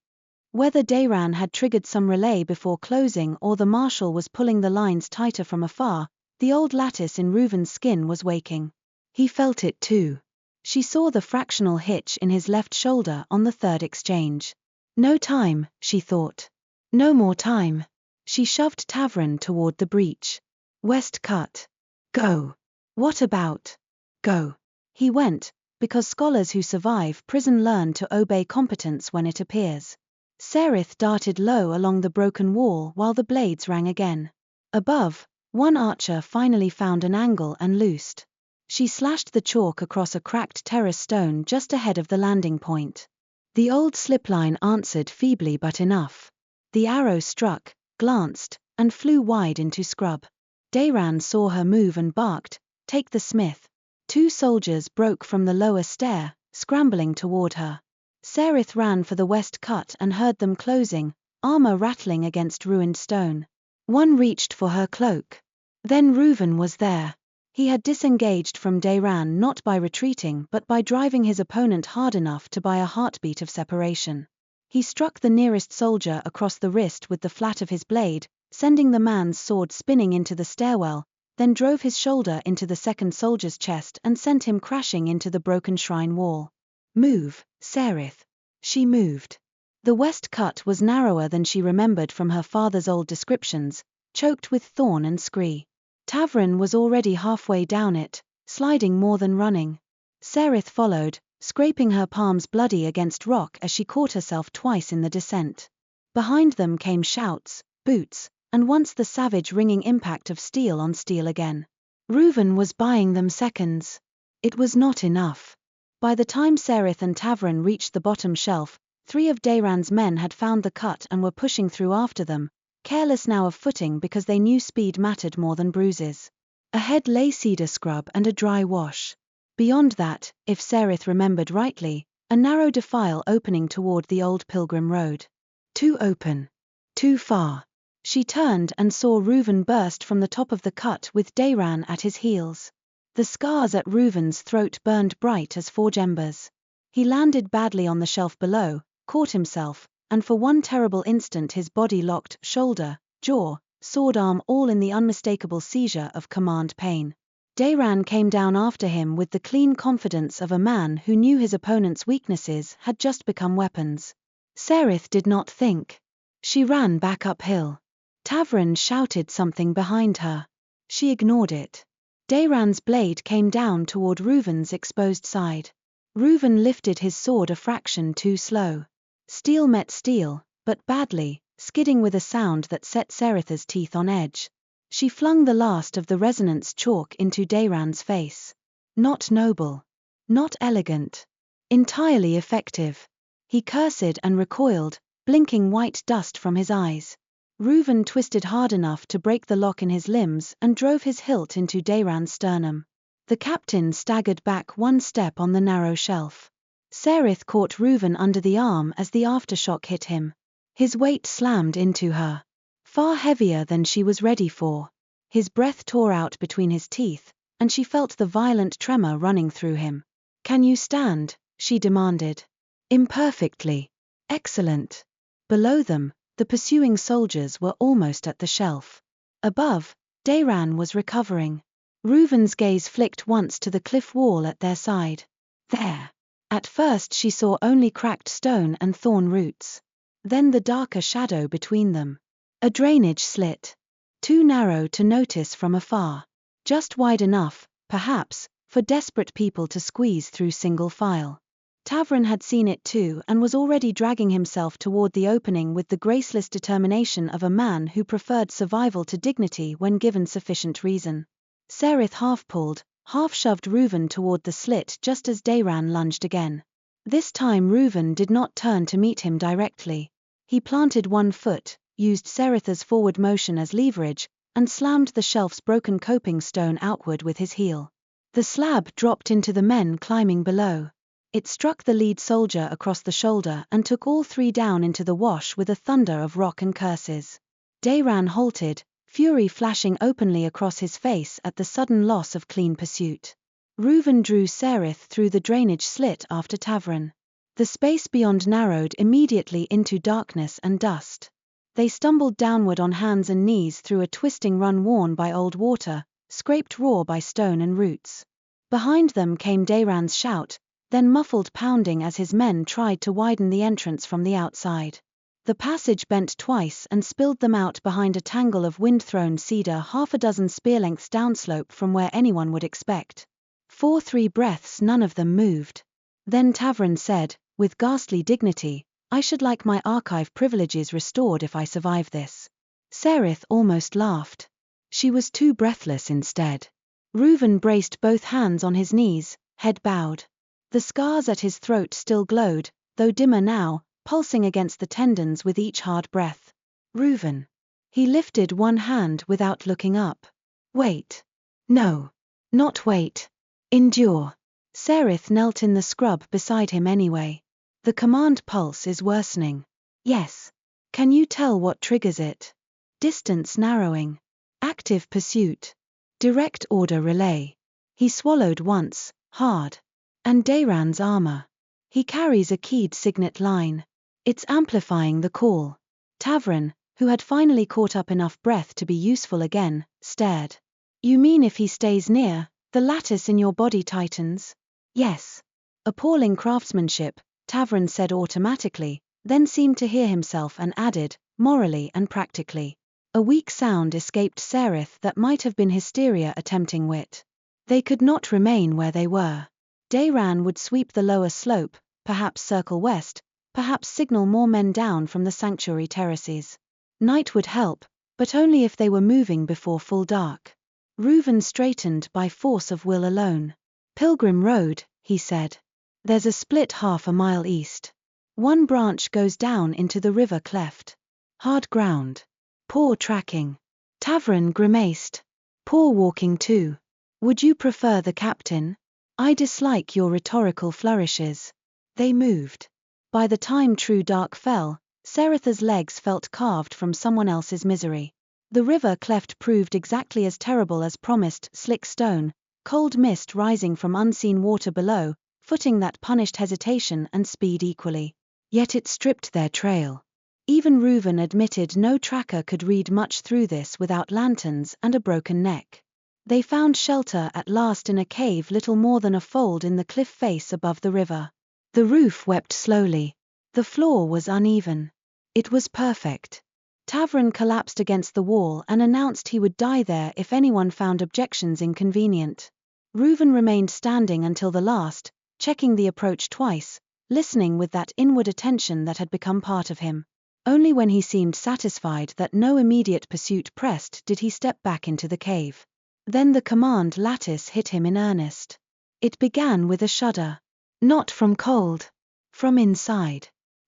Speaker 1: Whether Dayran had triggered some relay before closing or the Marshal was pulling the lines tighter from afar, the old lattice in Ruvan's skin was waking. He felt it too. She saw the fractional hitch in his left shoulder on the third exchange. No time, she thought. No more time. She shoved Tavern toward the breach. "West cut. Go." "What about?" "Go." He went, because scholars who survive prison learn to obey competence when it appears. Serith darted low along the broken wall while the blades rang again. Above, one archer finally found an angle and loosed. She slashed the chalk across a cracked terrace stone just ahead of the landing point. The old slipline answered feebly but enough. The arrow struck, glanced, and flew wide into scrub. Dayran saw her move and barked, "Take the smith." Two soldiers broke from the lower stair, scrambling toward her. Serith ran for the west cut and heard them closing, armor rattling against ruined stone. One reached for her cloak. Then Ruvan was there. He had disengaged from Dayran not by retreating but by driving his opponent hard enough to buy a heartbeat of separation. He struck the nearest soldier across the wrist with the flat of his blade, sending the man's sword spinning into the stairwell, then drove his shoulder into the second soldier's chest and sent him crashing into the broken shrine wall. "Move, Serith." She moved. The west cut was narrower than she remembered from her father's old descriptions, choked with thorn and scree. Tavern was already halfway down it, sliding more than running. Serith followed, scraping her palms bloody against rock as she caught herself twice in the descent. Behind them came shouts, boots, and once the savage ringing impact of steel on steel again. Ruvan was buying them seconds. It was not enough. By the time Serith and Tavern reached the bottom shelf, 3 of Dayran's men had found the cut and were pushing through after them, careless now of footing because they knew speed mattered more than bruises. Ahead lay cedar scrub and a dry wash. Beyond that, if Serith remembered rightly, a narrow defile opening toward the old pilgrim road. Too open. Too far. She turned and saw Ruvan burst from the top of the cut with Dayran at his heels. The scars at Ruvan's throat burned bright as forge embers. He landed badly on the shelf below, caught himself, and for one terrible instant his body locked, shoulder, jaw, sword arm all in the unmistakable seizure of command pain. Dayran came down after him with the clean confidence of a man who knew his opponent's weaknesses had just become weapons. Serith did not think. She ran back uphill. Tavern shouted something behind her. She ignored it. Dayran's blade came down toward Ruvan's exposed side. Ruvan lifted his sword a fraction too slow. Steel met steel, but badly, skidding with a sound that set Serith's teeth on edge. She flung the last of the resonance chalk into Dayran's face. Not noble. Not elegant. Entirely effective. He cursed and recoiled, blinking white dust from his eyes. Ruvan twisted hard enough to break the lock in his limbs and drove his hilt into Dayran's sternum. The captain staggered back one step on the narrow shelf. Serith caught Ruvan under the arm as the aftershock hit him. His weight slammed into her, far heavier than she was ready for. His breath tore out between his teeth, and she felt the violent tremor running through him. "Can you stand?" she demanded. "Imperfectly." "Excellent." Below them, the pursuing soldiers were almost at the shelf. Above, Dayran was recovering. Ruvan's gaze flicked once to the cliff wall at their side. There. At first she saw only cracked stone and thorn roots. Then the darker shadow between them. A drainage slit. Too narrow to notice from afar. Just wide enough, perhaps, for desperate people to squeeze through single file. Tavern had seen it too and was already dragging himself toward the opening with the graceless determination of a man who preferred survival to dignity when given sufficient reason. Serith half-pulled, half-shoved Ruvan toward the slit just as Dayran lunged again. This time Ruvan did not turn to meet him directly. He planted one foot, used Serith's forward motion as leverage, and slammed the shelf's broken coping stone outward with his heel. The slab dropped into the men climbing below. It struck the lead soldier across the shoulder and took all three down into the wash with a thunder of rock and curses. Dayran halted, fury flashing openly across his face at the sudden loss of clean pursuit. Ruvan drew Serith through the drainage slit after Tavern. The space beyond narrowed immediately into darkness and dust. They stumbled downward on hands and knees through a twisting run worn by old water, scraped raw by stone and roots. Behind them came Dayran's shout, then muffled pounding as his men tried to widen the entrance from the outside. The passage bent twice and spilled them out behind a tangle of wind-thrown cedar half a dozen spear-lengths downslope from where anyone would expect. For 3 breaths none of them moved. Then Tavern said, with ghastly dignity, "I should like my archive privileges restored if I survive this." Serith almost laughed. She was too breathless instead. Ruvan braced both hands on his knees, head bowed. The scars at his throat still glowed, though dimmer now, pulsing against the tendons with each hard breath. "Ruvan." He lifted one hand without looking up. "Wait." "No. Not wait. Endure." Serith knelt in the scrub beside him anyway. "The command pulse is worsening." "Yes. Can you tell what triggers it?" "Distance narrowing. Active pursuit. Direct order relay." He swallowed once, hard. "And Dayran's armor. He carries a keyed signet line. It's amplifying the call." Tavern, who had finally caught up enough breath to be useful again, stared. "You mean if he stays near, the lattice in your body tightens?" "Yes." Appalling craftsmanship, Tavern said automatically, then seemed to hear himself and added, morally and practically. A weak sound escaped Serith that might have been hysteria attempting wit. They could not remain where they were. Dayran would sweep the lower slope, perhaps circle west, perhaps signal more men down from the sanctuary terraces. Night would help, but only if they were moving before full dark. Ruvan straightened by force of will alone. "Pilgrim Road," he said. "There's a split half a mile east. One branch goes down into the river cleft. Hard ground. Poor tracking." Tavern grimaced. "Poor walking too. Would you prefer the captain? I dislike your rhetorical flourishes." They moved. By the time true dark fell, Serith's legs felt carved from someone else's misery. The river cleft proved exactly as terrible as promised, slick stone, cold mist rising from unseen water below, footing that punished hesitation and speed equally. Yet it stripped their trail. Even Ruvan admitted no tracker could read much through this without lanterns and a broken neck. They found shelter at last in a cave little more than a fold in the cliff face above the river. The roof wept slowly. The floor was uneven. It was perfect. Tavern collapsed against the wall and announced he would die there if anyone found objections inconvenient. Ruvan remained standing until the last, checking the approach twice, listening with that inward attention that had become part of him. Only when he seemed satisfied that no immediate pursuit pressed did he step back into the cave. Then the command lattice hit him in earnest. It began with a shudder. Not from cold. From inside.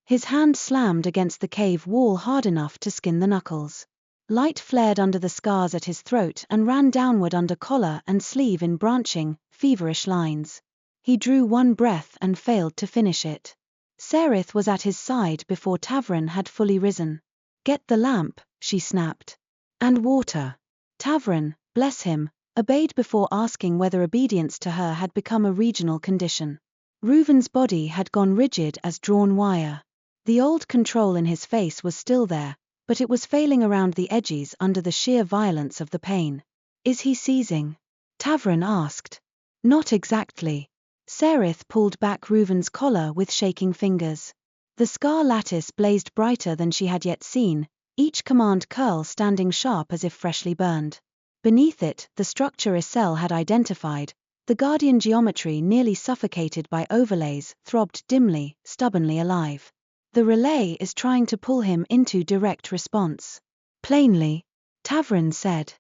Speaker 1: His hand slammed against the cave wall hard enough to skin the knuckles. Light flared under the scars at his throat and ran downward under collar and sleeve in branching, feverish lines. He drew one breath and failed to finish it. Serith was at his side before Tavrin had fully risen. "Get the lamp," she snapped. "And water." Tavrin, bless him, obeyed before asking whether obedience to her had become a regional condition. Ruvan's body had gone rigid as drawn wire. The old control in his face was still there, but it was failing around the edges under the sheer violence of the pain. "Is he seizing?" Tavrin asked. "Not exactly." Serith pulled back Ruvan's collar with shaking fingers. The scar lattice blazed brighter than she had yet seen, each command curl standing sharp as if freshly burned. Beneath it, the structure Isel had identified, the guardian geometry nearly suffocated by overlays, throbbed dimly, stubbornly alive. "The relay is trying to pull him into direct response." "Plainly," Tavrin said.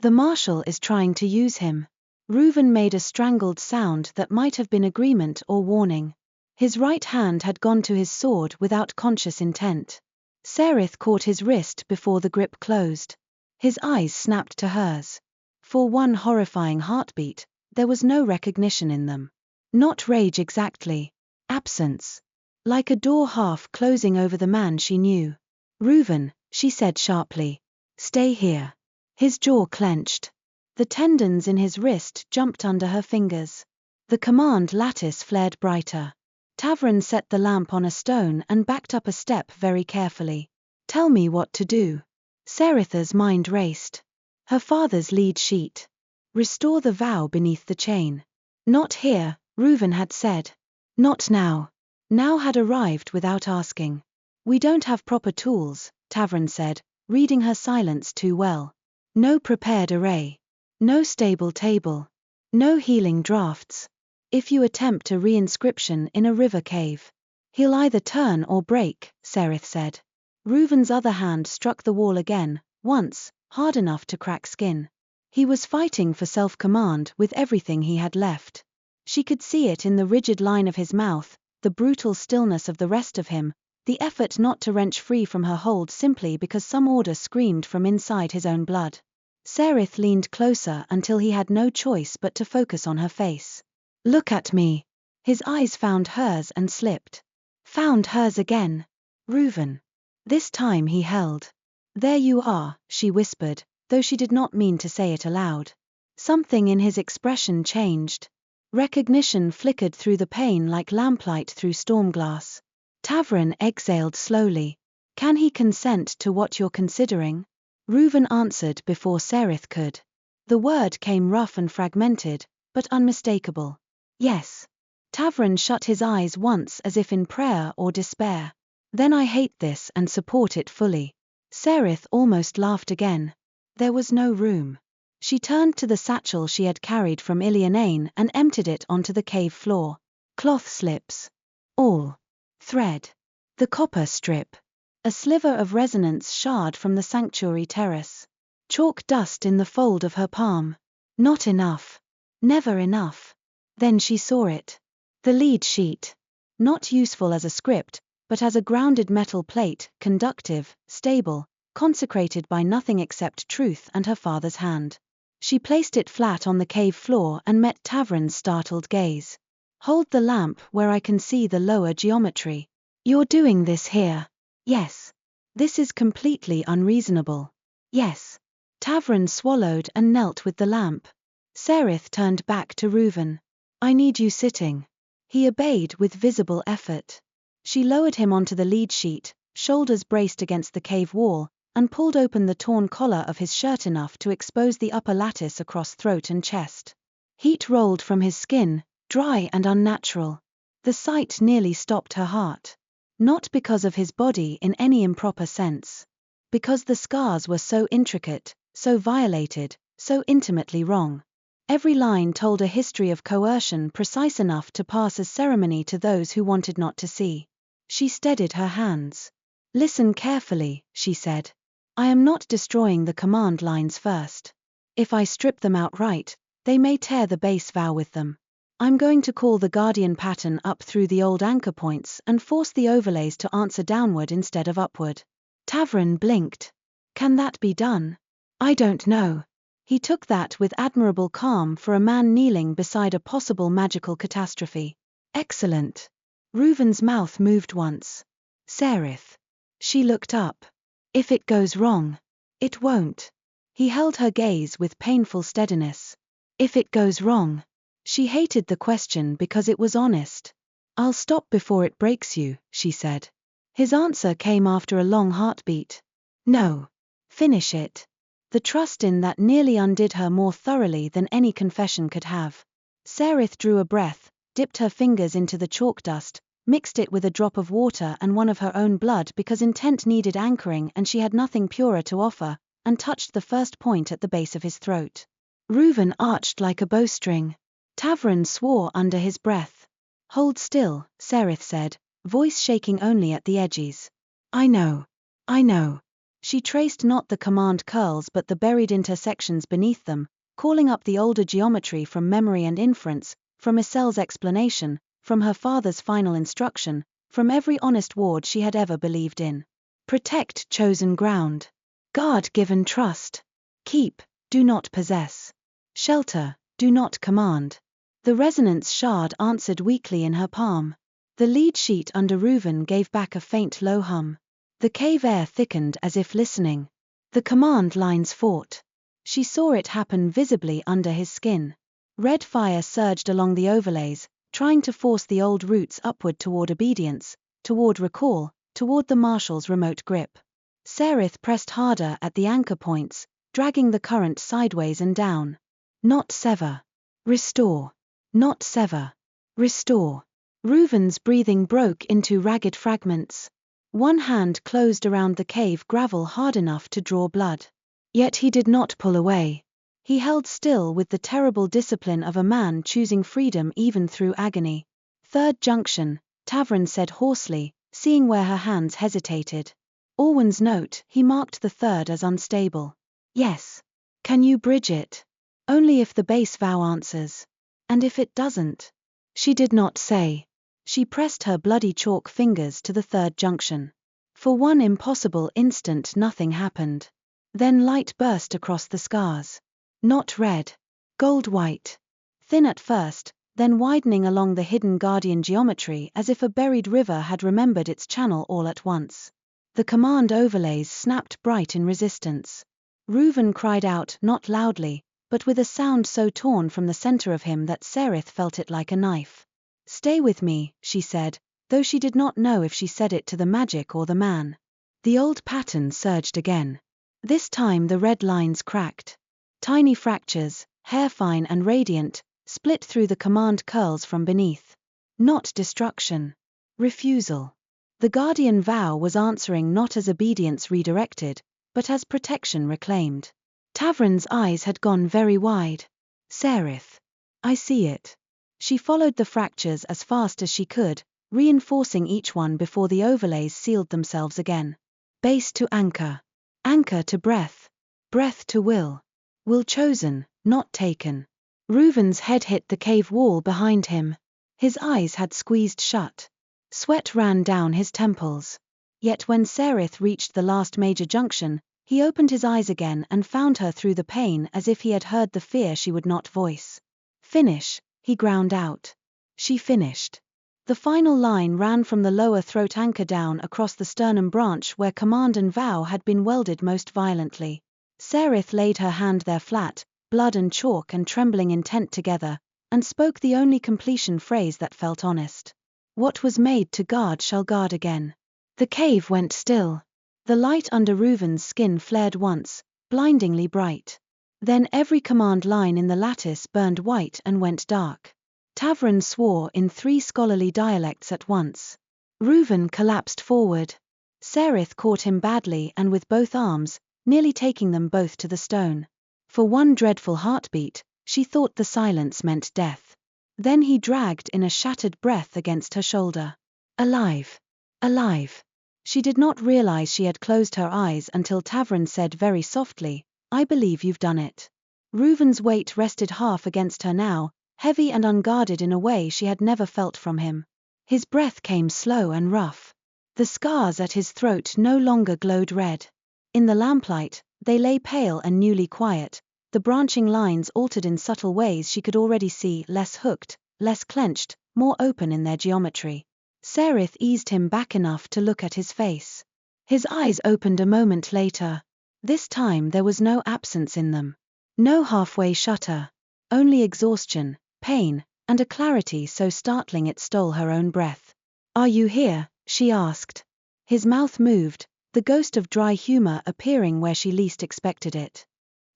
Speaker 1: "The marshal is trying to use him." Ruvan made a strangled sound that might have been agreement or warning. His right hand had gone to his sword without conscious intent. Serith caught his wrist before the grip closed. His eyes snapped to hers. For one horrifying heartbeat, there was no recognition in them. Not rage exactly. Absence. Like a door half closing over the man she knew. "Ruvan," she said sharply. "Stay here." His jaw clenched. The tendons in his wrist jumped under her fingers. The command lattice flared brighter. Tavrin set the lamp on a stone and backed up a step very carefully. "Tell me what to do." Serith's mind raced. Her father's lead sheet. "Restore the vow beneath the chain." "Not here," Ruvan had said. "Not now." Now had arrived without asking. "We don't have proper tools," Tavrin said, reading her silence too well. "No prepared array. No stable table. No healing drafts. If you attempt a reinscription in a river cave, he'll either turn or break," Serith said. Ruvan's other hand struck the wall again, once, hard enough to crack skin. He was fighting for self-command with everything he had left. She could see it in the rigid line of his mouth, the brutal stillness of the rest of him, the effort not to wrench free from her hold simply because some order screamed from inside his own blood. Serith leaned closer until he had no choice but to focus on her face. "Look at me." His eyes found hers and slipped. Found hers again. "Ruvan." This time he held. "There you are," she whispered, though she did not mean to say it aloud. Something in his expression changed. Recognition flickered through the pain like lamplight through storm glass. Tavrin exhaled slowly. "Can he consent to what you're considering?" Ruvan answered before Serith could. The word came rough and fragmented, but unmistakable. "Yes." Tavrin shut his eyes once as if in prayer or despair. "Then I hate this and support it fully." Serith almost laughed again. There was no room. She turned to the satchel she had carried from Ilianain and emptied it onto the cave floor. Cloth slips. All. Thread. The copper strip. A sliver of resonance shard from the sanctuary terrace. Chalk dust in the fold of her palm. Not enough. Never enough. Then she saw it. The lead sheet. Not useful as a script, but as a grounded metal plate, conductive, stable, consecrated by nothing except truth and her father's hand. She placed it flat on the cave floor and met Tavrin's startled gaze. "Hold the lamp where I can see the lower geometry." "You're doing this here?" "Yes." "This is completely unreasonable." "Yes." Tavrin swallowed and knelt with the lamp. Serith turned back to Ruvan. "I need you sitting." He obeyed with visible effort. She lowered him onto the lead sheet, shoulders braced against the cave wall, and pulled open the torn collar of his shirt enough to expose the upper lattice across throat and chest. Heat rolled from his skin, dry and unnatural. The sight nearly stopped her heart. Not because of his body in any improper sense. Because the scars were so intricate, so violated, so intimately wrong. Every line told a history of coercion precise enough to pass as ceremony to those who wanted not to see. She steadied her hands. "Listen carefully," she said. "I am not destroying the command lines first. If I strip them outright, they may tear the base vow with them. I'm going to call the guardian pattern up through the old anchor points and force the overlays to answer downward instead of upward. Tavern blinked. Can that be done? I don't know. He took that with admirable calm for a man kneeling beside a possible magical catastrophe. Excellent. Ruvan's mouth moved once. Serith. She looked up. If it goes wrong. It won't. He held her gaze with painful steadiness. If it goes wrong. She hated the question because it was honest. I'll stop before it breaks you, she said. His answer came after a long heartbeat. No. Finish it. The trust in that nearly undid her more thoroughly than any confession could have. Serith drew a breath, dipped her fingers into the chalk dust, mixed it with a drop of water and one of her own blood because intent needed anchoring and she had nothing purer to offer, and touched the first point at the base of his throat. Ruvan arched like a bowstring. Tavern swore under his breath. Hold still, Serith said, voice shaking only at the edges. I know. I know. She traced not the command curls but the buried intersections beneath them, calling up the older geometry from memory and inference, from Isel's explanation, from her father's final instruction, from every honest ward she had ever believed in. Protect chosen ground. Guard given trust. Keep, do not possess. Shelter, do not command. The resonance shard answered weakly in her palm. The lead sheet under Ruvan gave back a faint low hum. The cave air thickened as if listening. The command lines fought. She saw it happen visibly under his skin. Red fire surged along the overlays, trying to force the old roots upward toward obedience, toward recall, toward the marshal's remote grip. Serith pressed harder at the anchor points, dragging the current sideways and down. Not sever. Restore. Not sever. Restore. Ruvan's breathing broke into ragged fragments. One hand closed around the cave gravel hard enough to draw blood. Yet he did not pull away. He held still with the terrible discipline of a man choosing freedom even through agony. Third junction, Tavern said hoarsely, seeing where her hands hesitated. Orwen's note, he marked the third as unstable. Yes. Can you bridge it? Only if the base vow answers. And if it doesn't? She did not say. She pressed her bloody chalk fingers to the third junction. For one impossible instant nothing happened. Then light burst across the scars. Not red. Gold-white. Thin at first, then widening along the hidden guardian geometry as if a buried river had remembered its channel all at once. The command overlays snapped bright in resistance. Ruvan cried out, not loudly, but with a sound so torn from the center of him that Serith felt it like a knife. Stay with me, she said, though she did not know if she said it to the magic or the man. The old pattern surged again. This time the red lines cracked. Tiny fractures, hair-fine and radiant, split through the command curls from beneath. Not destruction. Refusal. The guardian vow was answering not as obedience redirected, but as protection reclaimed. Tavern's eyes had gone very wide. Serith. I see it. She followed the fractures as fast as she could, reinforcing each one before the overlays sealed themselves again. Base to anchor. Anchor to breath. Breath to will. Will chosen, not taken. Ruvan's head hit the cave wall behind him. His eyes had squeezed shut. Sweat ran down his temples. Yet when Serith reached the last major junction, he opened his eyes again and found her through the pain as if he had heard the fear she would not voice. Finish, he ground out. She finished. The final line ran from the lower throat anchor down across the sternum branch where command and vow had been welded most violently. Serith laid her hand there flat, blood and chalk and trembling intent together, and spoke the only completion phrase that felt honest. What was made to guard shall guard again. The cave went still. The light under Ruvan's skin flared once, blindingly bright. Then every command line in the lattice burned white and went dark. Tavern swore in 3 scholarly dialects at once. Ruvan collapsed forward. Serith caught him badly and with both arms, nearly taking them both to the stone. For one dreadful heartbeat, she thought the silence meant death. Then he dragged in a shattered breath against her shoulder. Alive. Alive. She did not realize she had closed her eyes until Tavern said very softly, I believe you've done it. Ruvan's weight rested half against her now, heavy and unguarded in a way she had never felt from him. His breath came slow and rough. The scars at his throat no longer glowed red. In the lamplight, they lay pale and newly quiet, the branching lines altered in subtle ways she could already see, less hooked, less clenched, more open in their geometry. Serith eased him back enough to look at his face. His eyes opened a moment later. This time there was no absence in them. No halfway shutter. Only exhaustion, pain, and a clarity so startling it stole her own breath. "Are you here?" she asked. His mouth moved, the ghost of dry humor appearing where she least expected it.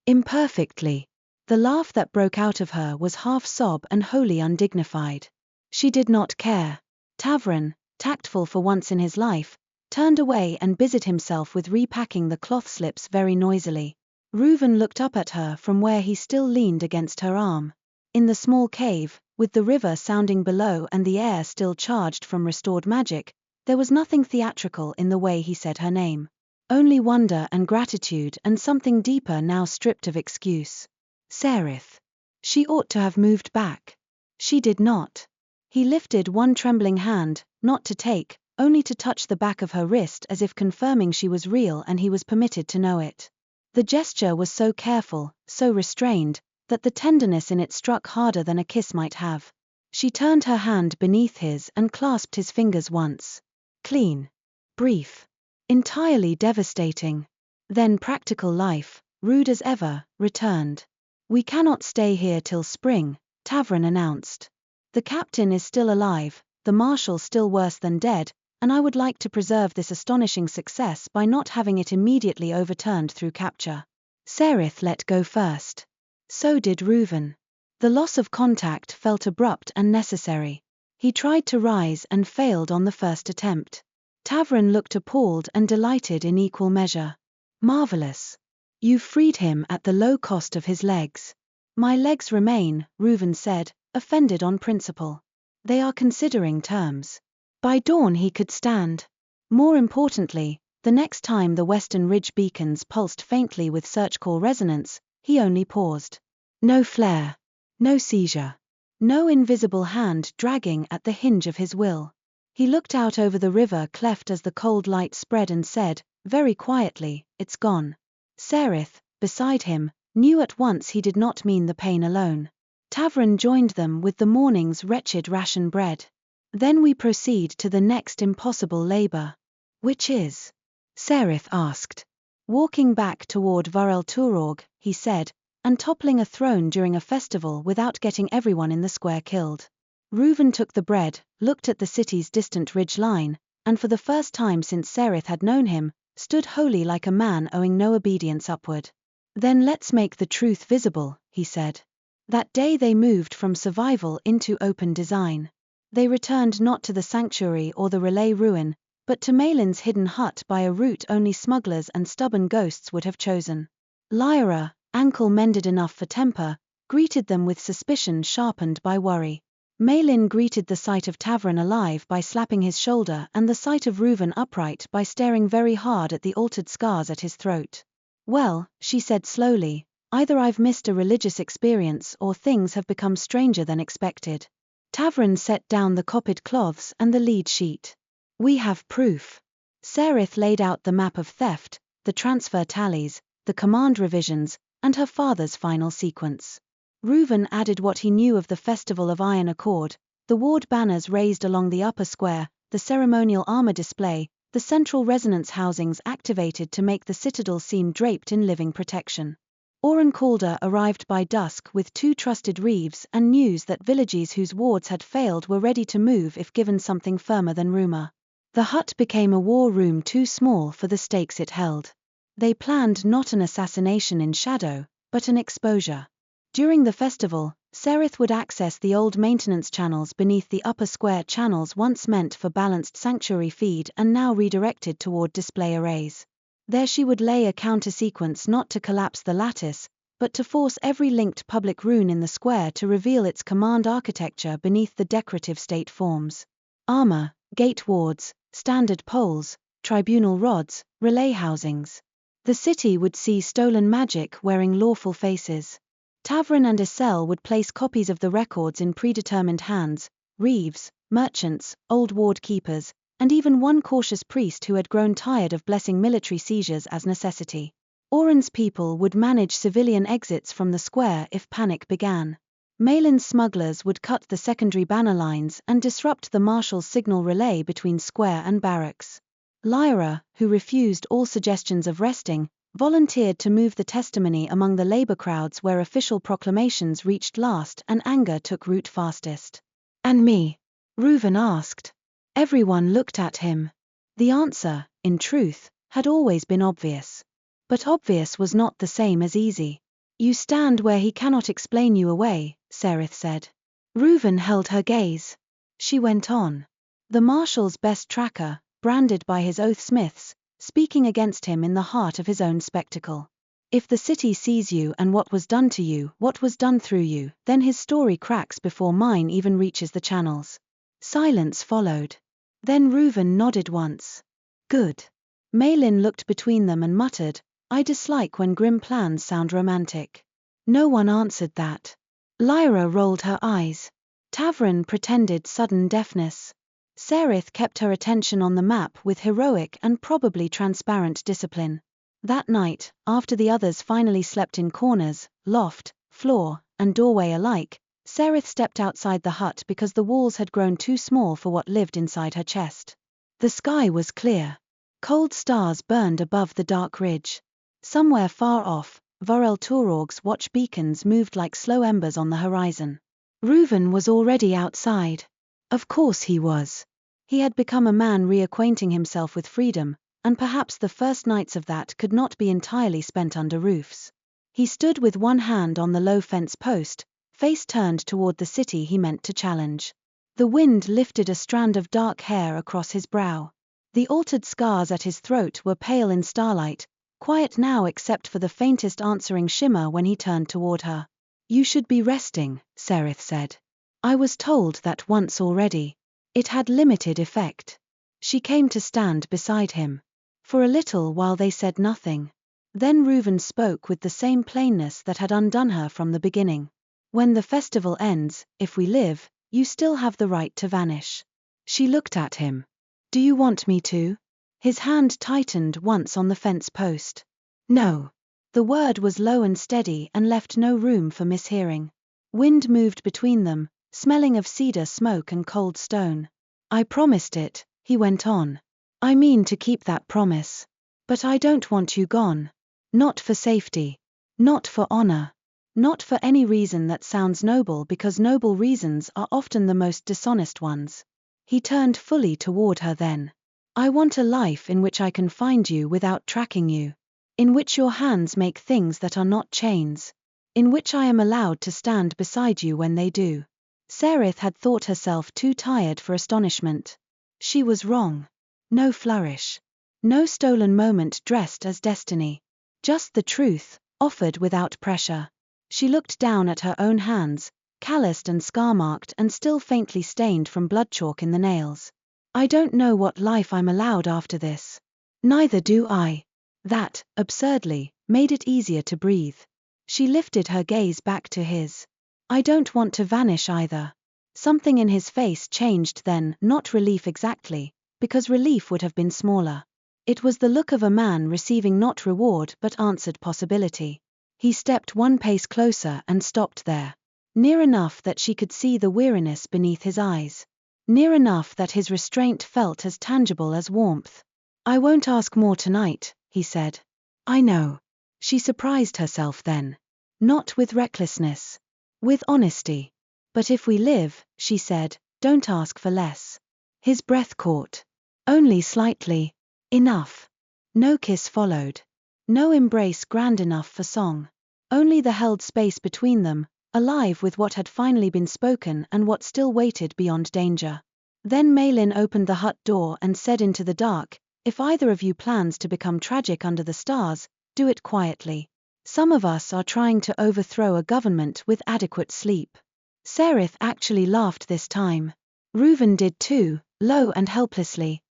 Speaker 1: Imperfectly. The laugh that broke out of her was half sob and wholly undignified. She did not care. Tavran, tactful for once in his life, turned away and busied himself with repacking the cloth slips very noisily. Ruvan looked up at her from where he still leaned against her arm. In the small cave, with the river sounding below and the air still charged from restored magic, there was nothing theatrical in the way he said her name. Only wonder and gratitude and something deeper now stripped of excuse. Serith. She ought to have moved back. She did not. He lifted one trembling hand, not to take, only to touch the back of her wrist as if confirming she was real and he was permitted to know it. The gesture was so careful, so restrained, that the tenderness in it struck harder than a kiss might have. She turned her hand beneath his and clasped his fingers once. Clean. Brief. Entirely devastating. Then practical life, rude as ever, returned. "We cannot stay here till spring," Tavran announced. "The captain is still alive, the marshal still worse than dead, and I would like to preserve this astonishing success by not having it immediately overturned through capture." Serith let go first. So did Ruvan. The loss of contact felt abrupt and necessary. He tried to rise and failed on the first attempt. Tavran looked appalled and delighted in equal measure. "Marvelous. You've freed him at the low cost of his legs." "My legs remain," Ruvan said, offended on principle. "They are considering terms." By dawn he could stand. More importantly, the next time the western ridge beacons pulsed faintly with search call resonance, he only paused. No flare. No seizure. No invisible hand dragging at the hinge of his will. He looked out over the river cleft as the cold light spread and said, very quietly, "It's gone." Serith, beside him, knew at once he did not mean the pain alone. Tavran joined them with the morning's wretched ration bread. "Then we proceed to the next impossible labor." "Which is?" Serith asked. "Walking back toward Varel Turorg," he said, "and toppling a throne during a festival without getting everyone in the square killed." Ruvan took the bread, looked at the city's distant ridge line, and for the first time since Serith had known him, stood wholly like a man owing no obedience upward. "Then let's make the truth visible," he said. That day they moved from survival into open design. They returned not to the sanctuary or the relay ruin, but to Malin's hidden hut by a route only smugglers and stubborn ghosts would have chosen. Lyra, ankle mended enough for temper, greeted them with suspicion sharpened by worry. Malin greeted the sight of Tavran alive by slapping his shoulder and the sight of Ruvan upright by staring very hard at the altered scars at his throat. "Well," she said slowly, "either I've missed a religious experience or things have become stranger than expected." Tavran set down the copied cloths and the lead sheet. "We have proof." Serith laid out the map of theft, the transfer tallies, the command revisions, and her father's final sequence. Ruvan added what he knew of the Festival of Iron Accord, the ward banners raised along the upper square, the ceremonial armor display, the central resonance housings activated to make the citadel seem draped in living protection. Oren Calder arrived by dusk with 2 trusted reeves and news that villages whose wards had failed were ready to move if given something firmer than rumor. The hut became a war room too small for the stakes it held. They planned not an assassination in shadow, but an exposure. During the festival, Serith would access the old maintenance channels beneath the upper square, channels once meant for balanced sanctuary feed and now redirected toward display arrays. There she would lay a counter-sequence not to collapse the lattice, but to force every linked public rune in the square to reveal its command architecture beneath the decorative state forms. Armor, gate wards, standard poles, tribunal rods, relay housings. The city would see stolen magic wearing lawful faces. Tavern and Isel would place copies of the records in predetermined hands, reeves, merchants, old ward keepers, and even one cautious priest who had grown tired of blessing military seizures as necessity. Oren's people would manage civilian exits from the square if panic began. Malin's smugglers would cut the secondary banner lines and disrupt the marshal's signal relay between square and barracks. Lyra, who refused all suggestions of resting, volunteered to move the testimony among the labor crowds where official proclamations reached last and anger took root fastest. "And me?" Ruvan asked. Everyone looked at him. The answer, in truth, had always been obvious. But obvious was not the same as easy. "You stand where he cannot explain you away," Serith said. Ruvan held her gaze. She went on. "The marshal's best tracker, branded by his oath-smiths, speaking against him in the heart of his own spectacle. If the city sees you and what was done to you, what was done through you, then his story cracks before mine even reaches the channels." Silence followed. Then Ruvan nodded once. "Good." Malin looked between them and muttered, "I dislike when grim plans sound romantic." No one answered that. Lyra rolled her eyes. Tavern pretended sudden deafness. Serith kept her attention on the map with heroic and probably transparent discipline. That night, after the others finally slept in corners, loft, floor, and doorway alike, Serith stepped outside the hut because the walls had grown too small for what lived inside her chest. The sky was clear. Cold stars burned above the dark ridge. Somewhere far off, Vorel Turog's watch beacons moved like slow embers on the horizon. Ruvan was already outside. Of course he was. He had become a man reacquainting himself with freedom, and perhaps the first nights of that could not be entirely spent under roofs. He stood with one hand on the low fence post, face turned toward the city he meant to challenge. The wind lifted a strand of dark hair across his brow. The altered scars at his throat were pale in starlight, quiet now except for the faintest answering shimmer when he turned toward her. "You should be resting," Serith said. "I was told that once already." It had limited effect. She came to stand beside him. For a little while they said nothing. Then Ruvan spoke with the same plainness that had undone her from the beginning. "When the festival ends, if we live, you still have the right to vanish." She looked at him. "Do you want me to?" His hand tightened once on the fence post. "No." The word was low and steady and left no room for mishearing. Wind moved between them, smelling of cedar smoke and cold stone. "I promised it," he went on. "I mean to keep that promise. But I don't want you gone. Not for safety. Not for honor. Not for any reason that sounds noble, because noble reasons are often the most dishonest ones." He turned fully toward her then. "I want a life in which I can find you without tracking you. In which your hands make things that are not chains. In which I am allowed to stand beside you when they do." Serith had thought herself too tired for astonishment. She was wrong. No flourish. No stolen moment dressed as destiny. Just the truth, offered without pressure. She looked down at her own hands, calloused and scar-marked and still faintly stained from blood chalk in the nails. "I don't know what life I'm allowed after this." "Neither do I." That, absurdly, made it easier to breathe. She lifted her gaze back to his. "I don't want to vanish either." Something in his face changed then, not relief exactly, because relief would have been smaller. It was the look of a man receiving not reward but answered possibility. He stepped one pace closer and stopped there. Near enough that she could see the weariness beneath his eyes. Near enough that his restraint felt as tangible as warmth. "I won't ask more tonight," he said. "I know." She surprised herself then. Not with recklessness. With honesty. "But if we live," she said, "don't ask for less." His breath caught. Only slightly. Enough. No kiss followed. No embrace grand enough for song. Only the held space between them, alive with what had finally been spoken and what still waited beyond danger. Then Malin opened the hut door and said into the dark, "If either of you plans to become tragic under the stars, do it quietly. Some of us are trying to overthrow a government with adequate sleep." Serith actually laughed this time. Ruvan did too, low and helplessly.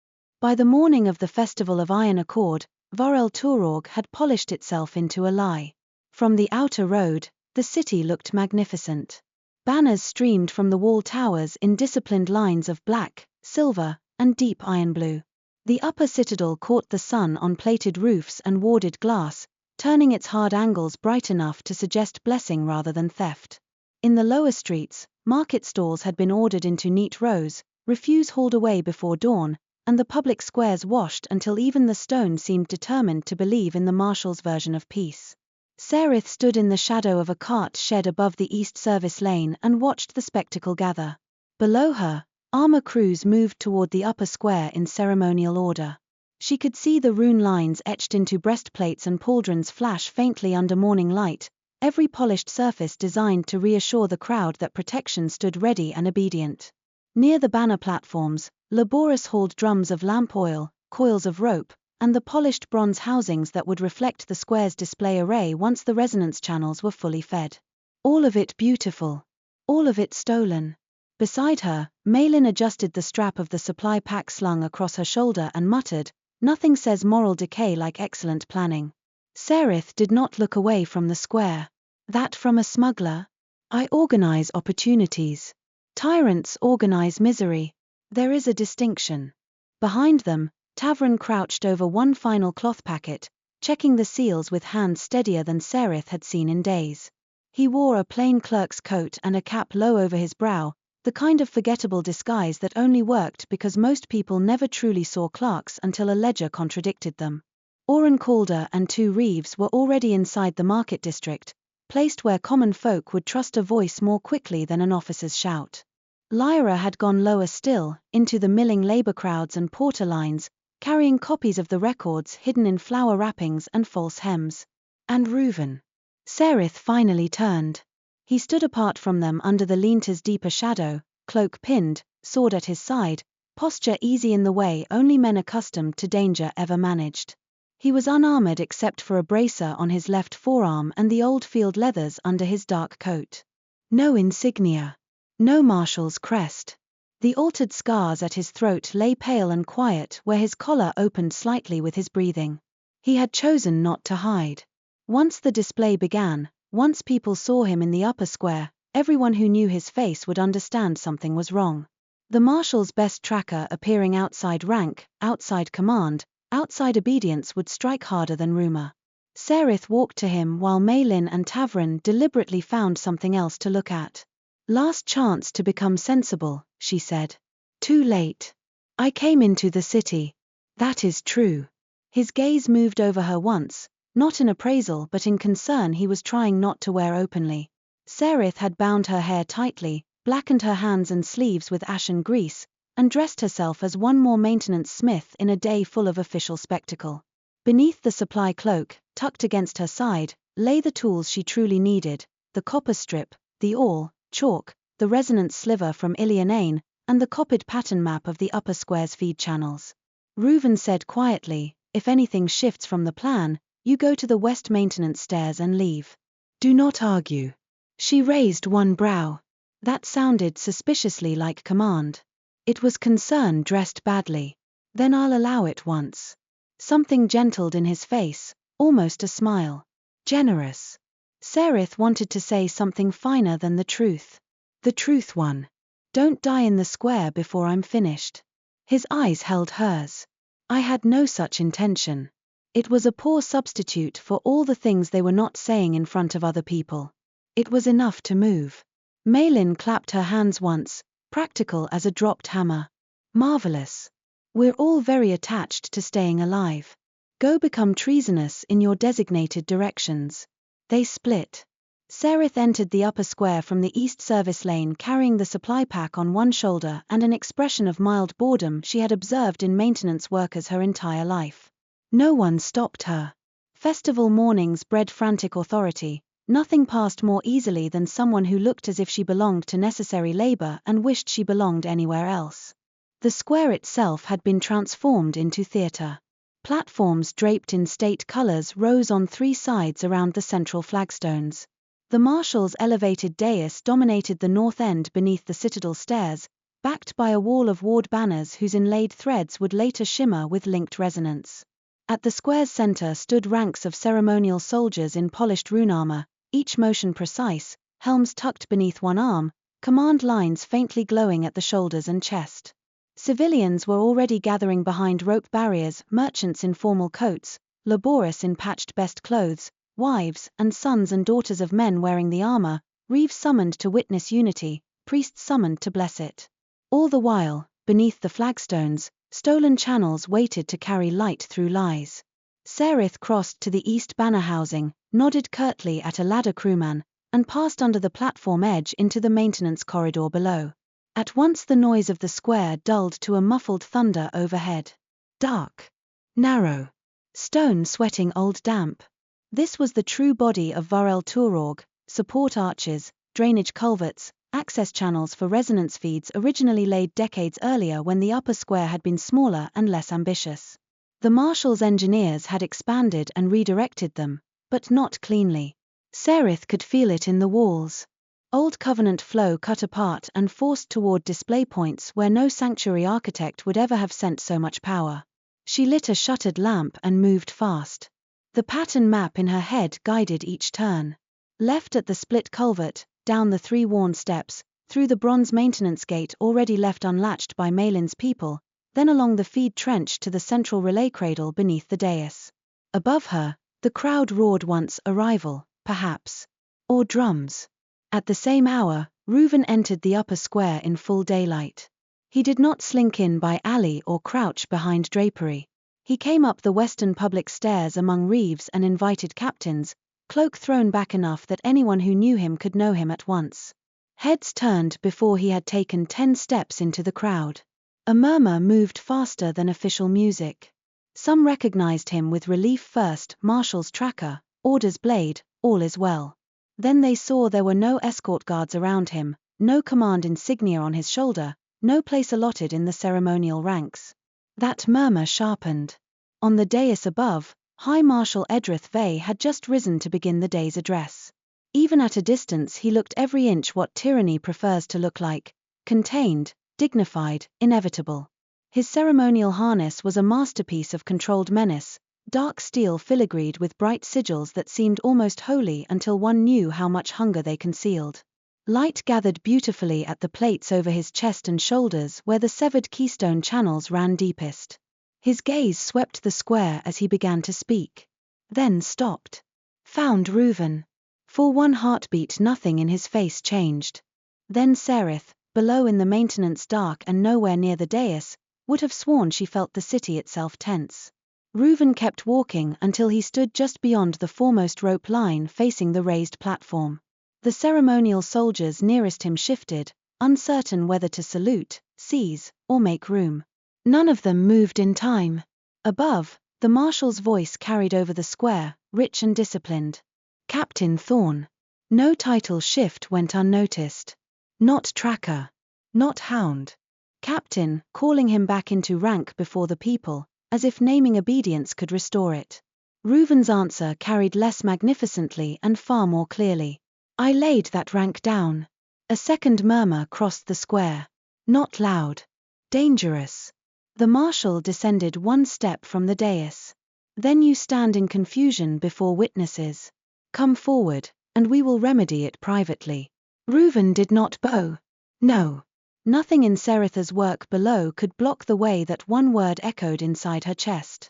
Speaker 1: By the morning of the Festival of Iron Accord, Vorel Turog had polished itself into a lie. From the outer road, the city looked magnificent. Banners streamed from the wall towers in disciplined lines of black, silver, and deep iron blue. The upper citadel caught the sun on plated roofs and warded glass, turning its hard angles bright enough to suggest blessing rather than theft. In the lower streets, market stalls had been ordered into neat rows, refuse hauled away before dawn, and the public squares washed until even the stone seemed determined to believe in the marshal's version of peace. Serith stood in the shadow of a cart shed above the east service lane and watched the spectacle gather. Below her, armor crews moved toward the upper square in ceremonial order. She could see the rune lines etched into breastplates and pauldrons flash faintly under morning light, every polished surface designed to reassure the crowd that protection stood ready and obedient. Near the banner platforms, laborious hauled drums of lamp oil, coils of rope, and the polished bronze housings that would reflect the square's display array once the resonance channels were fully fed. All of it beautiful. All of it stolen. Beside her, Malin adjusted the strap of the supply pack slung across her shoulder and muttered, "Nothing says moral decay like excellent planning." Serith did not look away from the square. "That from a smuggler? I organize opportunities. Tyrants organize misery. There is a distinction." Behind them, Tavern crouched over one final cloth packet, checking the seals with hands steadier than Serith had seen in days. He wore a plain clerk's coat and a cap low over his brow, the kind of forgettable disguise that only worked because most people never truly saw clerks until a ledger contradicted them. Oren Calder and 2 Reeves were already inside the market district, placed where common folk would trust a voice more quickly than an officer's shout. Lyra had gone lower still, into the milling labor crowds and porter lines, carrying copies of the records hidden in flower wrappings and false hems. And Ruvan. Serith finally turned. He stood apart from them under the lean-to's deeper shadow, cloak pinned, sword at his side, posture easy in the way only men accustomed to danger ever managed. He was unarmored except for a bracer on his left forearm and the old field leathers under his dark coat. No insignia. No marshal's crest. The altered scars at his throat lay pale and quiet where his collar opened slightly with his breathing. He had chosen not to hide. Once the display began, once people saw him in the upper square, everyone who knew his face would understand something was wrong. The marshal's best tracker appearing outside rank, outside command, outside obedience would strike harder than rumor. Serith walked to him while Malin and Tavern deliberately found something else to look at. "Last chance to become sensible," she said. "Too late. I came into the city. That is true." His gaze moved over her once, not in appraisal but in concern he was trying not to wear openly. Serith had bound her hair tightly, blackened her hands and sleeves with ashen grease, and dressed herself as one more maintenance smith in a day full of official spectacle. Beneath the supply cloak, tucked against her side, lay the tools she truly needed, the copper strip, the awl, chalk, the resonance sliver from Ilianain, and the copied pattern map of the upper square's feed channels. Ruvan said quietly, "If anything shifts from the plan, you go to the west maintenance stairs and leave. Do not argue." She raised one brow. That sounded suspiciously like command. It was concern dressed badly. "Then I'll allow it once." Something gentled in his face, almost a smile. "Generous." Serith wanted to say something finer than the truth. "The truth one. Don't die in the square before I'm finished." His eyes held hers. "I had no such intention." It was a poor substitute for all the things they were not saying in front of other people. It was enough to move. Malin clapped her hands once, practical as a dropped hammer. "Marvelous. We're all very attached to staying alive. Go become treasonous in your designated directions." They split. Serith entered the upper square from the east service lane carrying the supply pack on one shoulder and an expression of mild boredom she had observed in maintenance workers her entire life. No one stopped her. Festival mornings bred frantic authority. Nothing passed more easily than someone who looked as if she belonged to necessary labor and wished she belonged anywhere else. The square itself had been transformed into theater. Platforms draped in state colors rose on 3 sides around the central flagstones. The marshal's elevated dais dominated the north end beneath the citadel stairs, backed by a wall of ward banners whose inlaid threads would later shimmer with linked resonance. At the square's center stood ranks of ceremonial soldiers in polished rune armor, each motion precise, helms tucked beneath one arm, command lines faintly glowing at the shoulders and chest. Civilians were already gathering behind rope barriers, merchants in formal coats, laborious in patched best clothes, wives and sons and daughters of men wearing the armor, reeves summoned to witness unity, priests summoned to bless it. All the while, beneath the flagstones, stolen channels waited to carry light through lies. Serith crossed to the east banner housing, nodded curtly at a ladder crewman, and passed under the platform edge into the maintenance corridor below. At once the noise of the square dulled to a muffled thunder overhead. Dark. Narrow. Stone sweating old damp. This was the true body of Varel Turorg, support arches, drainage culverts, access channels for resonance feeds originally laid decades earlier when the upper square had been smaller and less ambitious. The Marshal's engineers had expanded and redirected them, but not cleanly. Serith could feel it in the walls. Old Covenant flow cut apart and forced toward display points where no sanctuary architect would ever have sent so much power. She lit a shuttered lamp and moved fast. The pattern map in her head guided each turn. Left at the split culvert, down the 3 worn steps, through the bronze maintenance gate already left unlatched by Malin's people, then along the feed trench to the central relay cradle beneath the dais. Above her, the crowd roared once arrival, perhaps. Or drums. At the same hour, Ruvan entered the upper square in full daylight. He did not slink in by alley or crouch behind drapery. He came up the western public stairs among reeves and invited captains, cloak thrown back enough that anyone who knew him could know him at once. Heads turned before he had taken 10 steps into the crowd. A murmur moved faster than official music. Some recognized him with relief first, Marshal's tracker, orders blade, all is well. Then they saw there were no escort guards around him, no command insignia on his shoulder, no place allotted in the ceremonial ranks. That murmur sharpened. On the dais above, High Marshal Serith Vale had just risen to begin the day's address. Even at a distance he looked every inch what tyranny prefers to look like, contained, dignified, inevitable. His ceremonial harness was a masterpiece of controlled menace, dark steel filigreed with bright sigils that seemed almost holy until one knew how much hunger they concealed. Light gathered beautifully at the plates over his chest and shoulders where the severed keystone channels ran deepest. His gaze swept the square as he began to speak. Then stopped. Found Ruvan. For one heartbeat nothing in his face changed. Then Serith, below in the maintenance dark and nowhere near the dais, would have sworn she felt the city itself tense. Ruvan kept walking until he stood just beyond the foremost rope line facing the raised platform. The ceremonial soldiers nearest him shifted, uncertain whether to salute, seize, or make room. None of them moved in time. Above, the Marshal's voice carried over the square, rich and disciplined. Captain Thorne. No title shift went unnoticed. Not tracker. Not hound. Captain, calling him back into rank before the people, as if naming obedience could restore it. Ruvan's answer carried less magnificently and far more clearly. I laid that rank down. A second murmur crossed the square. Not loud. Dangerous. The Marshal descended 1 step from the dais. Then you stand in confusion before witnesses. Come forward, and we will remedy it privately. Ruvan did not bow. No. Nothing in Serith's work below could block the way that one word echoed inside her chest.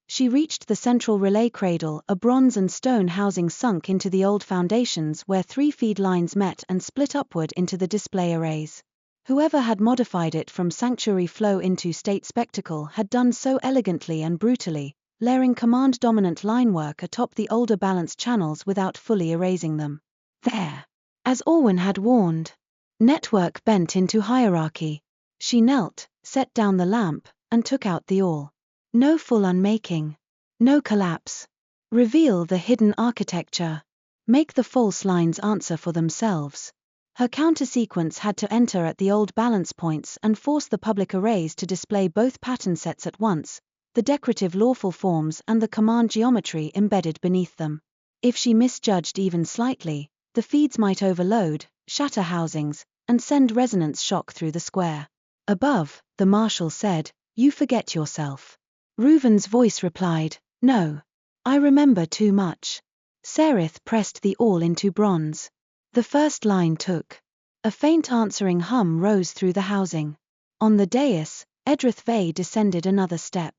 Speaker 1: She reached the central relay cradle, a bronze and stone housing sunk into the old foundations where 3 feed lines met and split upward into the display arrays. Whoever had modified it from sanctuary flow into state spectacle had done so elegantly and brutally, layering command-dominant linework atop the older balanced channels without fully erasing them. There. As Orwin had warned. Network bent into hierarchy. She knelt, set down the lamp, and took out the awl. No full unmaking. No collapse. Reveal the hidden architecture. Make the false lines answer for themselves. Her counter-sequence had to enter at the old balance points and force the public arrays to display both pattern sets at once, the decorative lawful forms and the command geometry embedded beneath them. If she misjudged even slightly, the feeds might overload, shatter housings, and send resonance shock through the square. Above, the Marshal said, "You forget yourself." Ruvan's voice replied, "No. I remember too much." Serith pressed the all into bronze. The first line took. A faint answering hum rose through the housing. On the dais, Serith Vale descended another step.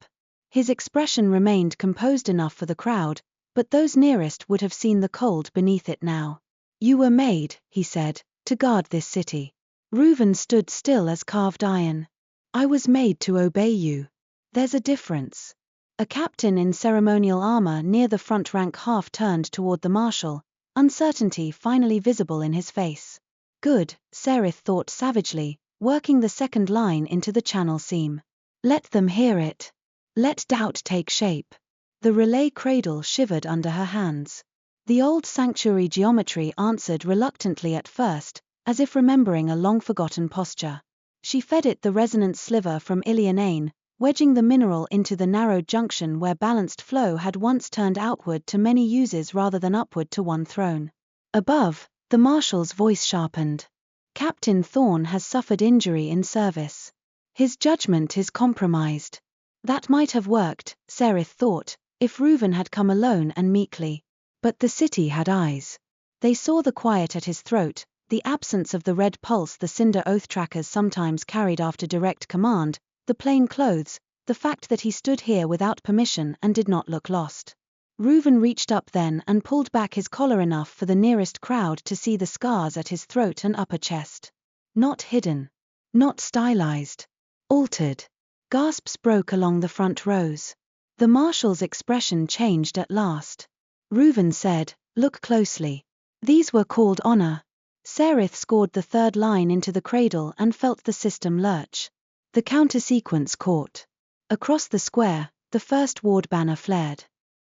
Speaker 1: His expression remained composed enough for the crowd, but those nearest would have seen the cold beneath it now. "You were made," he said, "to guard this city." Ruvan stood still as carved iron. "I was made to obey you. There's a difference." A captain in ceremonial armor near the front rank half turned toward the marshal, uncertainty finally visible in his face. "Good," Serith thought savagely, working the second line into the channel seam. "Let them hear it. Let doubt take shape." The relay cradle shivered under her hands. The old sanctuary geometry answered reluctantly at first, as if remembering a long-forgotten posture. She fed it the resonant sliver from Ilianane, wedging the mineral into the narrowed junction where balanced flow had once turned outward to many uses rather than upward to one throne. Above, the marshal's voice sharpened. "Captain Thorne has suffered injury in service. His judgment is compromised." That might have worked, Serith thought, if Ruvan had come alone and meekly. But the city had eyes. They saw the quiet at his throat, the absence of the red pulse the Cinder Oath trackers sometimes carried after direct command, the plain clothes, the fact that he stood here without permission and did not look lost. Ruvan reached up then and pulled back his collar enough for the nearest crowd to see the scars at his throat and upper chest. Not hidden. Not stylized. Altered. Gasps broke along the front rows. The marshal's expression changed at last. Ruvan said, "Look closely. These were called honor." Serith scored the third line into the cradle and felt the system lurch. The counter-sequence caught. Across the square, the first ward banner flared.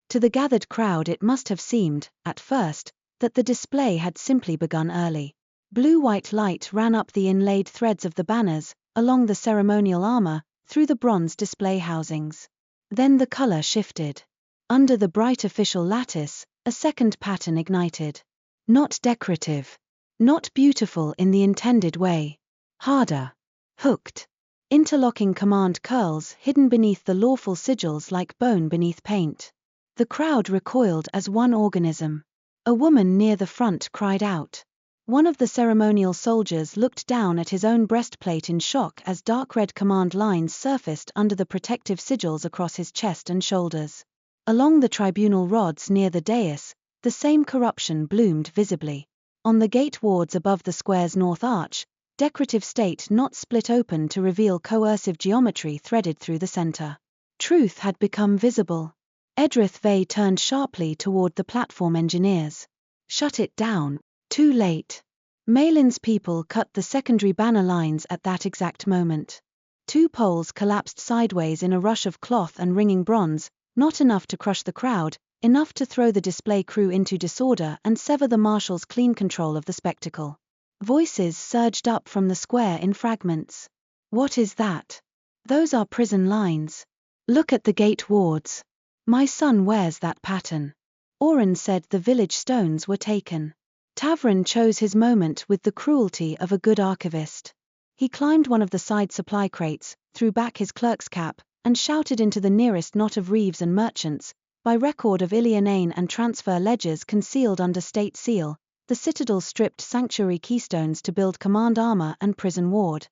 Speaker 1: To the gathered crowd it must have seemed, at first, that the display had simply begun early. Blue-white light ran up the inlaid threads of the banners, along the ceremonial armor, through the bronze display housings. Then the color shifted. Under the bright official lattice, a second pattern ignited. Not decorative. Not beautiful in the intended way. Harder. Hooked. Interlocking command curls hidden beneath the lawful sigils like bone beneath paint. The crowd recoiled as one organism. A woman near the front cried out. One of the ceremonial soldiers looked down at his own breastplate in shock as dark red command lines surfaced under the protective sigils across his chest and shoulders. Along the tribunal rods near the dais, the same corruption bloomed visibly. On the gate wards above the square's north arch, decorative state knots split open to reveal coercive geometry threaded through the center. Truth had become visible. Serith Vale turned sharply toward the platform engineers. "Shut it down." Too late. Malin's people cut the secondary banner lines at that exact moment. Two poles collapsed sideways in a rush of cloth and ringing bronze, not enough to crush the crowd, enough to throw the display crew into disorder and sever the marshal's clean control of the spectacle. Voices surged up from the square in fragments. "What is that?" "Those are prison lines. Look at the gate wards. My son wears that pattern." Oren said the village stones were taken. Tavrin chose his moment with the cruelty of a good archivist. He climbed one of the side supply crates, threw back his clerk's cap, and shouted into the nearest knot of reeves and merchants, by record of Ilianane and transfer ledgers concealed under state seal, the citadel stripped sanctuary keystones to build command armor and prison ward.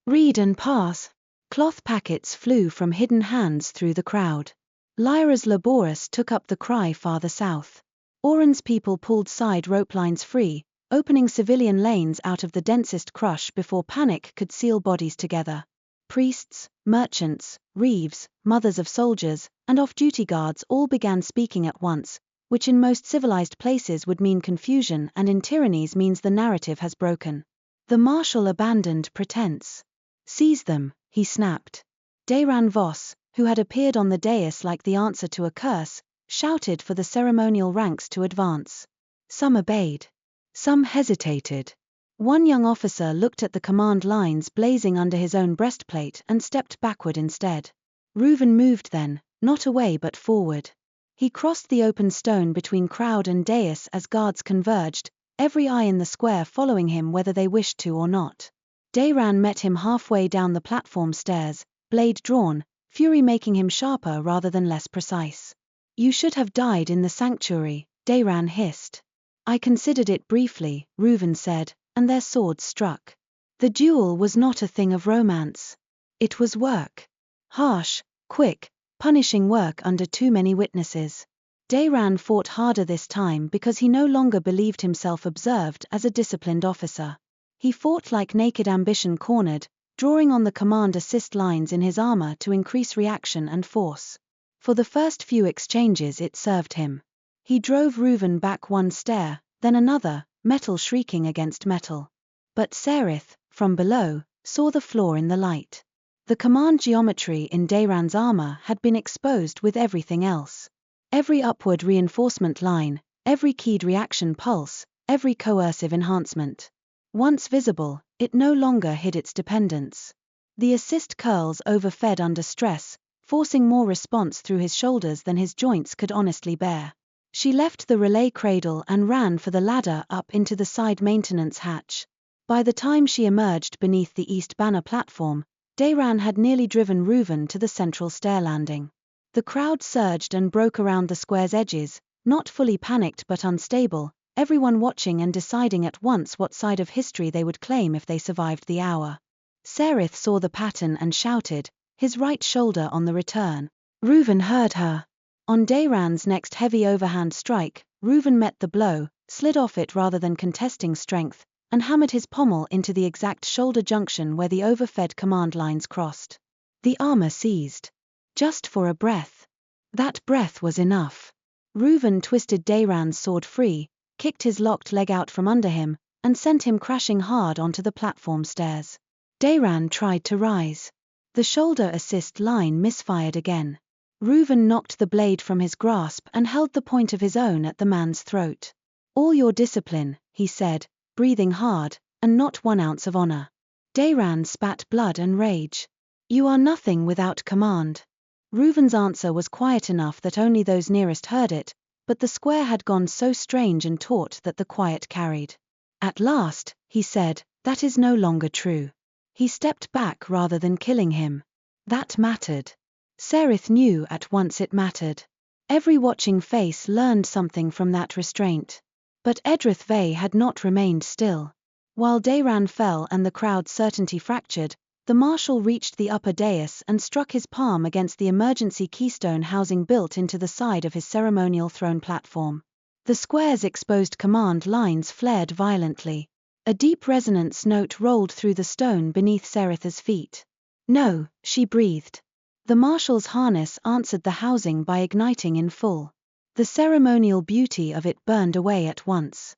Speaker 1: "Read and pass." Cloth packets flew from hidden hands through the crowd. Lyra's Laborus took up the cry farther south. Oren's people pulled side rope lines free, opening civilian lanes out of the densest crush before panic could seal bodies together. Priests, merchants, reeves, mothers of soldiers, and off-duty guards all began speaking at once, which in most civilized places would mean confusion and in tyrannies means the narrative has broken. The marshal abandoned pretense. "Seize them," he snapped. Dayran Voss, who had appeared on the dais like the answer to a curse, shouted for the ceremonial ranks to advance. Some obeyed. Some hesitated. One young officer looked at the command lines blazing under his own breastplate and stepped backward instead. Ruvan moved then, not away but forward. He crossed the open stone between crowd and dais as guards converged, every eye in the square following him whether they wished to or not. Dayran met him halfway down the platform stairs, blade drawn, fury making him sharper rather than less precise. "You should have died in the sanctuary," Dayran hissed. I considered it briefly, Ruvan said, and their swords struck. The duel was not a thing of romance. It was work. Harsh, quick, punishing work under too many witnesses. Dayran fought harder this time because he no longer believed himself observed as a disciplined officer. He fought like naked ambition cornered, drawing on the command-assist lines in his armor to increase reaction and force. For the first few exchanges it served him. He drove Ruvan back one stair, then another, metal shrieking against metal. But Serith, from below, saw the flaw in the light. The command geometry in Dayran's armor had been exposed with everything else. Every upward reinforcement line, every keyed reaction pulse, every coercive enhancement. Once visible, it no longer hid its dependence. The assist curls overfed under stress, forcing more response through his shoulders than his joints could honestly bear. She left the relay cradle and ran for the ladder up into the side maintenance hatch. By the time she emerged beneath the east banner platform, Dayran had nearly driven Ruvan to the central stair landing. The crowd surged and broke around the square's edges, not fully panicked but unstable, everyone watching and deciding at once what side of history they would claim if they survived the hour. Serith saw the pattern and shouted, his right shoulder on the return. Ruvan heard her. On Dayran's next heavy overhand strike, Ruvan met the blow, slid off it rather than contesting strength, and hammered his pommel into the exact shoulder junction where the overfed command lines crossed. The armor seized. Just for a breath. That breath was enough. Ruvan twisted Dayran's sword free, kicked his locked leg out from under him, and sent him crashing hard onto the platform stairs. Dayran tried to rise. The shoulder assist line misfired again. Ruvan knocked the blade from his grasp and held the point of his own at the man's throat. All your discipline, he said, breathing hard, and not 1 ounce of honor. Dayran spat blood and rage. You are nothing without command. Ruvan's answer was quiet enough that only those nearest heard it, but the square had gone so strange and taut that the quiet carried. At last, he said, that is no longer true. He stepped back rather than killing him. That mattered. Serith knew at once it mattered. Every watching face learned something from that restraint. But Serith Vale had not remained still. While Dayran fell and the crowd's certainty fractured, the marshal reached the upper dais and struck his palm against the emergency keystone housing built into the side of his ceremonial throne platform. The square's exposed command lines flared violently. A deep resonance note rolled through the stone beneath Serith's feet. No, she breathed. The marshal's harness answered the housing by igniting in full. The ceremonial beauty of it burned away at once.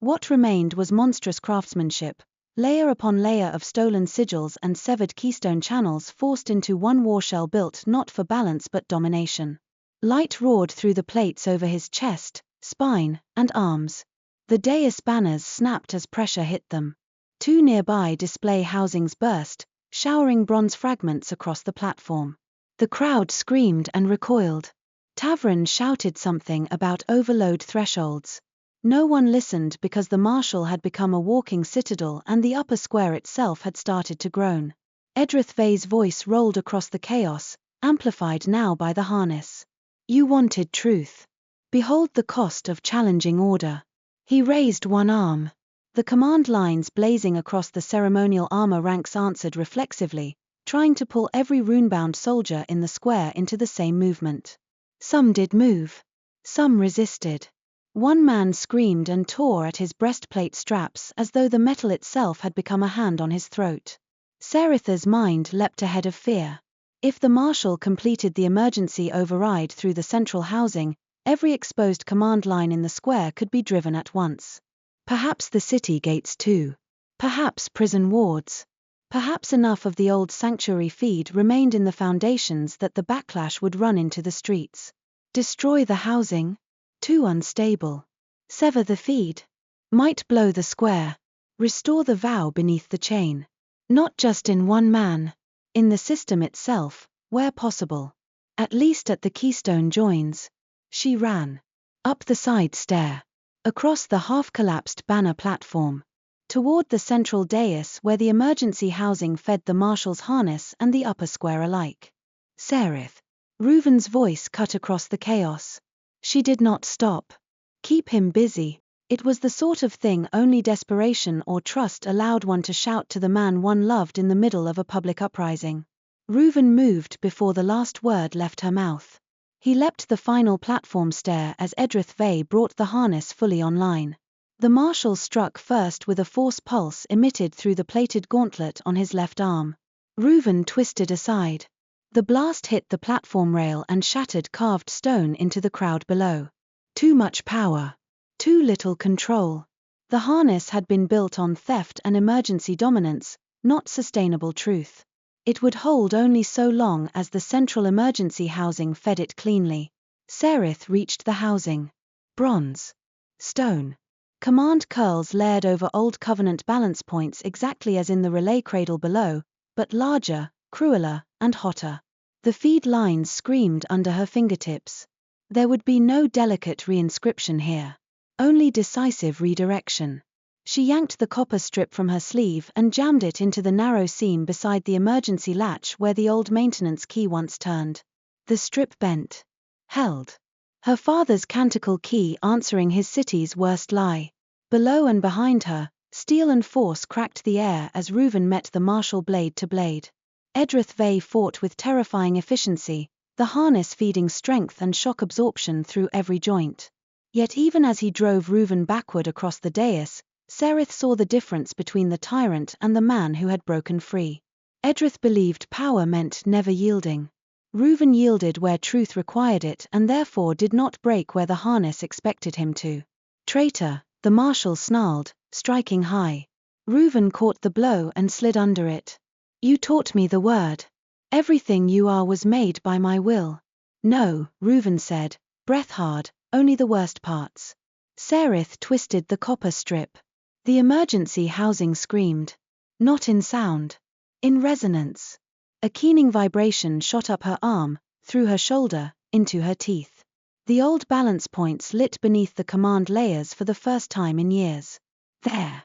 Speaker 1: What remained was monstrous craftsmanship, layer upon layer of stolen sigils and severed keystone channels forced into one warshell built not for balance but domination. Light roared through the plates over his chest, spine, and arms. The dais banners snapped as pressure hit them. 2 nearby display housings burst, showering bronze fragments across the platform. The crowd screamed and recoiled. Tavern shouted something about overload thresholds. No one listened because the marshal had become a walking citadel and the upper square itself had started to groan. Serith Vale's voice rolled across the chaos, amplified now by the harness. You wanted truth. Behold the cost of challenging order. He raised one arm. The command lines blazing across the ceremonial armor ranks answered reflexively, trying to pull every rune-bound soldier in the square into the same movement. Some did move. Some resisted. One man screamed and tore at his breastplate straps as though the metal itself had become a hand on his throat. Serith's mind leapt ahead of fear. If the marshal completed the emergency override through the central housing, every exposed command line in the square could be driven at once. Perhaps the city gates too. Perhaps prison wards. Perhaps enough of the old sanctuary feed remained in the foundations that the backlash would run into the streets. Destroy the housing? Too unstable. Sever the feed? Might blow the square. Restore the vow beneath the chain. Not just in one man. In the system itself, where possible. At least at the keystone joins. She ran. Up the side stair. Across the half-collapsed banner platform. Toward the central dais where the emergency housing fed the marshal's harness and the upper square alike. Serith. Ruvan's voice cut across the chaos. She did not stop. Keep him busy. It was the sort of thing only desperation or trust allowed one to shout to the man one loved in the middle of a public uprising. Ruvan moved before the last word left her mouth. He leapt the final platform stair as Serith Vale brought the harness fully online. The marshal struck first with a force pulse emitted through the plated gauntlet on his left arm. Ruvan twisted aside. The blast hit the platform rail and shattered carved stone into the crowd below. Too much power. Too little control. The harness had been built on theft and emergency dominance, not sustainable truth. It would hold only so long as the central emergency housing fed it cleanly. Serith reached the housing. Bronze. Stone. Command curls layered over old Covenant balance points exactly as in the relay cradle below, but larger, crueler, and hotter. The feed lines screamed under her fingertips. There would be no delicate reinscription here. Only decisive redirection. She yanked the copper strip from her sleeve and jammed it into the narrow seam beside the emergency latch where the old maintenance key once turned. The strip bent. Held. Her father's canticle key answering his city's worst lie. Below and behind her, steel and force cracked the air as Ruvan met the martial blade to blade. Serith Vale fought with terrifying efficiency, the harness feeding strength and shock absorption through every joint. Yet even as he drove Ruvan backward across the dais, Serith saw the difference between the tyrant and the man who had broken free. Serith believed power meant never yielding. Ruvan yielded where truth required it and therefore did not break where the harness expected him to. Traitor, the marshal snarled, striking high. Ruvan caught the blow and slid under it. You taught me the word. Everything you are was made by my will. No, Ruvan said, breath hard, only the worst parts. Serith twisted the copper strip. The emergency housing screamed. Not in sound. In resonance. A keening vibration shot up her arm, through her shoulder, into her teeth. The old balance points lit beneath the command layers for the first time in years. There.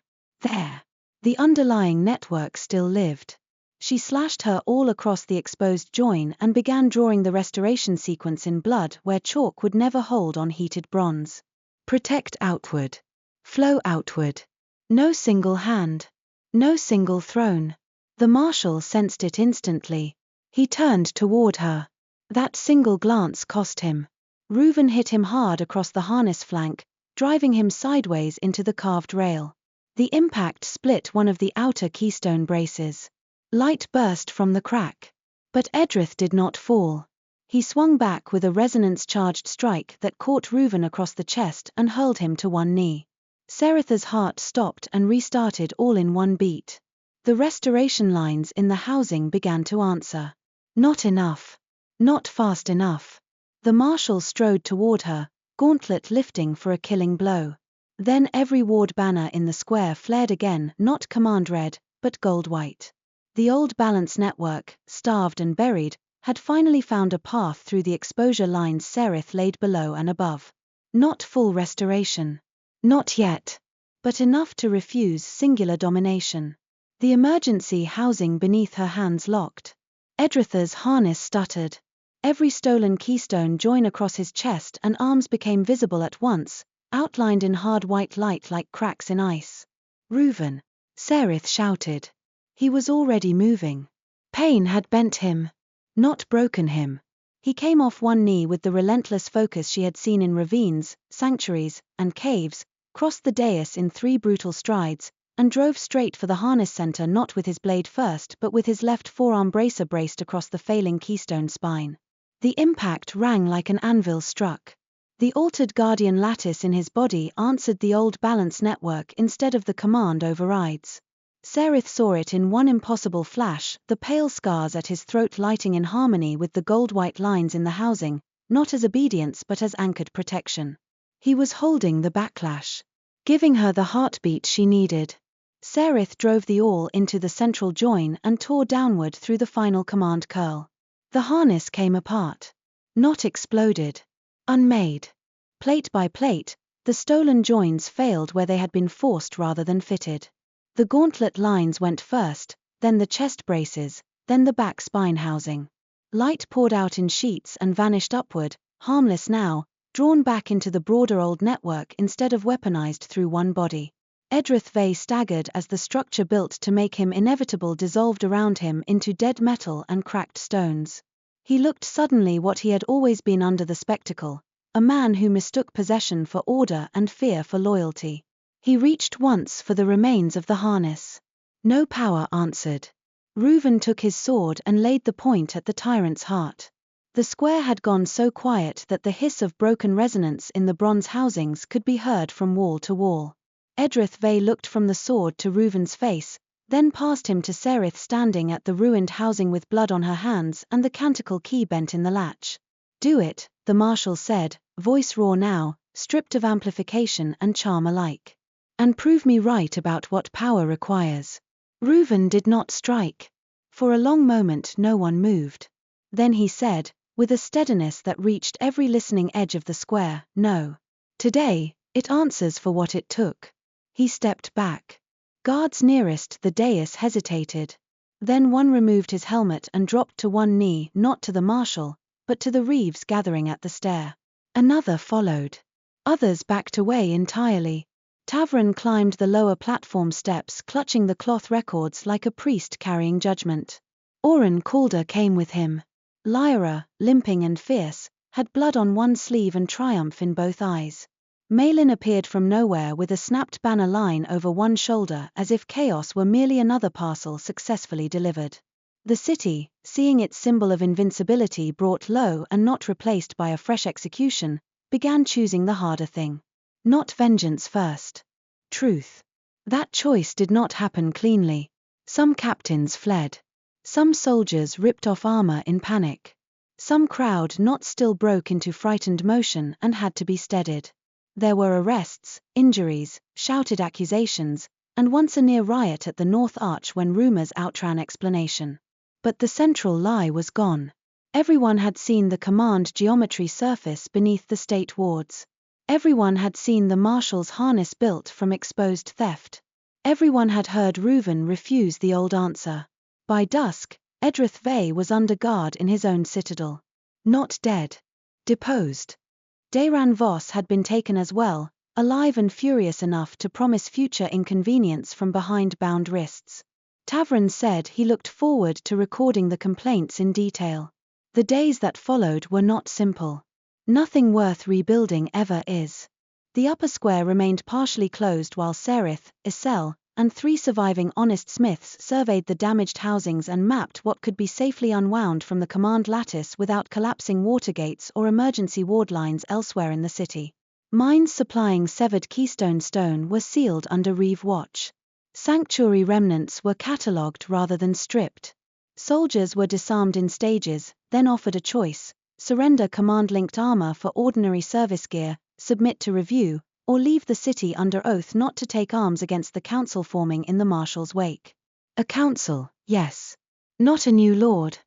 Speaker 1: The underlying network still lived. She slashed her all across the exposed join and began drawing the restoration sequence in blood where chalk would never hold on heated bronze. Protect outward. Flow outward. No single hand. No single throne. The marshal sensed it instantly. He turned toward her. That single glance cost him. Ruvan hit him hard across the harness flank, driving him sideways into the carved rail. The impact split one of the outer keystone braces. Light burst from the crack. But Serith did not fall. He swung back with a resonance-charged strike that caught Ruvan across the chest and hurled him to one knee. Serith's heart stopped and restarted all in one beat. The restoration lines in the housing began to answer. Not enough. Not fast enough. The marshal strode toward her, gauntlet lifting for a killing blow. Then every ward banner in the square flared again, not command red, but gold-white. The old balance network, starved and buried, had finally found a path through the exposure lines Serith laid below and above. Not full restoration. Not yet. But enough to refuse singular domination. The emergency housing beneath her hands locked. Serith's harness stuttered. Every stolen keystone join across his chest and arms became visible at once, outlined in hard white light like cracks in ice. Ruvan! Serith shouted. He was already moving. Pain had bent him. Not broken him. He came off one knee with the relentless focus she had seen in ravines, sanctuaries, and caves, crossed the dais in 3 brutal strides, and drove straight for the harness center not with his blade first but with his left forearm bracer braced across the failing keystone spine. The impact rang like an anvil struck. The altered guardian lattice in his body answered the old balance network instead of the command overrides. Serith saw it in one impossible flash, the pale scars at his throat lighting in harmony with the gold-white lines in the housing, not as obedience but as anchored protection. He was holding the backlash. Giving her the heartbeat she needed. Serith drove the awl into the central join and tore downward through the final command curl. The harness came apart. Not exploded. Unmade. Plate by plate, the stolen joins failed where they had been forced rather than fitted. The gauntlet lines went first, then the chest braces, then the back spine housing. Light poured out in sheets and vanished upward, harmless now, drawn back into the broader old network instead of weaponized through one body. Serith Vale staggered as the structure built to make him inevitable dissolved around him into dead metal and cracked stones. He looked suddenly what he had always been under the spectacle, a man who mistook possession for order and fear for loyalty. He reached once for the remains of the harness. No power answered. Ruvan took his sword and laid the point at the tyrant's heart. The square had gone so quiet that the hiss of broken resonance in the bronze housings could be heard from wall to wall. Serith Vale looked from the sword to Ruvan's face, then past him to Serith standing at the ruined housing with blood on her hands and the canticle key bent in the latch. "Do it," the marshal said, voice raw now, stripped of amplification and charm alike. "And prove me right about what power requires." Ruvan did not strike. For a long moment no one moved. Then he said, with a steadiness that reached every listening edge of the square, "No. Today, it answers for what it took." He stepped back. Guards nearest the dais hesitated. Then one removed his helmet and dropped to one knee, not to the marshal, but to the reeves gathering at the stair. Another followed. Others backed away entirely. Tavern climbed the lower platform steps clutching the cloth records like a priest carrying judgment. Oren Calder came with him. Lyra, limping and fierce, had blood on one sleeve and triumph in both eyes. Malin appeared from nowhere with a snapped banner line over one shoulder as if chaos were merely another parcel successfully delivered. The city, seeing its symbol of invincibility brought low and not replaced by a fresh execution, began choosing the harder thing. Not vengeance first. Truth. That choice did not happen cleanly. Some captains fled. Some soldiers ripped off armor in panic. Some crowd not still broke into frightened motion and had to be steadied. There were arrests, injuries, shouted accusations, and once a near riot at the North Arch when rumors outran explanation. But the central lie was gone. Everyone had seen the command geometry surface beneath the state wards. Everyone had seen the marshal's harness built from exposed theft. Everyone had heard Ruvan refuse the old answer. By dusk, Serith Vale was under guard in his own citadel. Not dead. Deposed. Dayran Voss had been taken as well, alive and furious enough to promise future inconvenience from behind bound wrists. Tavern said he looked forward to recording the complaints in detail. The days that followed were not simple. Nothing worth rebuilding ever is. The upper square remained partially closed while Serith, Isel, and 3 surviving honest smiths surveyed the damaged housings and mapped what could be safely unwound from the command lattice without collapsing water gates or emergency ward lines elsewhere in the city. Mines supplying severed keystone stone were sealed under Reeve watch. Sanctuary remnants were catalogued rather than stripped. Soldiers were disarmed in stages, then offered a choice: surrender command-linked armor for ordinary service gear, submit to review, or leave the city under oath not to take arms against the council forming in the marshal's wake. A council, yes. Not a new lord.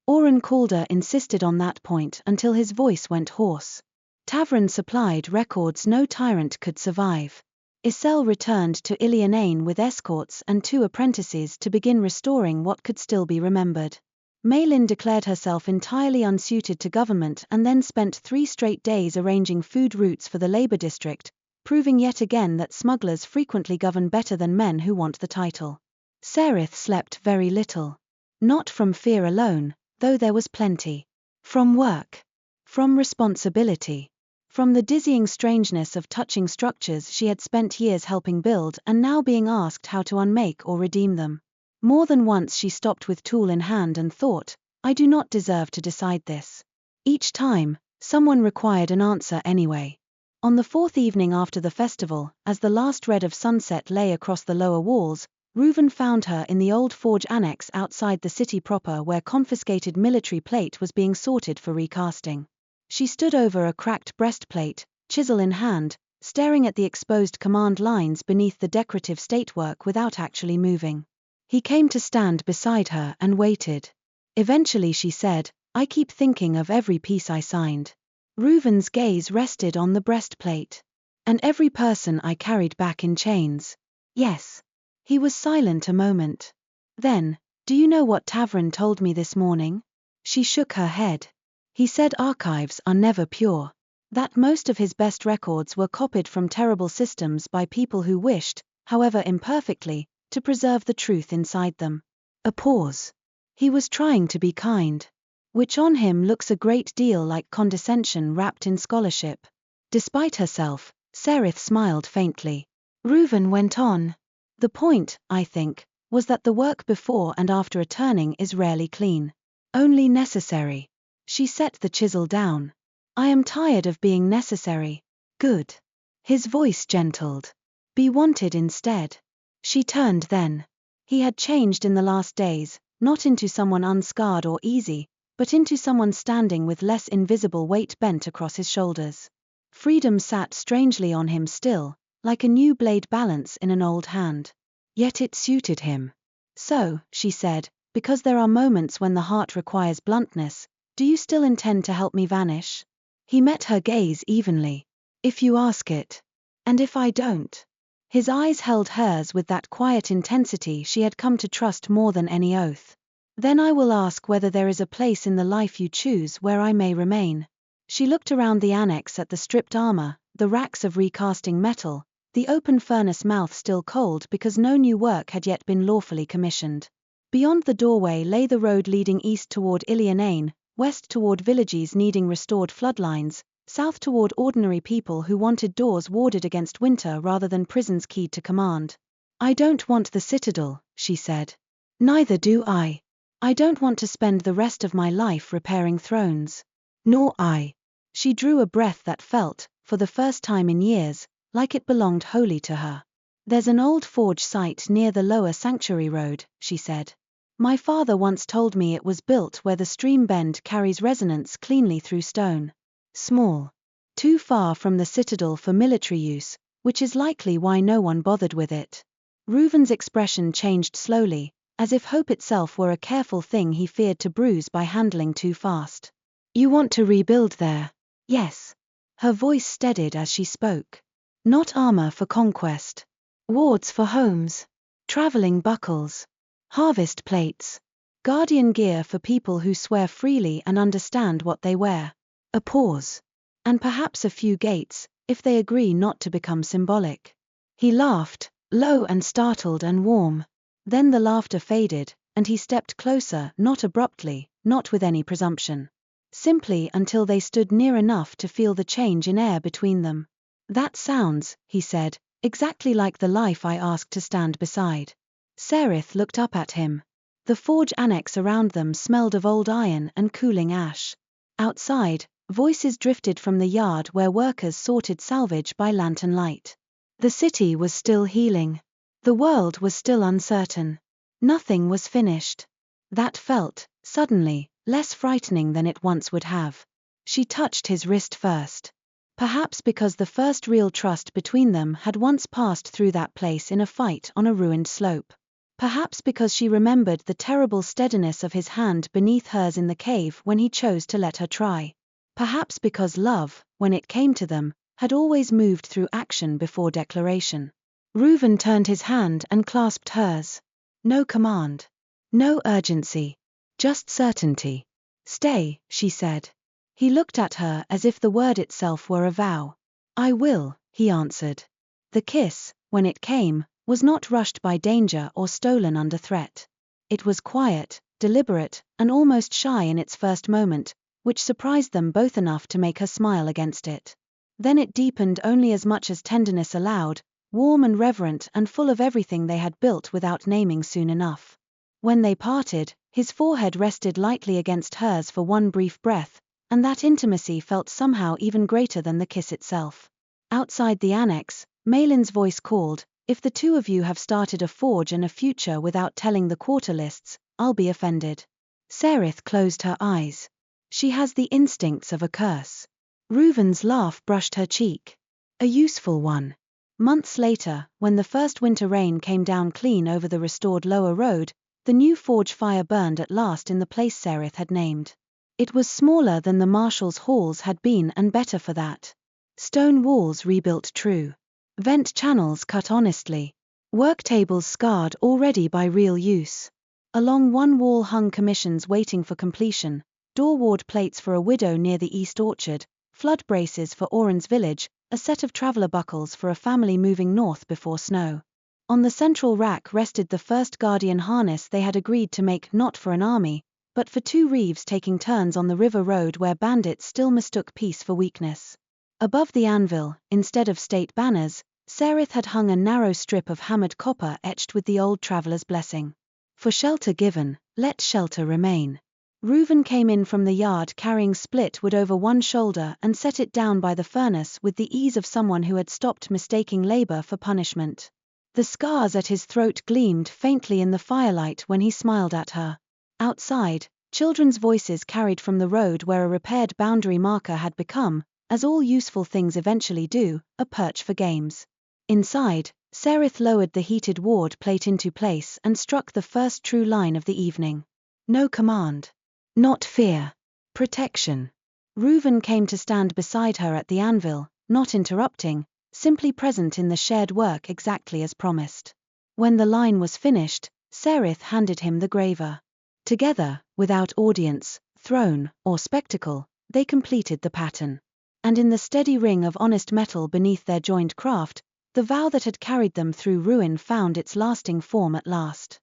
Speaker 1: Oren Calder insisted on that point until his voice went hoarse. Tavern supplied records no tyrant could survive. Isel returned to Ilianain with escorts and 2 apprentices to begin restoring what could still be remembered. Malin declared herself entirely unsuited to government and then spent 3 straight days arranging food routes for the labor district, proving yet again that smugglers frequently govern better than men who want the title. Serith slept very little. Not from fear alone, though there was plenty. From work. From responsibility. From the dizzying strangeness of touching structures she had spent years helping build and now being asked how to unmake or redeem them. More than once she stopped with tool in hand and thought, I do not deserve to decide this. Each time, someone required an answer anyway. On the 4th evening after the festival, as the last red of sunset lay across the lower walls, Ruvan found her in the old forge annex outside the city proper where confiscated military plate was being sorted for recasting. She stood over a cracked breastplate, chisel in hand, staring at the exposed command lines beneath the decorative statework without actually moving. He came to stand beside her and waited. Eventually she said, I keep thinking of every piece I signed. Ruvan's gaze rested on the breastplate. And every person I carried back in chains. Yes. He was silent a moment. Then, do you know what Tavern told me this morning? She shook her head. He said archives are never pure. That most of his best records were copied from terrible systems by people who wished, however imperfectly, to preserve the truth inside them. A pause. He was trying to be kind. Which on him looks a great deal like condescension wrapped in scholarship. Despite herself, Serith smiled faintly. Ruvan went on. The point, I think, was that the work before and after a turning is rarely clean. Only necessary. She set the chisel down. I am tired of being necessary. Good. His voice gentled. Be wanted instead. She turned then. He had changed in the last days, not into someone unscarred or easy, but into someone standing with less invisible weight bent across his shoulders. Freedom sat strangely on him still, like a new blade balance in an old hand. Yet it suited him. So, she said, because there are moments when the heart requires bluntness, do you still intend to help me vanish? He met her gaze evenly. If you ask it. And if I don't? His eyes held hers with that quiet intensity she had come to trust more than any oath. Then I will ask whether there is a place in the life you choose where I may remain. She looked around the annex at the stripped armor, the racks of recasting metal, the open furnace mouth still cold because no new work had yet been lawfully commissioned. Beyond the doorway lay the road leading east toward Ilianain, west toward villages needing restored floodlines, south toward ordinary people who wanted doors warded against winter rather than prisons keyed to command. I don't want the citadel, she said. Neither do I. I don't want to spend the rest of my life repairing thrones. Nor I. She drew a breath that felt, for the first time in years, like it belonged wholly to her. There's an old forge site near the lower sanctuary road, she said. My father once told me it was built where the stream bend carries resonance cleanly through stone. Small. Too far from the citadel for military use, which is likely why no one bothered with it. Ruvan's expression changed slowly, as if hope itself were a careful thing he feared to bruise by handling too fast. You want to rebuild there? Yes. Her voice steadied as she spoke. Not armor for conquest. Wards for homes. Traveling buckles. Harvest plates. Guardian gear for people who swear freely and understand what they wear. A pause. And perhaps a few gates, if they agree not to become symbolic. He laughed, low and startled and warm. Then the laughter faded, and he stepped closer, not abruptly, not with any presumption. Simply until they stood near enough to feel the change in air between them. That sounds, he said, exactly like the life I asked to stand beside. Serith looked up at him. The forge annex around them smelled of old iron and cooling ash. Outside, voices drifted from the yard where workers sorted salvage by lantern light. The city was still healing. The world was still uncertain. Nothing was finished. That felt, suddenly, less frightening than it once would have. She touched his wrist first. Perhaps because the first real trust between them had once passed through that place in a fight on a ruined slope. Perhaps because she remembered the terrible steadiness of his hand beneath hers in the cave when he chose to let her try. Perhaps because love, when it came to them, had always moved through action before declaration. Ruvan turned his hand and clasped hers. No command. No urgency. Just certainty. Stay, she said. He looked at her as if the word itself were a vow. I will, he answered. The kiss, when it came, was not rushed by danger or stolen under threat. It was quiet, deliberate, and almost shy in its first moment, which surprised them both enough to make her smile against it. Then it deepened only as much as tenderness allowed, warm and reverent and full of everything they had built without naming soon enough. When they parted, his forehead rested lightly against hers for one brief breath, and that intimacy felt somehow even greater than the kiss itself. Outside the annex, Malin's voice called, if the two of you have started a forge and a future without telling the quarter lists, I'll be offended. Serith closed her eyes. She has the instincts of a curse. Ruvan's laugh brushed her cheek. A useful one. Months later, when the first winter rain came down clean over the restored lower road, the new forge fire burned at last in the place Serith had named. It was smaller than the marshal's halls had been and better for that. Stone walls rebuilt true. Vent channels cut honestly. Work tables scarred already by real use. Along one wall hung commissions waiting for completion, door ward plates for a widow near the east orchard, flood braces for Oren's village, a set of traveler buckles for a family moving north before snow. On the central rack rested the first guardian harness they had agreed to make, not for an army, but for two reeves taking turns on the river road where bandits still mistook peace for weakness. Above the anvil, instead of state banners, Serith had hung a narrow strip of hammered copper etched with the old traveler's blessing. For shelter given, let shelter remain. Ruvan came in from the yard carrying split wood over one shoulder and set it down by the furnace with the ease of someone who had stopped mistaking labor for punishment. The scars at his throat gleamed faintly in the firelight when he smiled at her. Outside, children's voices carried from the road where a repaired boundary marker had become, as all useful things eventually do, a perch for games. Inside, Serith lowered the heated ward plate into place and struck the first true line of the evening. No command. Not fear. Protection. Ruvan came to stand beside her at the anvil, not interrupting, simply present in the shared work exactly as promised. When the line was finished, Serith handed him the graver. Together, without audience, throne, or spectacle, they completed the pattern. And in the steady ring of honest metal beneath their joined craft, the vow that had carried them through ruin found its lasting form at last.